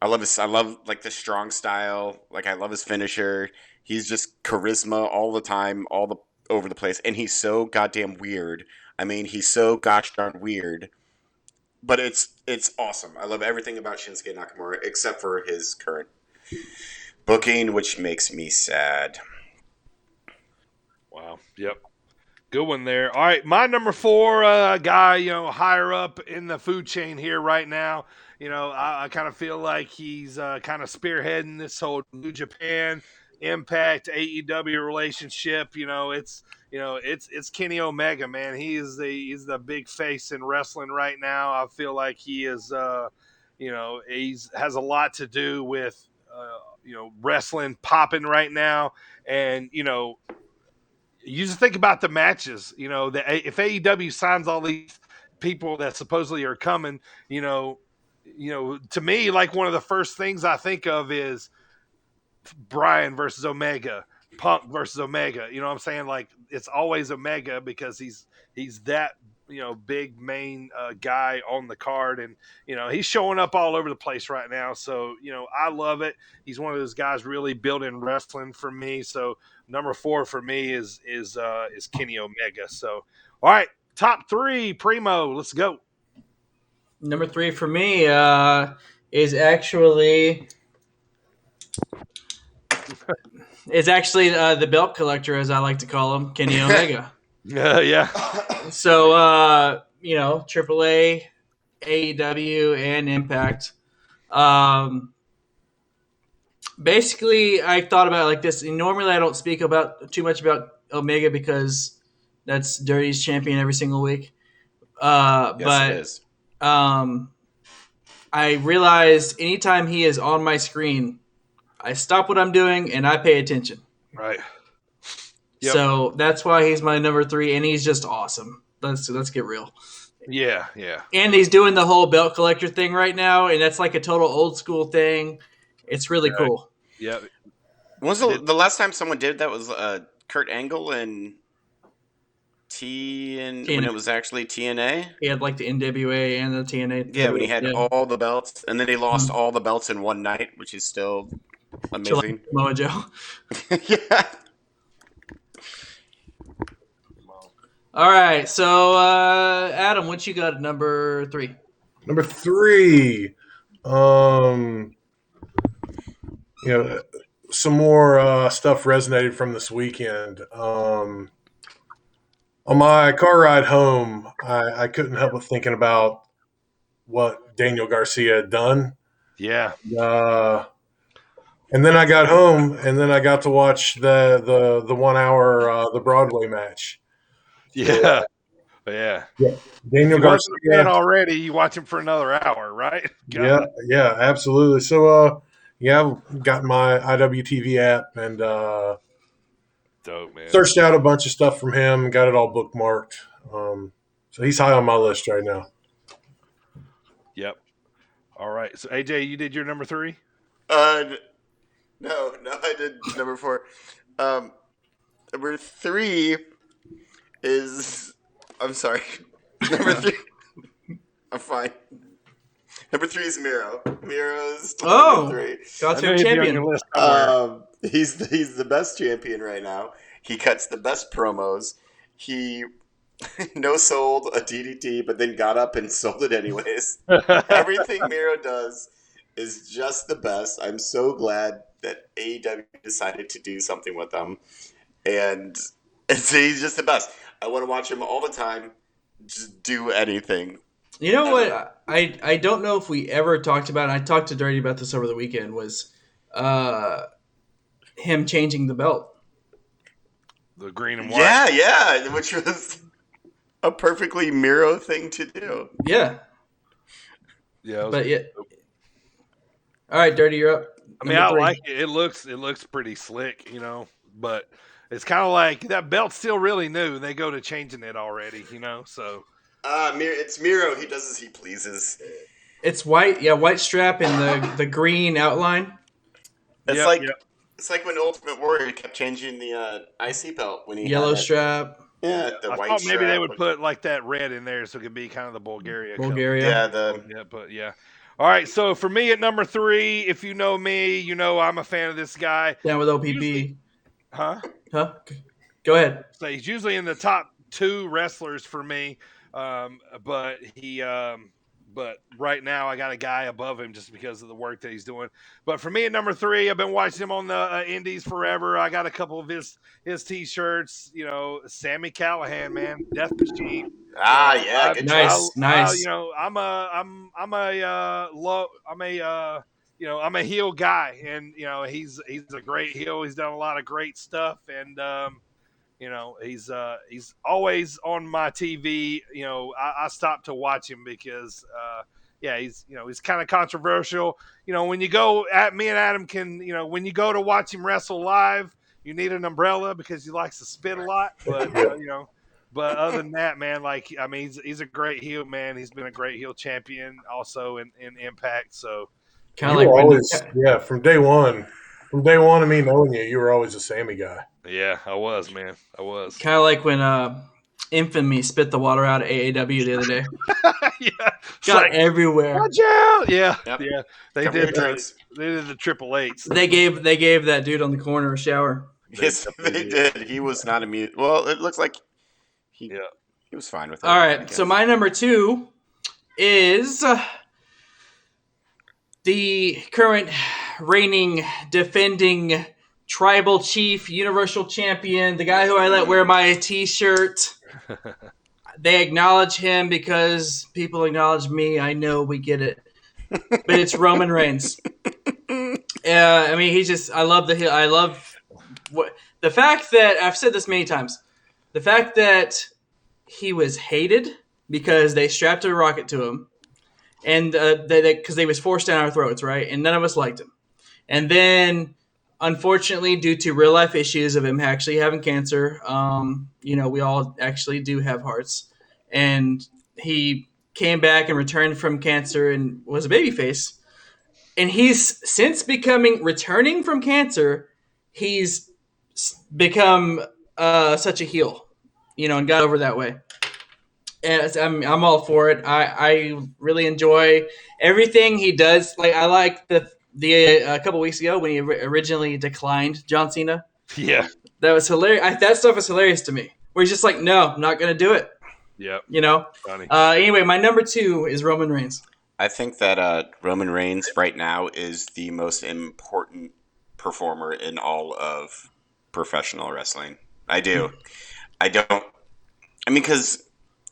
love like the strong style. Like I love his finisher. He's just charisma all the time, over the place, and he's so goddamn weird. I mean, he's so gosh darn weird. But it's awesome. I love everything about Shinsuke Nakamura except for his current booking, which makes me sad. Wow. Yep. Good one there. All right, my number 4 guy, higher up in the food chain here right now. I kind of feel like he's kind of spearheading this whole New Japan Impact AEW relationship. It's Kenny Omega, man. He's the big face in wrestling right now. I feel like he is, has a lot to do with, wrestling popping right now, and you just think about the matches. If AEW signs all these people that supposedly are coming, to me, like one of the first things I think of is Bryan versus Omega, Punk versus Omega. You know what I'm saying? Like it's always Omega because he's that big main guy on the card, and he's showing up all over the place right now. So I love it. He's one of those guys really building wrestling for me. So number 4 for me is Kenny Omega. So all right, top 3, Primo, let's go. Number 3 for me is actually the belt collector, as I like to call him, Kenny Omega. Yeah. So AAA, AEW, and Impact. Basically, I thought about it like this. And normally, I don't speak too much about Omega because that's Dirty's champion every single week. Yes, but it is. I realized anytime he is on my screen, I stop what I'm doing and I pay attention. Right. Yep. So that's why he's my number 3, and he's just awesome. Let's get real. Yeah. And he's doing the whole belt collector thing right now, and that's like a total old school thing. It's really cool. Yeah. When was the last time someone did that? Was Kurt Angle and when it was actually TNA? He had like the NWA and the TNA. Yeah, when he had all the belts, and then he lost all the belts in one night, which is still amazing. Samoa Joe. Yeah. All right, so Adam, what you got at number 3? Number 3, some more stuff resonated from this weekend. On my car ride home, I couldn't help but thinking about what Daniel Garcia had done. Yeah. And then I got home, and then I got to watch the 1 hour the Broadway match. Yeah. Daniel Garcia already. You watch him for another hour, right? Yeah, absolutely. So, I've got my IWTV app and dope, man. Searched out a bunch of stuff from him, got it all bookmarked. So he's high on my list right now. Yep. All right. So AJ, you did your number 3? No, I did number 4. Number 3 is, I'm sorry. Number 3, I'm fine. Number 3 is Miro. Miro's number 3. Got your champion. He's the best champion right now. He cuts the best promos. He no-sold a DDT, but then got up and sold it anyways. Everything Miro does is just the best. I'm so glad that AEW decided to do something with him. And he's just the best. I want to watch him all the time. Just do anything. You know what? I don't know if we ever talked about, and I talked to Dirty about this over the weekend, was him changing the belt. The green and white. Yeah, which was... a perfectly Miro thing to do. Yeah. Yeah. But yeah. All right, Dirty, you're up. I mean, I like it. It looks pretty slick, but it's kind of like that belt's still really new. They go to changing it already, so. It's Miro. He does as he pleases. It's white, white strap and the green outline. It's like when Ultimate Warrior kept changing the IC belt when he yellow had strap. Yeah, the I white thought maybe strap. they would put like that red in there so it could be kind of the Bulgaria. Bulgaria. Yeah. All right, so for me at number 3, if you know me, you know I'm a fan of this guy. Down with OPP. Usually, huh? Go ahead. So he's usually in the top 2 wrestlers for me, but but right now I got a guy above him just because of the work that he's doing. But for me at number 3, I've been watching him on the Indies forever. I got a couple of his T-shirts. Sammy Callahan, man, Death Machine. Good nice. I'm a heel guy, and he's a great heel. He's done a lot of great stuff, and he's always on my TV. I stopped to watch him because he's kind of controversial. When you go at me and Adam can, when you go to watch him wrestle live, you need an umbrella because he likes to spit a lot. But but other than that, man, he's a great heel, man. He's been a great heel champion also in Impact. So kind of like always, from day one of me knowing you were always a Sammy guy. Yeah, I was, man. I was. Kind of like when Infamy spit the water out of AAW the other day. Got everywhere. Watch out! Yeah, yep. Yeah. They did the Triple Eights. They gave that dude on the corner a shower. Yes, they did. He was not immune. Well, it looks like he was fine with it. All right, so my number 2 is the current reigning, defending tribal chief, universal champion, the guy who I let wear my T-shirt. They acknowledge him because people acknowledge me. I know, we get it. But it's Roman Reigns. I love the fact that, I've said this many times, the fact that he was hated because they strapped a rocket to him, and because they was forced down our throats, right? And none of us liked him. And then, unfortunately, due to real life issues of him actually having cancer, we all actually do have hearts, and he came back and returned from cancer and was a babyface. And he's since returning from cancer, he's become such a heel, and got over that way. And I'm all for it. I really enjoy everything he does. Like, I like the a couple weeks ago when he originally declined John Cena. Yeah, that was hilarious. That stuff is hilarious to me. Where he's just like, no, I'm not going to do it. Yeah, Funny. Anyway, my number 2 is Roman Reigns. I think that Roman Reigns right now is the most important performer in all of professional wrestling. I do. Because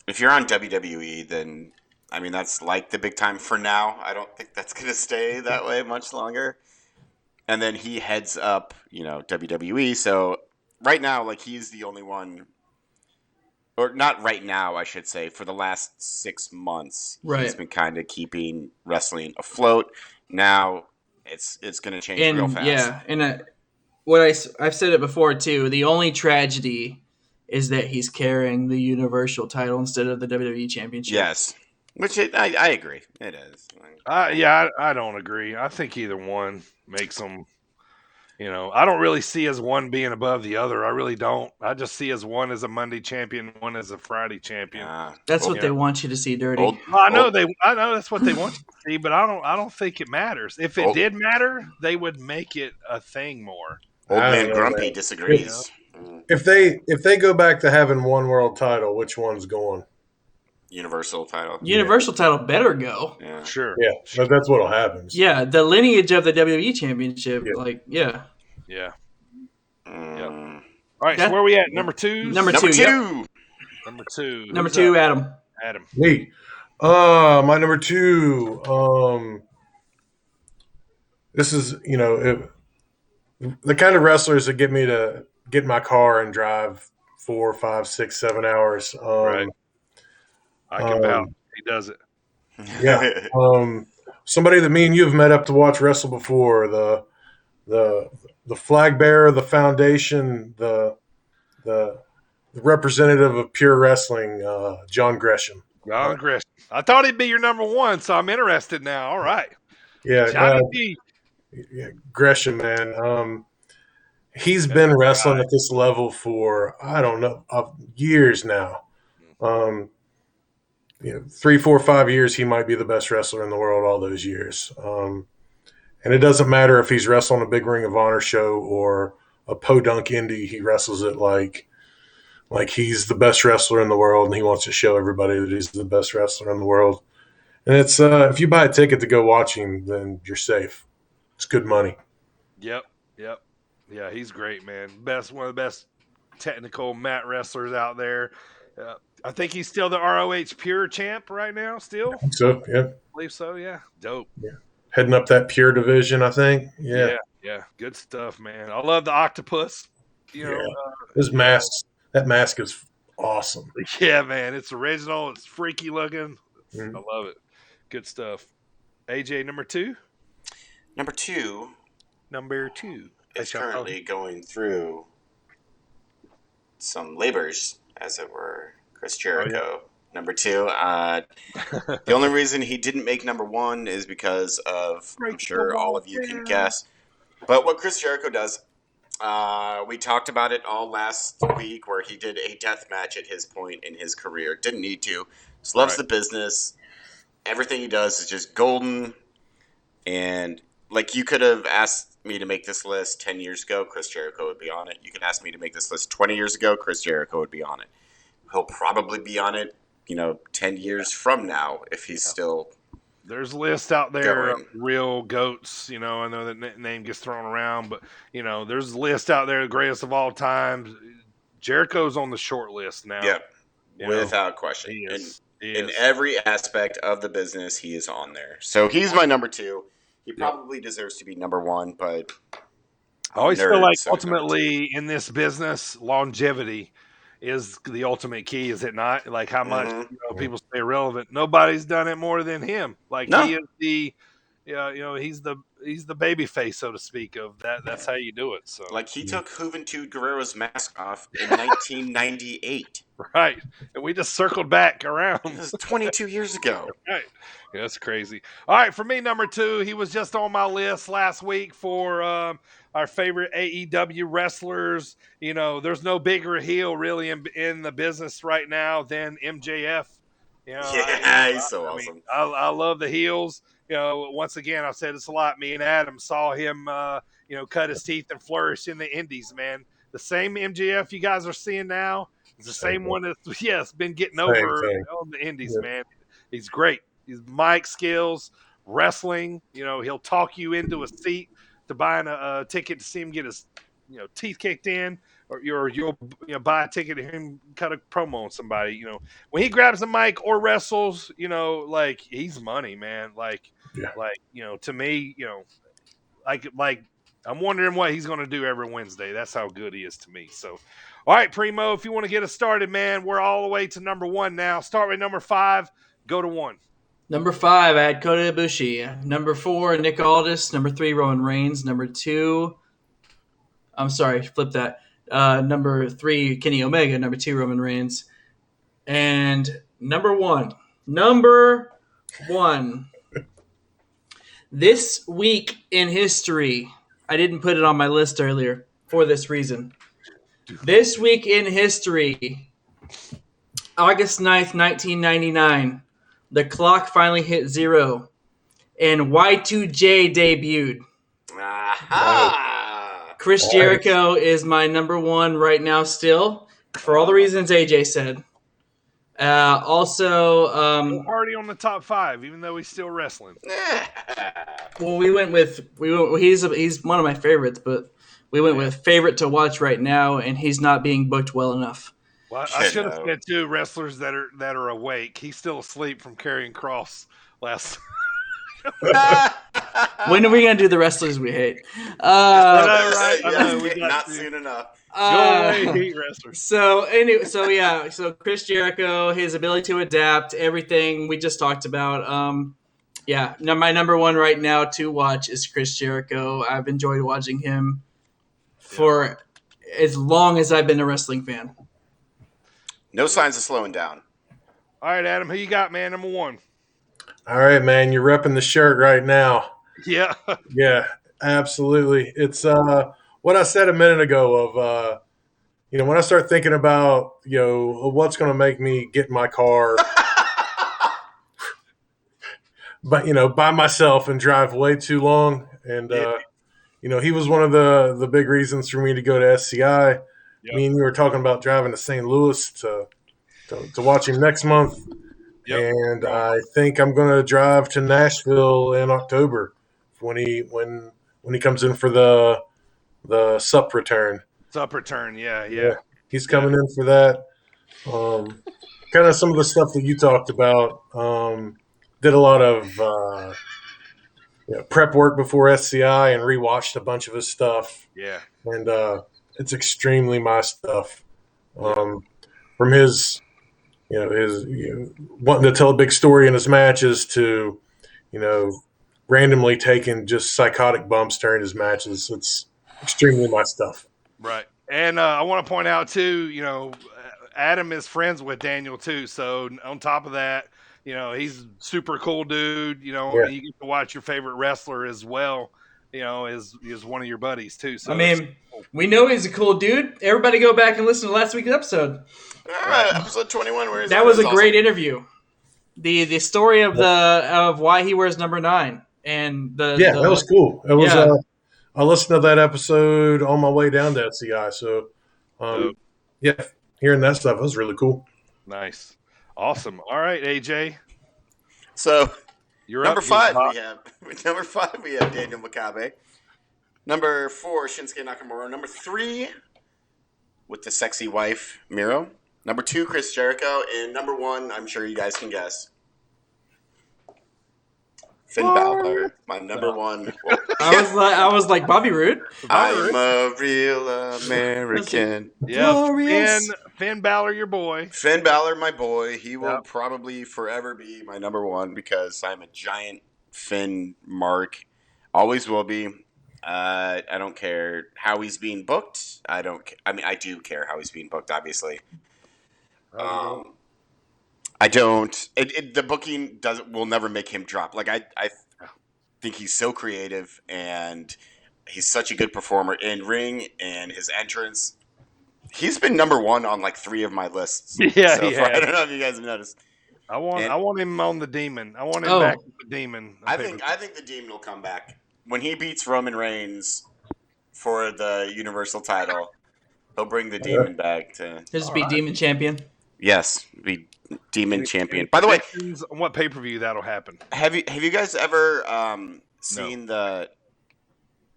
if you're on WWE, then that's like the big time for now. I don't think that's going to stay that way much longer. And then he heads up, WWE. So right now, he's the only one, or not right now, I should say, for the last 6 months, he's been kind of keeping wrestling afloat. Now it's going to change real fast. Yeah, and I've said it before too. The only tragedy is that he's carrying the Universal title instead of the WWE Championship. Yes, which I agree. It is. I don't agree. I think either one makes them. I don't really see as one being above the other. I really don't. I just see as one as a Monday champion, one as a Friday champion. That's what they want you to see, Dirty. I know that's what they want you to see, but I don't think it matters. If it did matter, they would make it a thing more. Old man Grumpy disagrees. If they go back to having one world title, which one's going? Universal title. Universal title better go. Yeah. Sure. Yeah, but that's what'll happen. Yeah, the lineage of the WWE Championship, Yeah. All right, so where are we at? Number 2? Number 2. Yep. Number 2. Number 2, Adam. Me. My number 2. This is, the kind of wrestlers that get me to get in my car and drive 4, 5, 6, 7 hours. Right. I can vouch. He does it. Yeah. Somebody that me and you have met up to watch wrestle before, the flag bearer, the foundation, the representative of pure wrestling, John Gresham. John Gresham. I thought he'd be your number one, so I'm interested now. All right. Yeah, Johnny D. Yeah, Gresham, man. He's been wrestling at this level for, I don't know, years now. 3, 4, 5 years, he might be the best wrestler in the world all those years. And it doesn't matter if he's wrestling a big Ring of Honor show or a podunk indie. He wrestles it like he's the best wrestler in the world, and he wants to show everybody that he's the best wrestler in the world. And it's if you buy a ticket to go watch him, then you're safe. It's good money. Yep. Yeah, he's great, man. One of the best technical mat wrestlers out there. I think he's still the ROH Pure champ right now. Still, so yeah, I believe so. Yeah, dope. Yeah, heading up that Pure division, I think. Yeah, good stuff, man. I love the octopus. His masks. That mask is awesome. Yeah, man, it's original. It's freaky looking. I love it. Good stuff. AJ, number two. Number two is currently going through some labors, as it were. Chris Jericho. Number two. The only reason he didn't make number one is because of, I'm sure all of you can guess. But what Chris Jericho does, we talked about it all last week where he did a death match at his point in his career. Didn't need to. Just loves the business. Everything he does is just golden. And like you could have asked me to make this list 10 years ago, Chris Jericho would be on it. You could ask me to make this list 20 years ago, Chris Jericho would be on it. He'll probably be on it, 10 years from now if he's still. There's lists out there of real goats. I know that name gets thrown around, but there's lists out there, the greatest of all time. Jericho's on the short list now. Yep, without question. He is. In every aspect of the business, he is on there. So he's my number two. He probably deserves to be number one, but I always feel like ultimately in this business, longevity is the ultimate key, is it not? Like how much people stay relevant. Nobody's done it more than him. He is the, he's the baby face, so to speak, of that. That's how you do it. So he took Juventud Guerrero's mask off in 1998. Right, and we just circled back around. It was 22 years ago. Right, yeah, that's crazy. All right, for me, number two, he was just on my list last week for our favorite AEW wrestlers. There's no bigger heel really in the business right now than MJF. He's so awesome. I love the heels. Once again, I've said this a lot. Me and Adam saw him, cut his teeth and flourish in the indies, man. The same MJF you guys are seeing now is the same one that's been getting over on the indies, man. He's great. His mic skills, wrestling. He'll talk you into a seat to buying a ticket to see him get his teeth kicked in, or you'll buy a ticket to hear him cut a promo on somebody. When he grabs the mic or wrestles, he's money, man. To me, I'm wondering what he's going to do every Wednesday. That's how good he is to me. So, all right, Primo, if you want to get us started, man, we're all the way to number one now. Start with number 5, go to 1. Number 5, I had Kota Ibushi. Number 4, Nick Aldis. Number 3, Roman Reigns. Number 2, I'm sorry, flip that. Number 3, Kenny Omega. Number 2, Roman Reigns. And number 1. This week in history, I didn't put it on my list earlier for this reason. This week in history, August 9th, 1999, the clock finally hit 0, and Y2J debuted. Chris Jericho is my number 1 right now still, for all the reasons AJ said. Also, already on the top 5, even though he's still wrestling. Well, he's one of my favorites, but we went with favorite to watch right now, and he's not being booked well enough. Well, I should have said 2 wrestlers that are awake. He's still asleep from carrying cross last. When are we gonna do the wrestlers we hate? Not soon enough. Go away, heat wrestler. So Chris Jericho, his ability to adapt, everything we just talked about. My number one right now to watch is Chris Jericho. I've enjoyed watching him for as long as I've been a wrestling fan. No signs of slowing down. All right, Adam, who you got, man? Number one. All right, man, you're repping the shirt right now. Yeah. Yeah, absolutely. It's what I said a minute ago of when I start thinking about what's going to make me get in my car, but by myself and drive way too long, and he was one of the big reasons for me to go to SCI. Yep. Me and you were talking about driving to St. Louis to watch him next month. Yep. And I think I'm going to drive to Nashville in October when he comes in for the SUP return. SUP return, yeah. He's coming in for that. Kind of some of the stuff that you talked about. Did a lot of prep work before SCI and rewatched a bunch of his stuff. Yeah, and it's extremely my stuff. From his. His wanting to tell a big story in his matches to, randomly taking just psychotic bumps during his matches. It's extremely my stuff. Right. And I want to point out, too, Adam is friends with Daniel, too. So on top of that, he's a super cool dude. You get to watch your favorite wrestler as well, is one of your buddies, too. So we know he's a cool dude. Everybody go back and listen to last week's episode. All right, episode 21. That was a great interview. The story of why he wears number 9 and that was cool. It was. I listened to that episode on my way down to SCI. So, hearing that stuff was really cool. Nice, awesome. All right, AJ. So, you're number 5. Number 5 we have Daniel Makabe. Number 4 Shinsuke Nakamura. Number 3 with the sexy wife Miro. Number 2, Chris Jericho. And number 1, I'm sure you guys can guess. Finn Balor, my number 1. I was like Bobby Roode. I'm a real American. Yeah, Finn Balor, your boy. Finn Balor, my boy. He will probably forever be my number 1 because I'm a giant Finn mark. Always will be. I don't care how he's being booked. I do care how he's being booked, obviously. I don't. The booking will never make him drop. Like I think he's so creative and he's such a good performer in ring and his entrance. He's been number 1 on like 3 of my lists. Yeah, so far. I don't know if you guys have noticed. I want him on the Demon. I want him back with the Demon. I think the Demon will come back when he beats Roman Reigns for the Universal title. He'll bring the Demon back to just be Demon champion. Yes, be Demon champion. By the way, on what pay-per-view that'll happen? Have you guys ever seen the?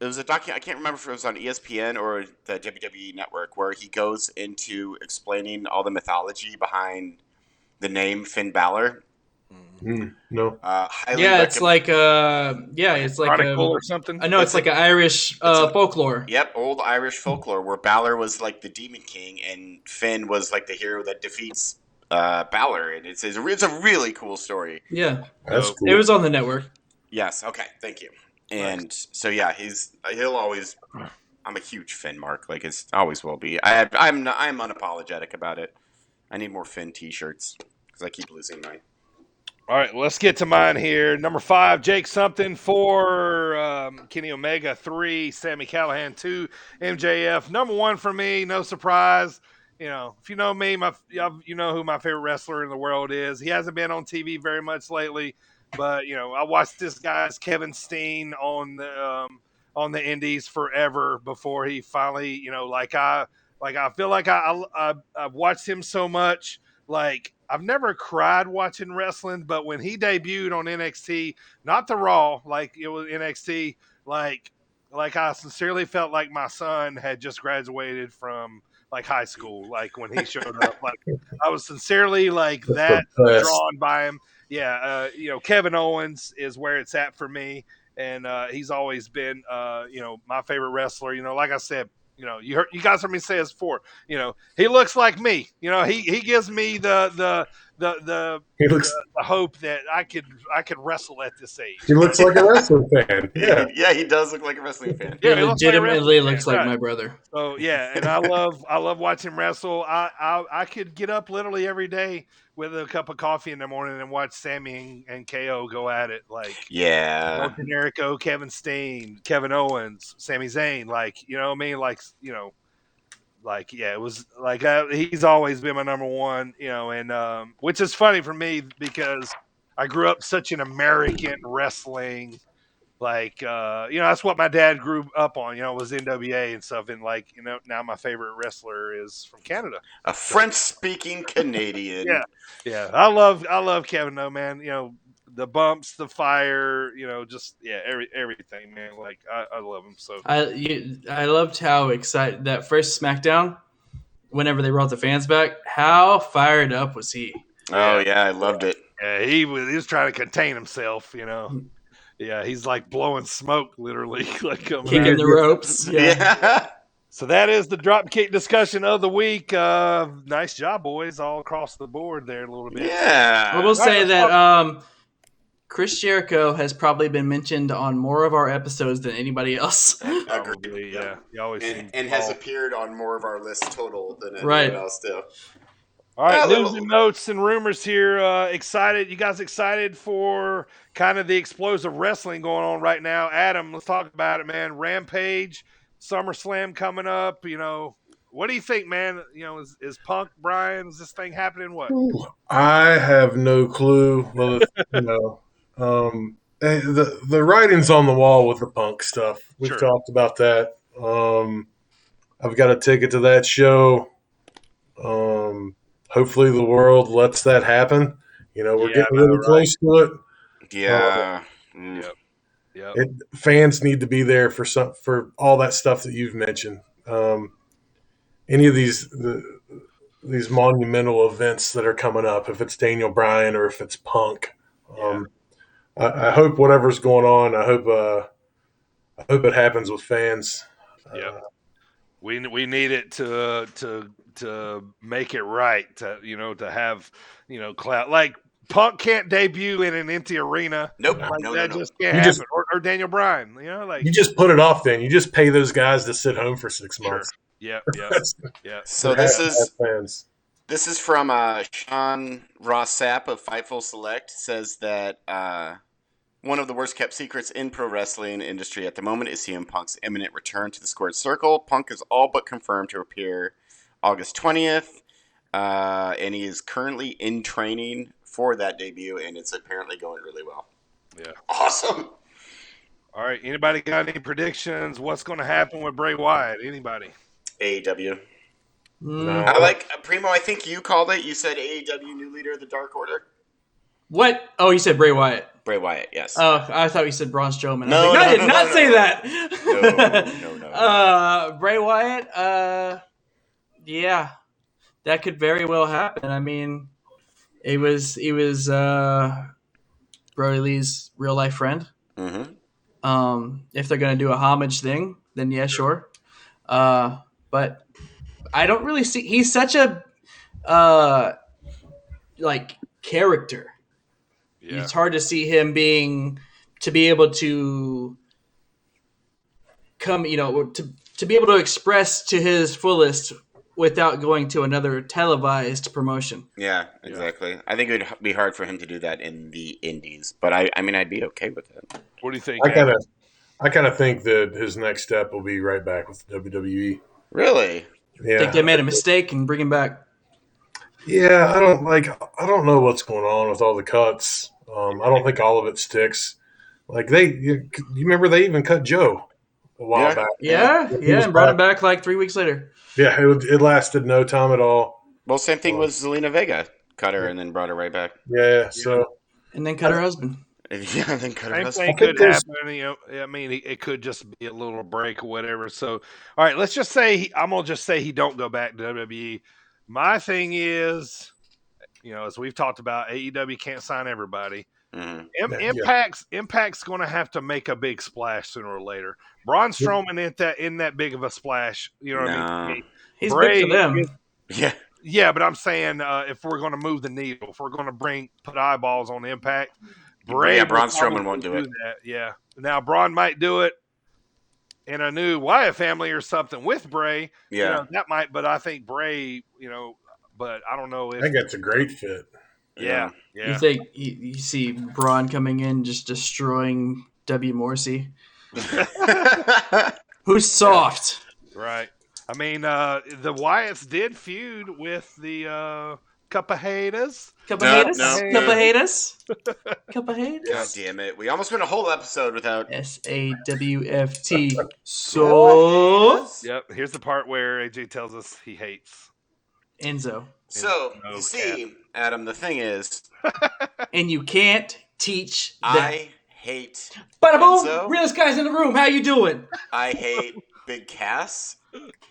It was a document. I can't remember if it was on ESPN or the WWE Network, where he goes into explaining all the mythology behind the name Finn Balor. No. It's like Chronicle or something. I know it's like an Irish folklore. Yep, old Irish folklore where Balor was like the Demon King and Finn was like the hero that defeats Balor, and it's a really cool story. Yeah, that's cool. It was on the network. Yes. Okay. Thank you. And so he'll always. I'm a huge Finn mark. Like it always will be. I'm unapologetic about it. I need more Finn T-shirts because I keep losing mine. All right, let's get to mine here. Number 5, Jake Something. 4, Kenny Omega. 3, Sami Callihan. 2, MJF. Number 1 for me, no surprise. If you know me, you know who my favorite wrestler in the world is. He hasn't been on TV very much lately, but I watched this guy's Kevin Steen on the Indies forever before he finally, I feel like I've watched him so much. Like, I've never cried watching wrestling, but when he debuted on NXT, not the Raw, like it was NXT, like I sincerely felt like my son had just graduated from like high school. Like when he showed up, like I was sincerely like that drawn by him. Yeah. Kevin Owens is where it's at for me. And he's always been, my favorite wrestler. Like I said, you guys heard me say this before. He looks like me. He gives me the He looks hope that I could wrestle at this age. he looks like a wrestling fan. Yeah. Yeah, he does look like a wrestling fan. He Yeah, he legitimately looks looks like my brother. So yeah, and I love watching him wrestle. I could get up literally every day with a cup of coffee in the morning and watch Sammy and KO go at it. Like Yeah. Jericho, Kevin Steen, Kevin Owens, Sami Zayn. Like you know what I mean? Like yeah, it was like he's always been my number one. And which is funny for me because I grew up such an American wrestling. Like that's what my dad grew up on. Was NWA and stuff. And now my favorite wrestler is from Canada, a French-speaking Canadian. Yeah. I love Kevin though, man. The bumps, the fire. Just everything, man. Like I love him so. I loved how excited that first SmackDown, whenever they brought the fans back. How fired up was he? Oh yeah, I loved it. Yeah, he was trying to contain himself. Yeah, he's like blowing smoke, literally, like coming kicking the ropes. Yeah. So that is the dropkick discussion of the week. Nice job, boys, all across the board there a little bit. Yeah. I will say that Chris Jericho has probably been mentioned on more of our episodes than anybody else. Agreed. Yeah. He always and has appeared on more of our list total than anyone Right. else too. All right, news and notes and rumors here. Excited? You guys excited for kind of the explosive wrestling going on right now? Adam, let's talk about it, man. Rampage, SummerSlam coming up. What do you think, man? Is Punk, Brian? Is this thing happening? What? I have no clue. Well, the writing's on the wall with the Punk stuff. We've talked about that. I've got a ticket to that show. Hopefully the world lets that happen. We're getting really close to it. Yeah. Yep. Fans need to be there for all that stuff that you've mentioned. Any of these monumental events that are coming up, if it's Daniel Bryan or if it's Punk, I hope whatever's going on. I hope it happens with fans. Yeah. We need it to make it right, to have clout. Like Punk can't debut in an empty arena. Nope. That just can't happen. Or Daniel Bryan, you just put it off. Then you just pay those guys to sit home for 6 months. Yeah. So this is from Sean Ross Sapp of Fightful Select. Says that one of the worst kept secrets in pro wrestling industry at the moment is CM Punk's imminent return to the squared circle. Punk is all but confirmed to appear August 20th, and he is currently in training for that debut, and it's apparently going really well. Yeah. Awesome. All right. Anybody got any predictions? What's going to happen with Bray Wyatt? Anybody? AEW. No. I like Primo. I think you called it. You said AEW new leader of the Dark Order. What? Oh, you said Bray Wyatt. Bray Wyatt, yes. Oh, I thought you said Braun Strowman. I did not say that. No. Bray Wyatt. Yeah, that could very well happen. I mean, he was Brody Lee's real life friend. Mm-hmm. If they're gonna do a homage thing, then yeah, sure. But I don't really see. He's such a character. Yeah. It's hard to see him to be able to come, to be able to express to his fullest without going to another televised promotion. Yeah, exactly. I think it would be hard for him to do that in the indies, but I mean, I'd be okay with it. What do you think? I kind of think that his next step will be right back with WWE. Really? Yeah. I think they made a mistake and bring him back. Yeah, I don't know what's going on with all the cuts. I don't think all of it sticks. Like you remember they even cut Joe a while back. Yeah, and brought him back like 3 weeks later. Yeah, it lasted no time at all. Well, same thing with Zelina Vega. Cut her and then brought her right back. Yeah. So and then cut her husband. Yeah, and then cut her husband. Same thing could happen. I mean, it could just be a little break or whatever. So, all right, let's just say I'm gonna just say he don't go back to WWE. My thing is, as we've talked about, AEW can't sign everybody. Impact's going to have to make a big splash sooner or later. Braun Strowman isn't that big of a splash. You know what I mean? He's big for them. Yeah, but I'm saying if we're going to move the needle, if we're going to put eyeballs on Impact, Braun Strowman won't do it. That. Yeah. Now Braun might do it in a new Wyatt family or something with Bray. Yeah, that might. But I think Bray, but I don't know if I think that's a great fit. Yeah. You think you see Braun coming in just destroying W. Morrissey? Who's soft? Right. I mean, the Wyatts did feud with the Cup of Haters. Cup of Haters? Cup of Haters? Cup of Haters? God damn it. We almost went a whole episode without SAWFT. So. Yep. Here's the part where AJ tells us he hates Enzo. So, you see, Adam, the thing is. And you can't teach that. I hate Bada boom! Enzo. Realest guys in the room. How you doing? I hate Big Cass.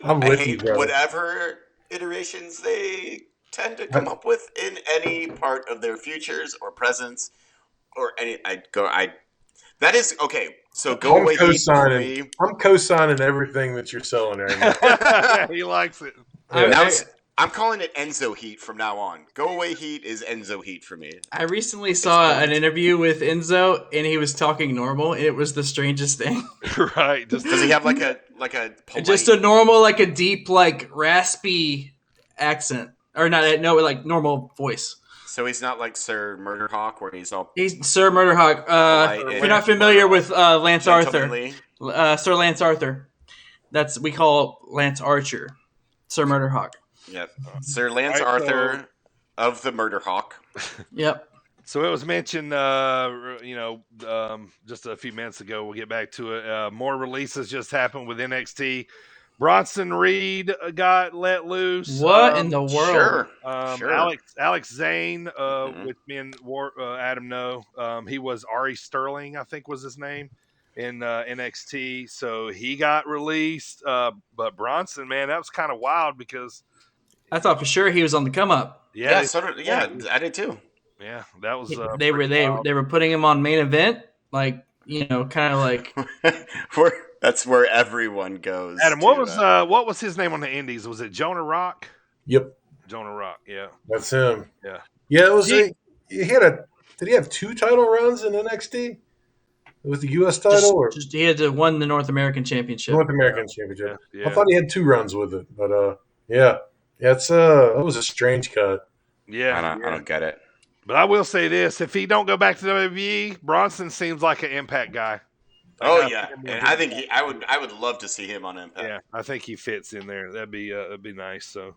I'm I with hate you, bro. whatever iterations they tend to come up with in any part of their futures or presents or any. That is okay. So go away. I'm co-signing everything that you're selling right now. He likes it. I'm calling it Enzo Heat from now on. Go away Heat is Enzo Heat for me. I recently saw an interview with Enzo, and he was talking normal, and it was the strangest thing. Right? Does he have like a polite... just a normal, like a deep, like raspy accent, or not? No, like normal voice. So he's not like Sir Murderhawk, where he's Sir Murderhawk. If you're not familiar with Lance Arthur, Sir Lance Arthur, we call Lance Archer, Sir Murderhawk. Yep, Sir Lance Arthur of the Murderhawk. Yep. So it was mentioned, just a few minutes ago. We'll get back to it. More releases just happened with NXT. Bronson Reed got let loose. What in the world? Sure. Alex Zane, which me and Adam know, he was Ari Sterling, I think was his name, in NXT. So he got released. But Bronson, man, that was kind of wild because I thought for sure he was on the come up. Yeah, I did too. Yeah, that was. They were putting him on main event, like kind of like. That's where everyone goes. Adam, what was his name on the Indies? Was it Jonah Rock? Yep, Jonah Rock. Yeah, that's him. Yeah. It was. Did he have 2 title runs in NXT? With the U.S. title, he had won the North American Championship. Championship. Yeah. I thought he had 2 runs with it, but it was a strange cut. Yeah, I don't get it. But I will say this: if he don't go back to WWE, Bronson seems like an Impact guy. Oh yeah, and I think I would love to see him on Impact. Yeah, I think he fits in there. That'd be nice. So,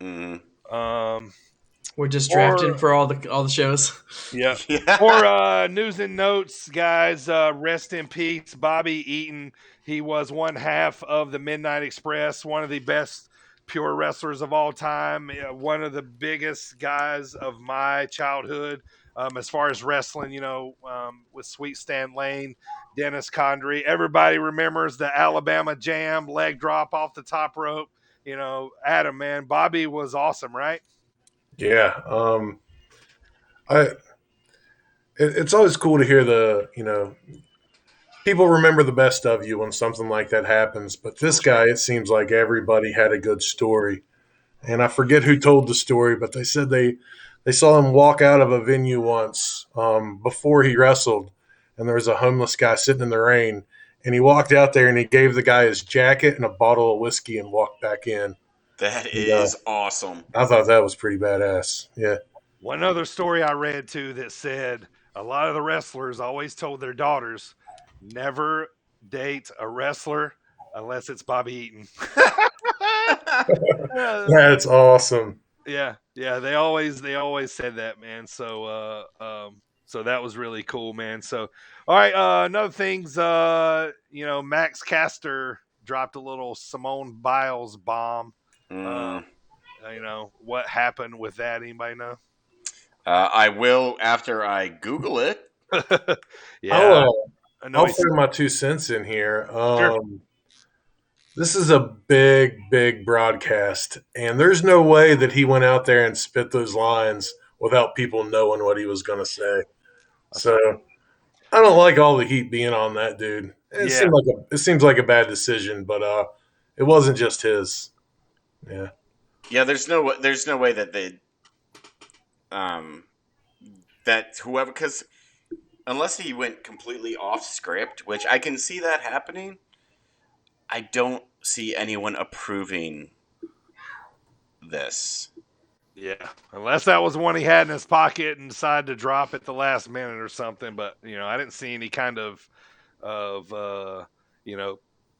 we're just drafting for all the shows. Yeah. For news and notes, guys, rest in peace, Bobby Eaton. He was one half of the Midnight Express, one of the best pure wrestlers of all time, one of the biggest guys of my childhood as far as wrestling, with Sweet Stan Lane, Dennis Condrey. Everybody remembers the Alabama Jam, leg drop off the top rope. Adam, man, Bobby was awesome, right? Yeah. It's always cool to hear people remember the best of you when something like that happens. But this guy, it seems like everybody had a good story. And I forget who told the story, but they said they saw him walk out of a venue once before he wrestled, and there was a homeless guy sitting in the rain. And he walked out there and he gave the guy his jacket and a bottle of whiskey and walked back in. That is awesome. I thought that was pretty badass. Yeah. One other story I read, too, that said a lot of the wrestlers always told their daughters, never date a wrestler unless it's Bobby Eaton. That's awesome. Yeah. They always said that, man. So that was really cool, man. So, all right. Another thing's, Max Caster dropped a little Simone Biles bomb. What happened with that? Anybody know? I will after I Google it. Yeah. I'll put my 2 cents in here. Sure. This is a big broadcast, and there's no way that he went out there and spit those lines without people knowing what he was going to say. So I don't like all the heat being on that dude. Yeah. It seems like a bad decision, but it wasn't just his. Yeah. Yeah, there's no way that they that whoever, because unless he went completely off script, which I can see that happening, I don't see anyone approving this. Yeah, unless that was one he had in his pocket and decided to drop at the last minute or something. But I didn't see any kind of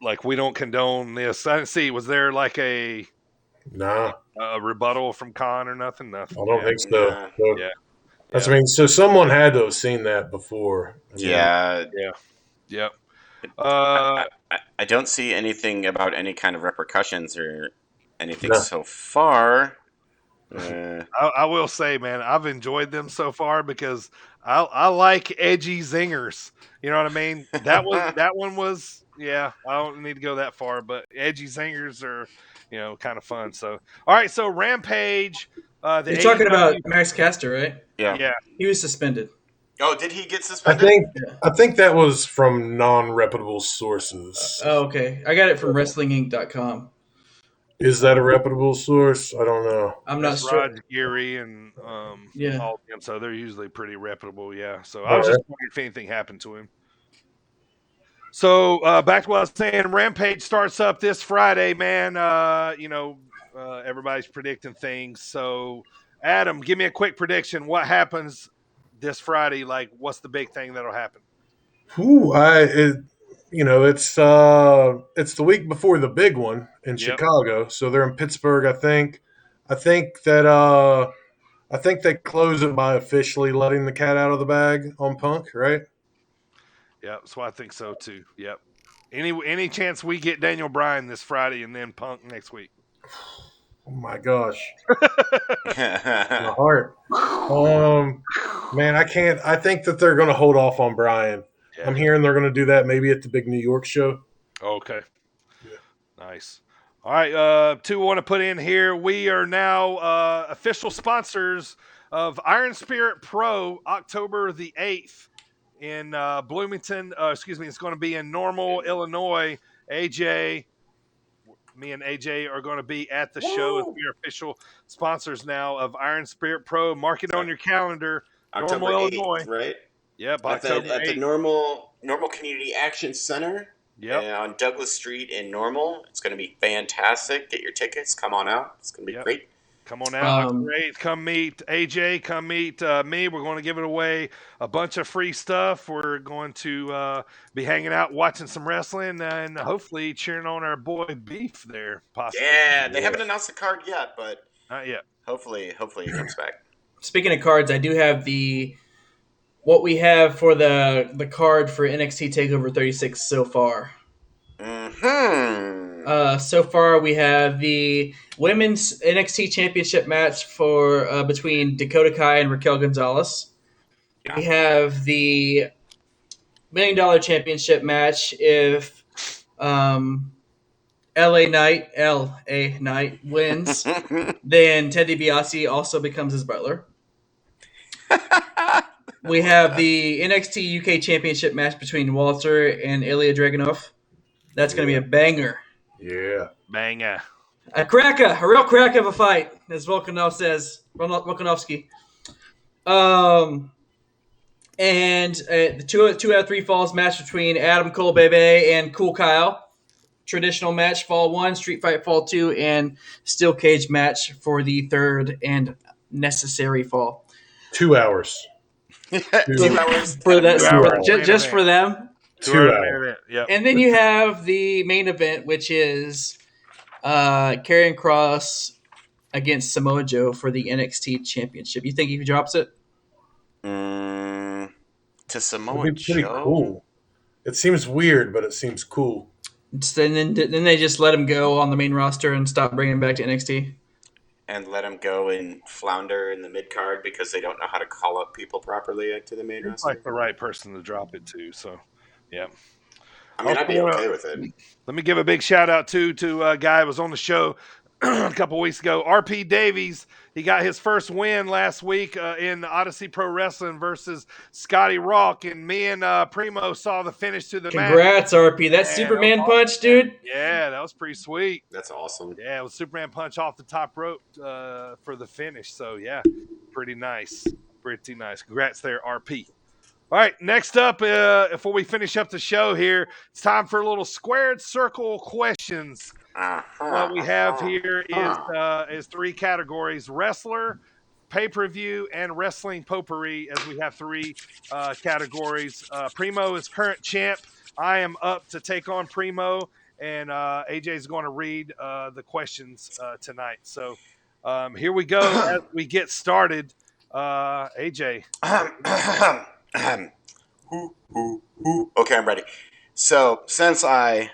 like we don't condone this. I didn't see. Was there like a rebuttal from Khan or nothing? Nothing. I don't think so. Nah. So, Yeah. That's, I mean, so someone had to have seen that before. Yeah. Yep. I don't see anything about any kind of repercussions or anything so far. I will say, man, I've enjoyed them so far because I like edgy zingers. You know what I mean? That one was I don't need to go that far, but edgy zingers are kind of fun. So all right, so Rampage. You're talking about Max Caster, right? Yeah. He was suspended. Oh, did he get suspended? I think that was from non-reputable sources. Oh, okay. I got it from WrestlingInc.com. Is that a reputable source? I don't know. I'm not sure. Rod Geary and all of them, so they're usually pretty reputable. Yeah. So I was just wondering if anything happened to him. So back to what I was saying, Rampage starts up this Friday, man. Everybody's predicting things. So Adam, give me a quick prediction. What happens this Friday? Like, what's the big thing that'll happen? It's the week before the big one in Chicago, so they're in Pittsburgh. I think they close it by officially letting the cat out of the bag on Punk, right? Yeah, so I think so too. Yep. Any chance we get Daniel Bryan this Friday and then Punk next week? Oh my gosh, my heart. Man, I can't. I think that they're going to hold off on Bryan. Yeah. I'm hearing they're going to do that maybe at the big New York show. Okay. Yeah. Nice. All right. Two want to put in here. We are now official sponsors of Iron Spirit Pro, October the 8th in Bloomington. It's going to be in Normal, Illinois. Me and AJ are going to be at the show as we are official sponsors now of Iron Spirit Pro. Mark it on your calendar. October Normal, 8th, Illinois. Right? Yep, at the Normal Community Action Center. Yep. On Douglas Street in Normal. It's going to be fantastic. Get your tickets. Come on out. It's going to be great. Come on out. Great. Come meet AJ. Come meet me. We're going to give it away a bunch of free stuff. We're going to be hanging out, watching some wrestling, and hopefully cheering on our boy Beef there. Possibly. Yeah, they haven't announced the card yet, but not yet. Hopefully he comes back. Speaking of cards, I do have what we have for the card for NXT TakeOver 36 so far. Mm-hmm. So far, we have the women's NXT Championship match for between Dakota Kai and Raquel Gonzalez. Yeah. We have the $1 Million Championship match if LA Knight wins. Then Ted DiBiase also becomes his butler. We have the NXT UK Championship match between Walter and Ilya Dragunov. That's going to be a banger. Yeah. Banger. A real crack of a fight, as Volkanov says. Volkanovski. And the 2 out of 3 falls match between Adam Cole Bebe and Cool Kyle. Traditional match, fall 1, Street Fight fall 2, and Steel Cage match for the 3rd and necessary fall. 2 hours. 2 hours. For that, just for them. 2 hours. Yep. And then you have the main event, which is Karrion Kross against Samoa Joe for the NXT Championship. You think he drops it? To Samoa It'd be pretty Joe? Cool. It seems weird, but it seems cool. Then they just let him go on the main roster and stop bringing him back to NXT? And let him go and flounder in the mid-card because they don't know how to call up people properly to the main roster? It's like the right person to drop it to, so... Yeah, I mean, I'd be okay with it. Let me give a big shout out to a guy who was on the show, a couple weeks ago. RP Davies, he got his first win last week in Odyssey Pro Wrestling versus Scotty Rock, and me and Primo saw the finish to the match. Congrats, RP. That Superman punch, dude. Yeah, that was pretty sweet. That's awesome. Yeah, it was Superman punch off the top rope for the finish. So, yeah, pretty nice. Pretty nice. Congrats there, RP. All right, next up, before we finish up the show here, it's time for a little squared circle questions. What we have here is 3 categories: wrestler, pay-per-view, and wrestling potpourri, as we have 3 categories. Primo is current champ. I am up to take on Primo, and AJ is going to read the questions tonight. So here we go as we get started. AJ. Okay, I'm ready. So, since I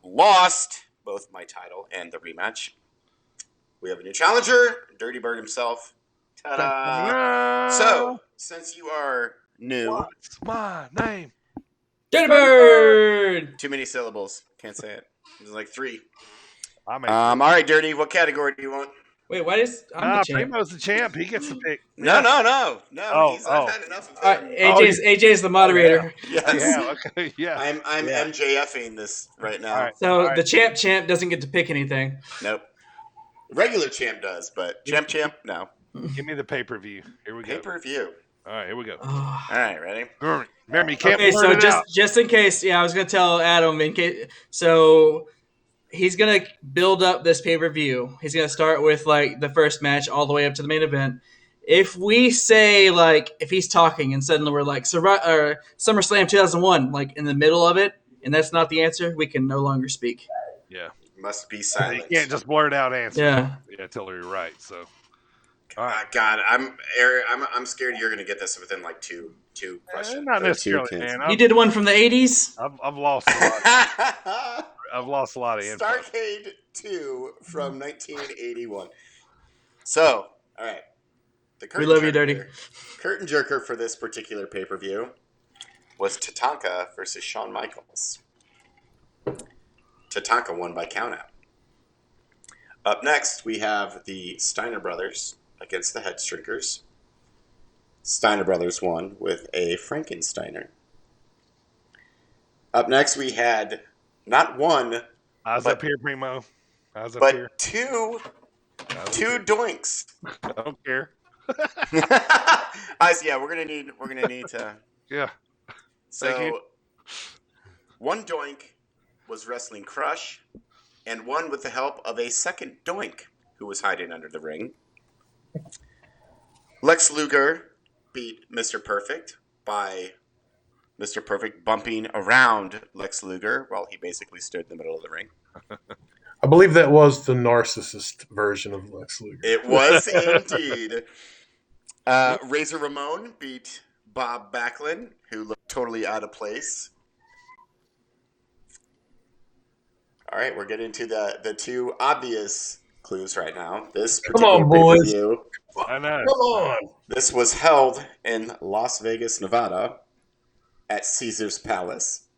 lost both my title and the rematch, we have a new challenger, Dirty Bird himself. Ta-da! So, since you are new... What's my name? Dirty Bird! Too many syllables. Can't say it. There's like 3. All right, Dirty, what category do you want? Wait, why is I'm the champ? Primo's the champ. He gets to pick. No. I've had enough of that. AJ's the moderator. Yes. Yeah, okay, yeah. I'm MJFing this right now. All right. So the champ doesn't get to pick anything. Nope. Regular champ does, but champ, no. Give me the pay-per-view. Here we go. Pay-per-view. All right, here we go. All right, ready? Remember, you can't Okay, blurt so it out. just in case, I was gonna tell Adam in case. So he's gonna build up this pay-per-view. He's gonna start with like the first match all the way up to the main event. If we say like if he's talking and suddenly we're like SummerSlam 2001, like in the middle of it, and that's not the answer, we can no longer speak. Yeah. Must be silent. You can't just blurt out answers. Yeah. Yeah, tell her you're right. So. God, I'm scared you're gonna get this within like two questions. Not necessarily, man. You did one from the 80s? I've lost a lot. I've lost a lot of info. Starcade 2 from 1981. So, all right. The We love you, Dirty. Curtain jerker for this particular pay-per-view was Tatanka versus Shawn Michaels. Tatanka won by countout. Up next, we have the Steiner brothers against the Headshrinkers. Steiner brothers won with a Frankensteiner. Up next, we had not one, Eyes up here, Primo. Eyes up but here. two doinks. I don't care. Yeah, we're gonna need to. Yeah. Thank you. One doink was Wrestling Crush, and one with the help of a second doink who was hiding under the ring. Lex Luger beat Mr. Perfect by Mr. Perfect bumping around Lex Luger while he basically stood in the middle of the ring. I believe that was the narcissist version of Lex Luger. It was indeed. Razor Ramon beat Bob Backlund, who looked totally out of place. All right, we're getting to the 2 obvious clues right now. This particular pay-per-view, I know. Come on. this was held in Las Vegas, Nevada, at Caesar's Palace.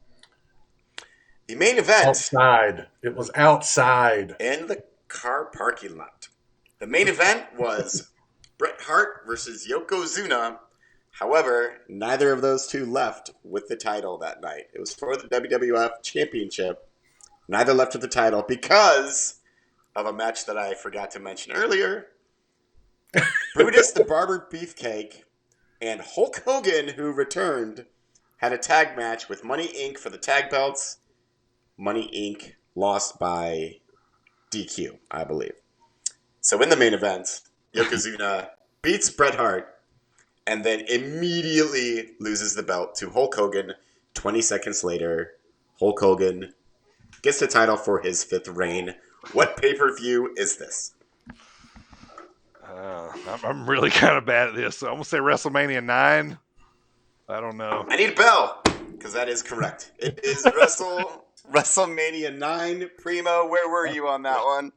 The main event Outside. It was outside. in the car parking lot. The main event was Bret Hart versus Yokozuna. However, neither of those 2 left with the title that night. It was for the WWF Championship. Neither left with the title because of a match that I forgot to mention earlier. Brutus the Barber Beefcake and Hulk Hogan, who returned, had a tag match with Money Inc. for the tag belts. Money Inc. lost by DQ, I believe. So in the main event, Yokozuna beats Bret Hart and then immediately loses the belt to Hulk Hogan. 20 seconds later, Hulk Hogan gets the title for his 5th reign. What pay-per-view is this? I'm really kind of bad at this. So I'm going to say WrestleMania 9. I don't know. I need a bell, because that is correct. It is WrestleMania 9. Primo, where were you on that one?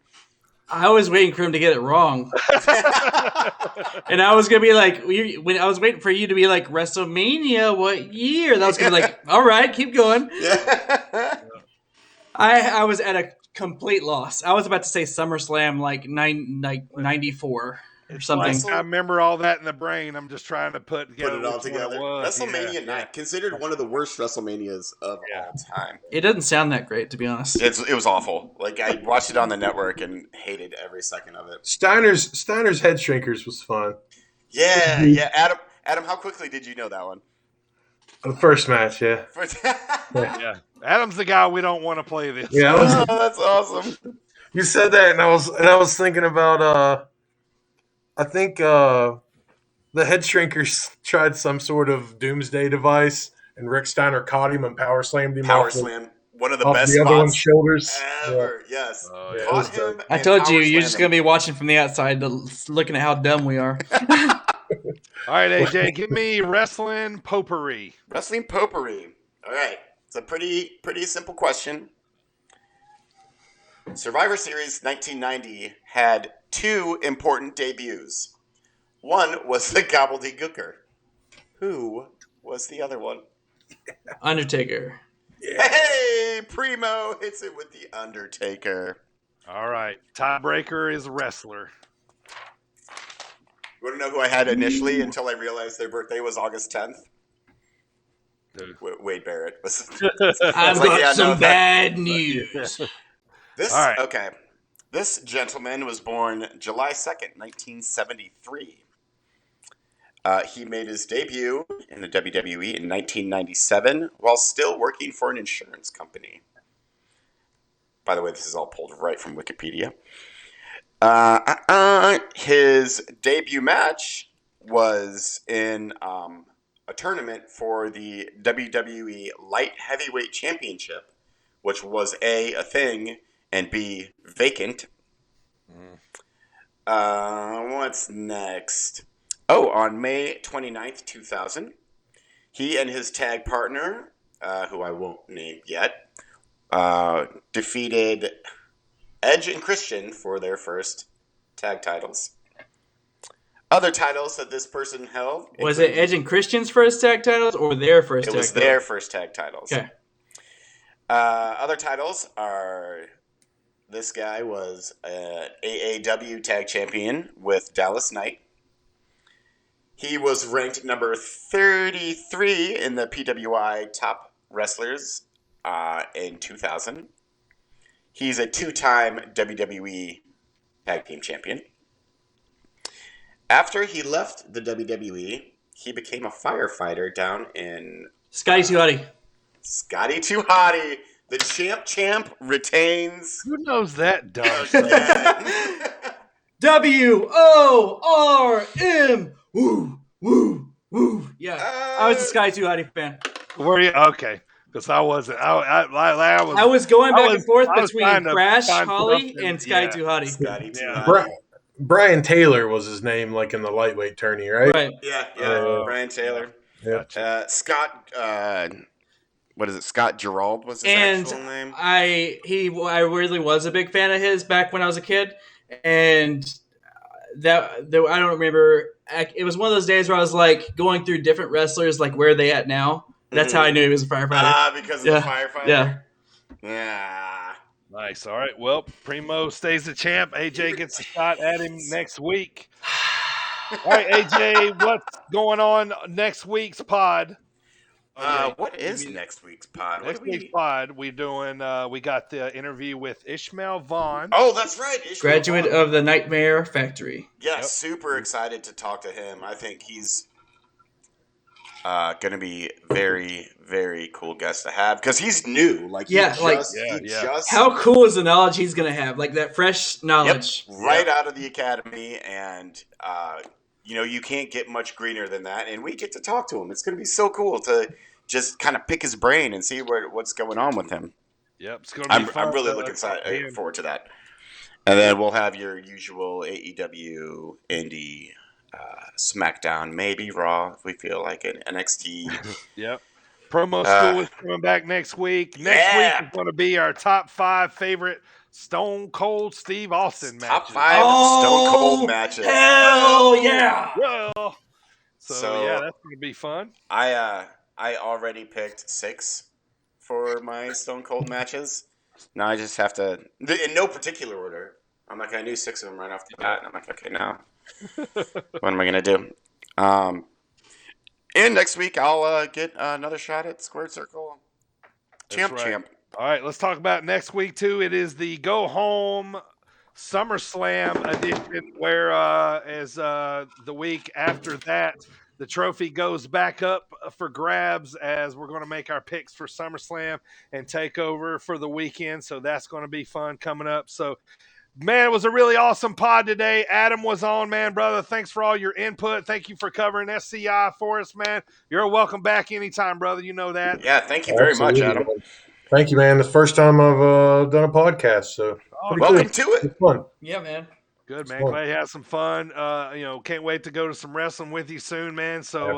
I was waiting for him to get it wrong. And I was going to be like, when I was waiting for you to be like, WrestleMania, what year? That was going to be like, all right, keep going. Yeah. I was at a complete loss. I was about to say SummerSlam like 94 or something. Like, I remember all that in the brain. I'm just trying to put it all together. WrestleMania 9, considered one of the worst WrestleManias of all time. It doesn't sound that great, to be honest. It was awful. Like, I watched it on the network and hated every second of it. Steiner's Head Shrinkers was fun. Yeah. Adam, how quickly did you know that one? The first match, yeah. Yeah. Adam's the guy we don't want to play this. Yeah, that's awesome. You said that, and I was thinking about I think the Head Shrinkers tried some sort of doomsday device, and Rick Steiner caught him and power slammed him. One of the off best the spots other one's shoulders. ever. Yeah. Yes. Caught him. I told you, you're just gonna be watching from the outside, looking at how dumb we are. All right, AJ, give me wrestling potpourri. Wrestling potpourri. All right. It's a pretty simple question. Survivor Series 1990 had 2 important debuts. One was the Gobbledygooker. Who was the other one? Undertaker. Hey, Primo hits it with the Undertaker. All right. Tiebreaker is wrestler. You want to know who I had initially until I realized their birthday was August 10th? Wade Barrett. I've got some bad news. Okay. This gentleman was born July 2nd, 1973. He made his debut in the WWE in 1997 while still working for an insurance company. By the way, this is all pulled right from Wikipedia. His debut match was in a tournament for the WWE Light Heavyweight Championship, which was A, a thing, and B, vacant. What's next? Oh, on May 29th, 2000, he and his tag partner, who I won't name yet, defeated Edge and Christian for their first tag titles. Other titles that this person held. Was it Edge and Christian's first tag titles or their first tag titles? It was their first tag titles. Okay. Other titles are, this guy was an AAW tag champion with Dallas Knight. He was ranked number 33 in the PWI Top Wrestlers in 2000. He's a 2-time WWE Tag Team Champion. After he left the WWE, he became a firefighter down in... Scotty 2 Hotty. Scotty 2 Hotty. The champ retains... Who knows that dumb WORM. Woo, woo, woo. Yeah, I was a Scotty 2 Hotty fan. Were you? Okay. Because I wasn't. I was going back and forth between Crash, Holly, and Scotty 2 Hotty. Scotty 2 Hotty. Brian Taylor was his name, like in the lightweight tourney, right? Right. Yeah. Brian Taylor. Yeah. Scott. What is it? Scott Gerald was his actual name. I really was a big fan of his back when I was a kid, and I don't remember. It was one of those days where I was like going through different wrestlers, like where are they at now? That's how I knew he was a firefighter. Because of the firefighter. Yeah. Nice. All right. Well, Primo stays the champ. AJ gets a shot at him next week. All right, AJ, what's going on next week's pod? What is next week's pod? Next week's pod, we got the interview with Ishmael Vaughn. Oh, that's right. Graduate of the Nightmare Factory. Yeah, super excited to talk to him. I think he's going to be very, very cool guest to have because he's new. How cool is the knowledge he's going to have? Like that fresh knowledge. Right out of the academy, and you can't get much greener than that. And we get to talk to him. It's going to be so cool to just kind of pick his brain and see what's going on with him. Yep, it's going to be fun. I'm really looking forward to that. And then we'll have your usual AEW, Indie, SmackDown, maybe Raw if we feel like it, NXT. Yep. Promo School is coming back next week. Next week is going to be our top 5 favorite Stone Cold Steve Austin matches. Top 5 Stone Cold matches. Hell yeah! Well, so yeah, that's going to be fun. I already picked 6 for my Stone Cold matches. No, I just have to, in no particular order. I'm like, I knew 6 of them right off the bat, and I'm like, okay, now what am I gonna do? And next week I'll get another shot at Squared Circle Champ. All right, let's talk about next week too. It is the Go Home SummerSlam edition, where as the week after that, the trophy goes back up for grabs as we're going to make our picks for SummerSlam and Takeover for the weekend. So that's going to be fun coming up. So, man, it was a really awesome pod today. Adam was on, man, brother. Thanks for all your input. Thank you for covering SCI for us, man. You're welcome back anytime, brother. You know that. Yeah, thank you very much, Adam. Thank you, man. It's the first time I've done a podcast, so welcome to it. It's fun. Yeah, man. Good, man. Glad you had some fun. Can't wait to go to some wrestling with you soon, man. So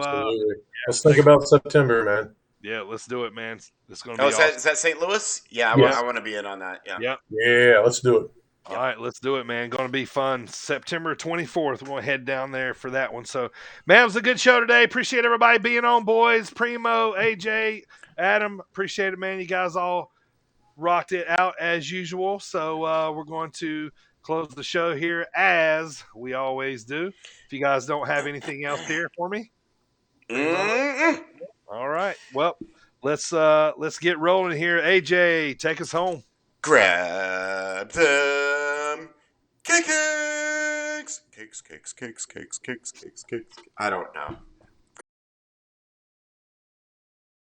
let's think about September, man. Yeah, let's do it, man. It's going to be awesome. Is that St. Louis? Yeah, I want to be in on that. Yeah. Yeah, let's do it. All right, let's do it, man. Going to be fun. September 24th, we're going to head down there for that one. So, man, it was a good show today. Appreciate everybody being on, boys. Primo, AJ, Adam, appreciate it, man. You guys all rocked it out as usual. So we're going to close the show here as we always do. If you guys don't have anything else here for me. All right. Well, let's get rolling here. AJ, take us home. Grab them cakes. I don't know.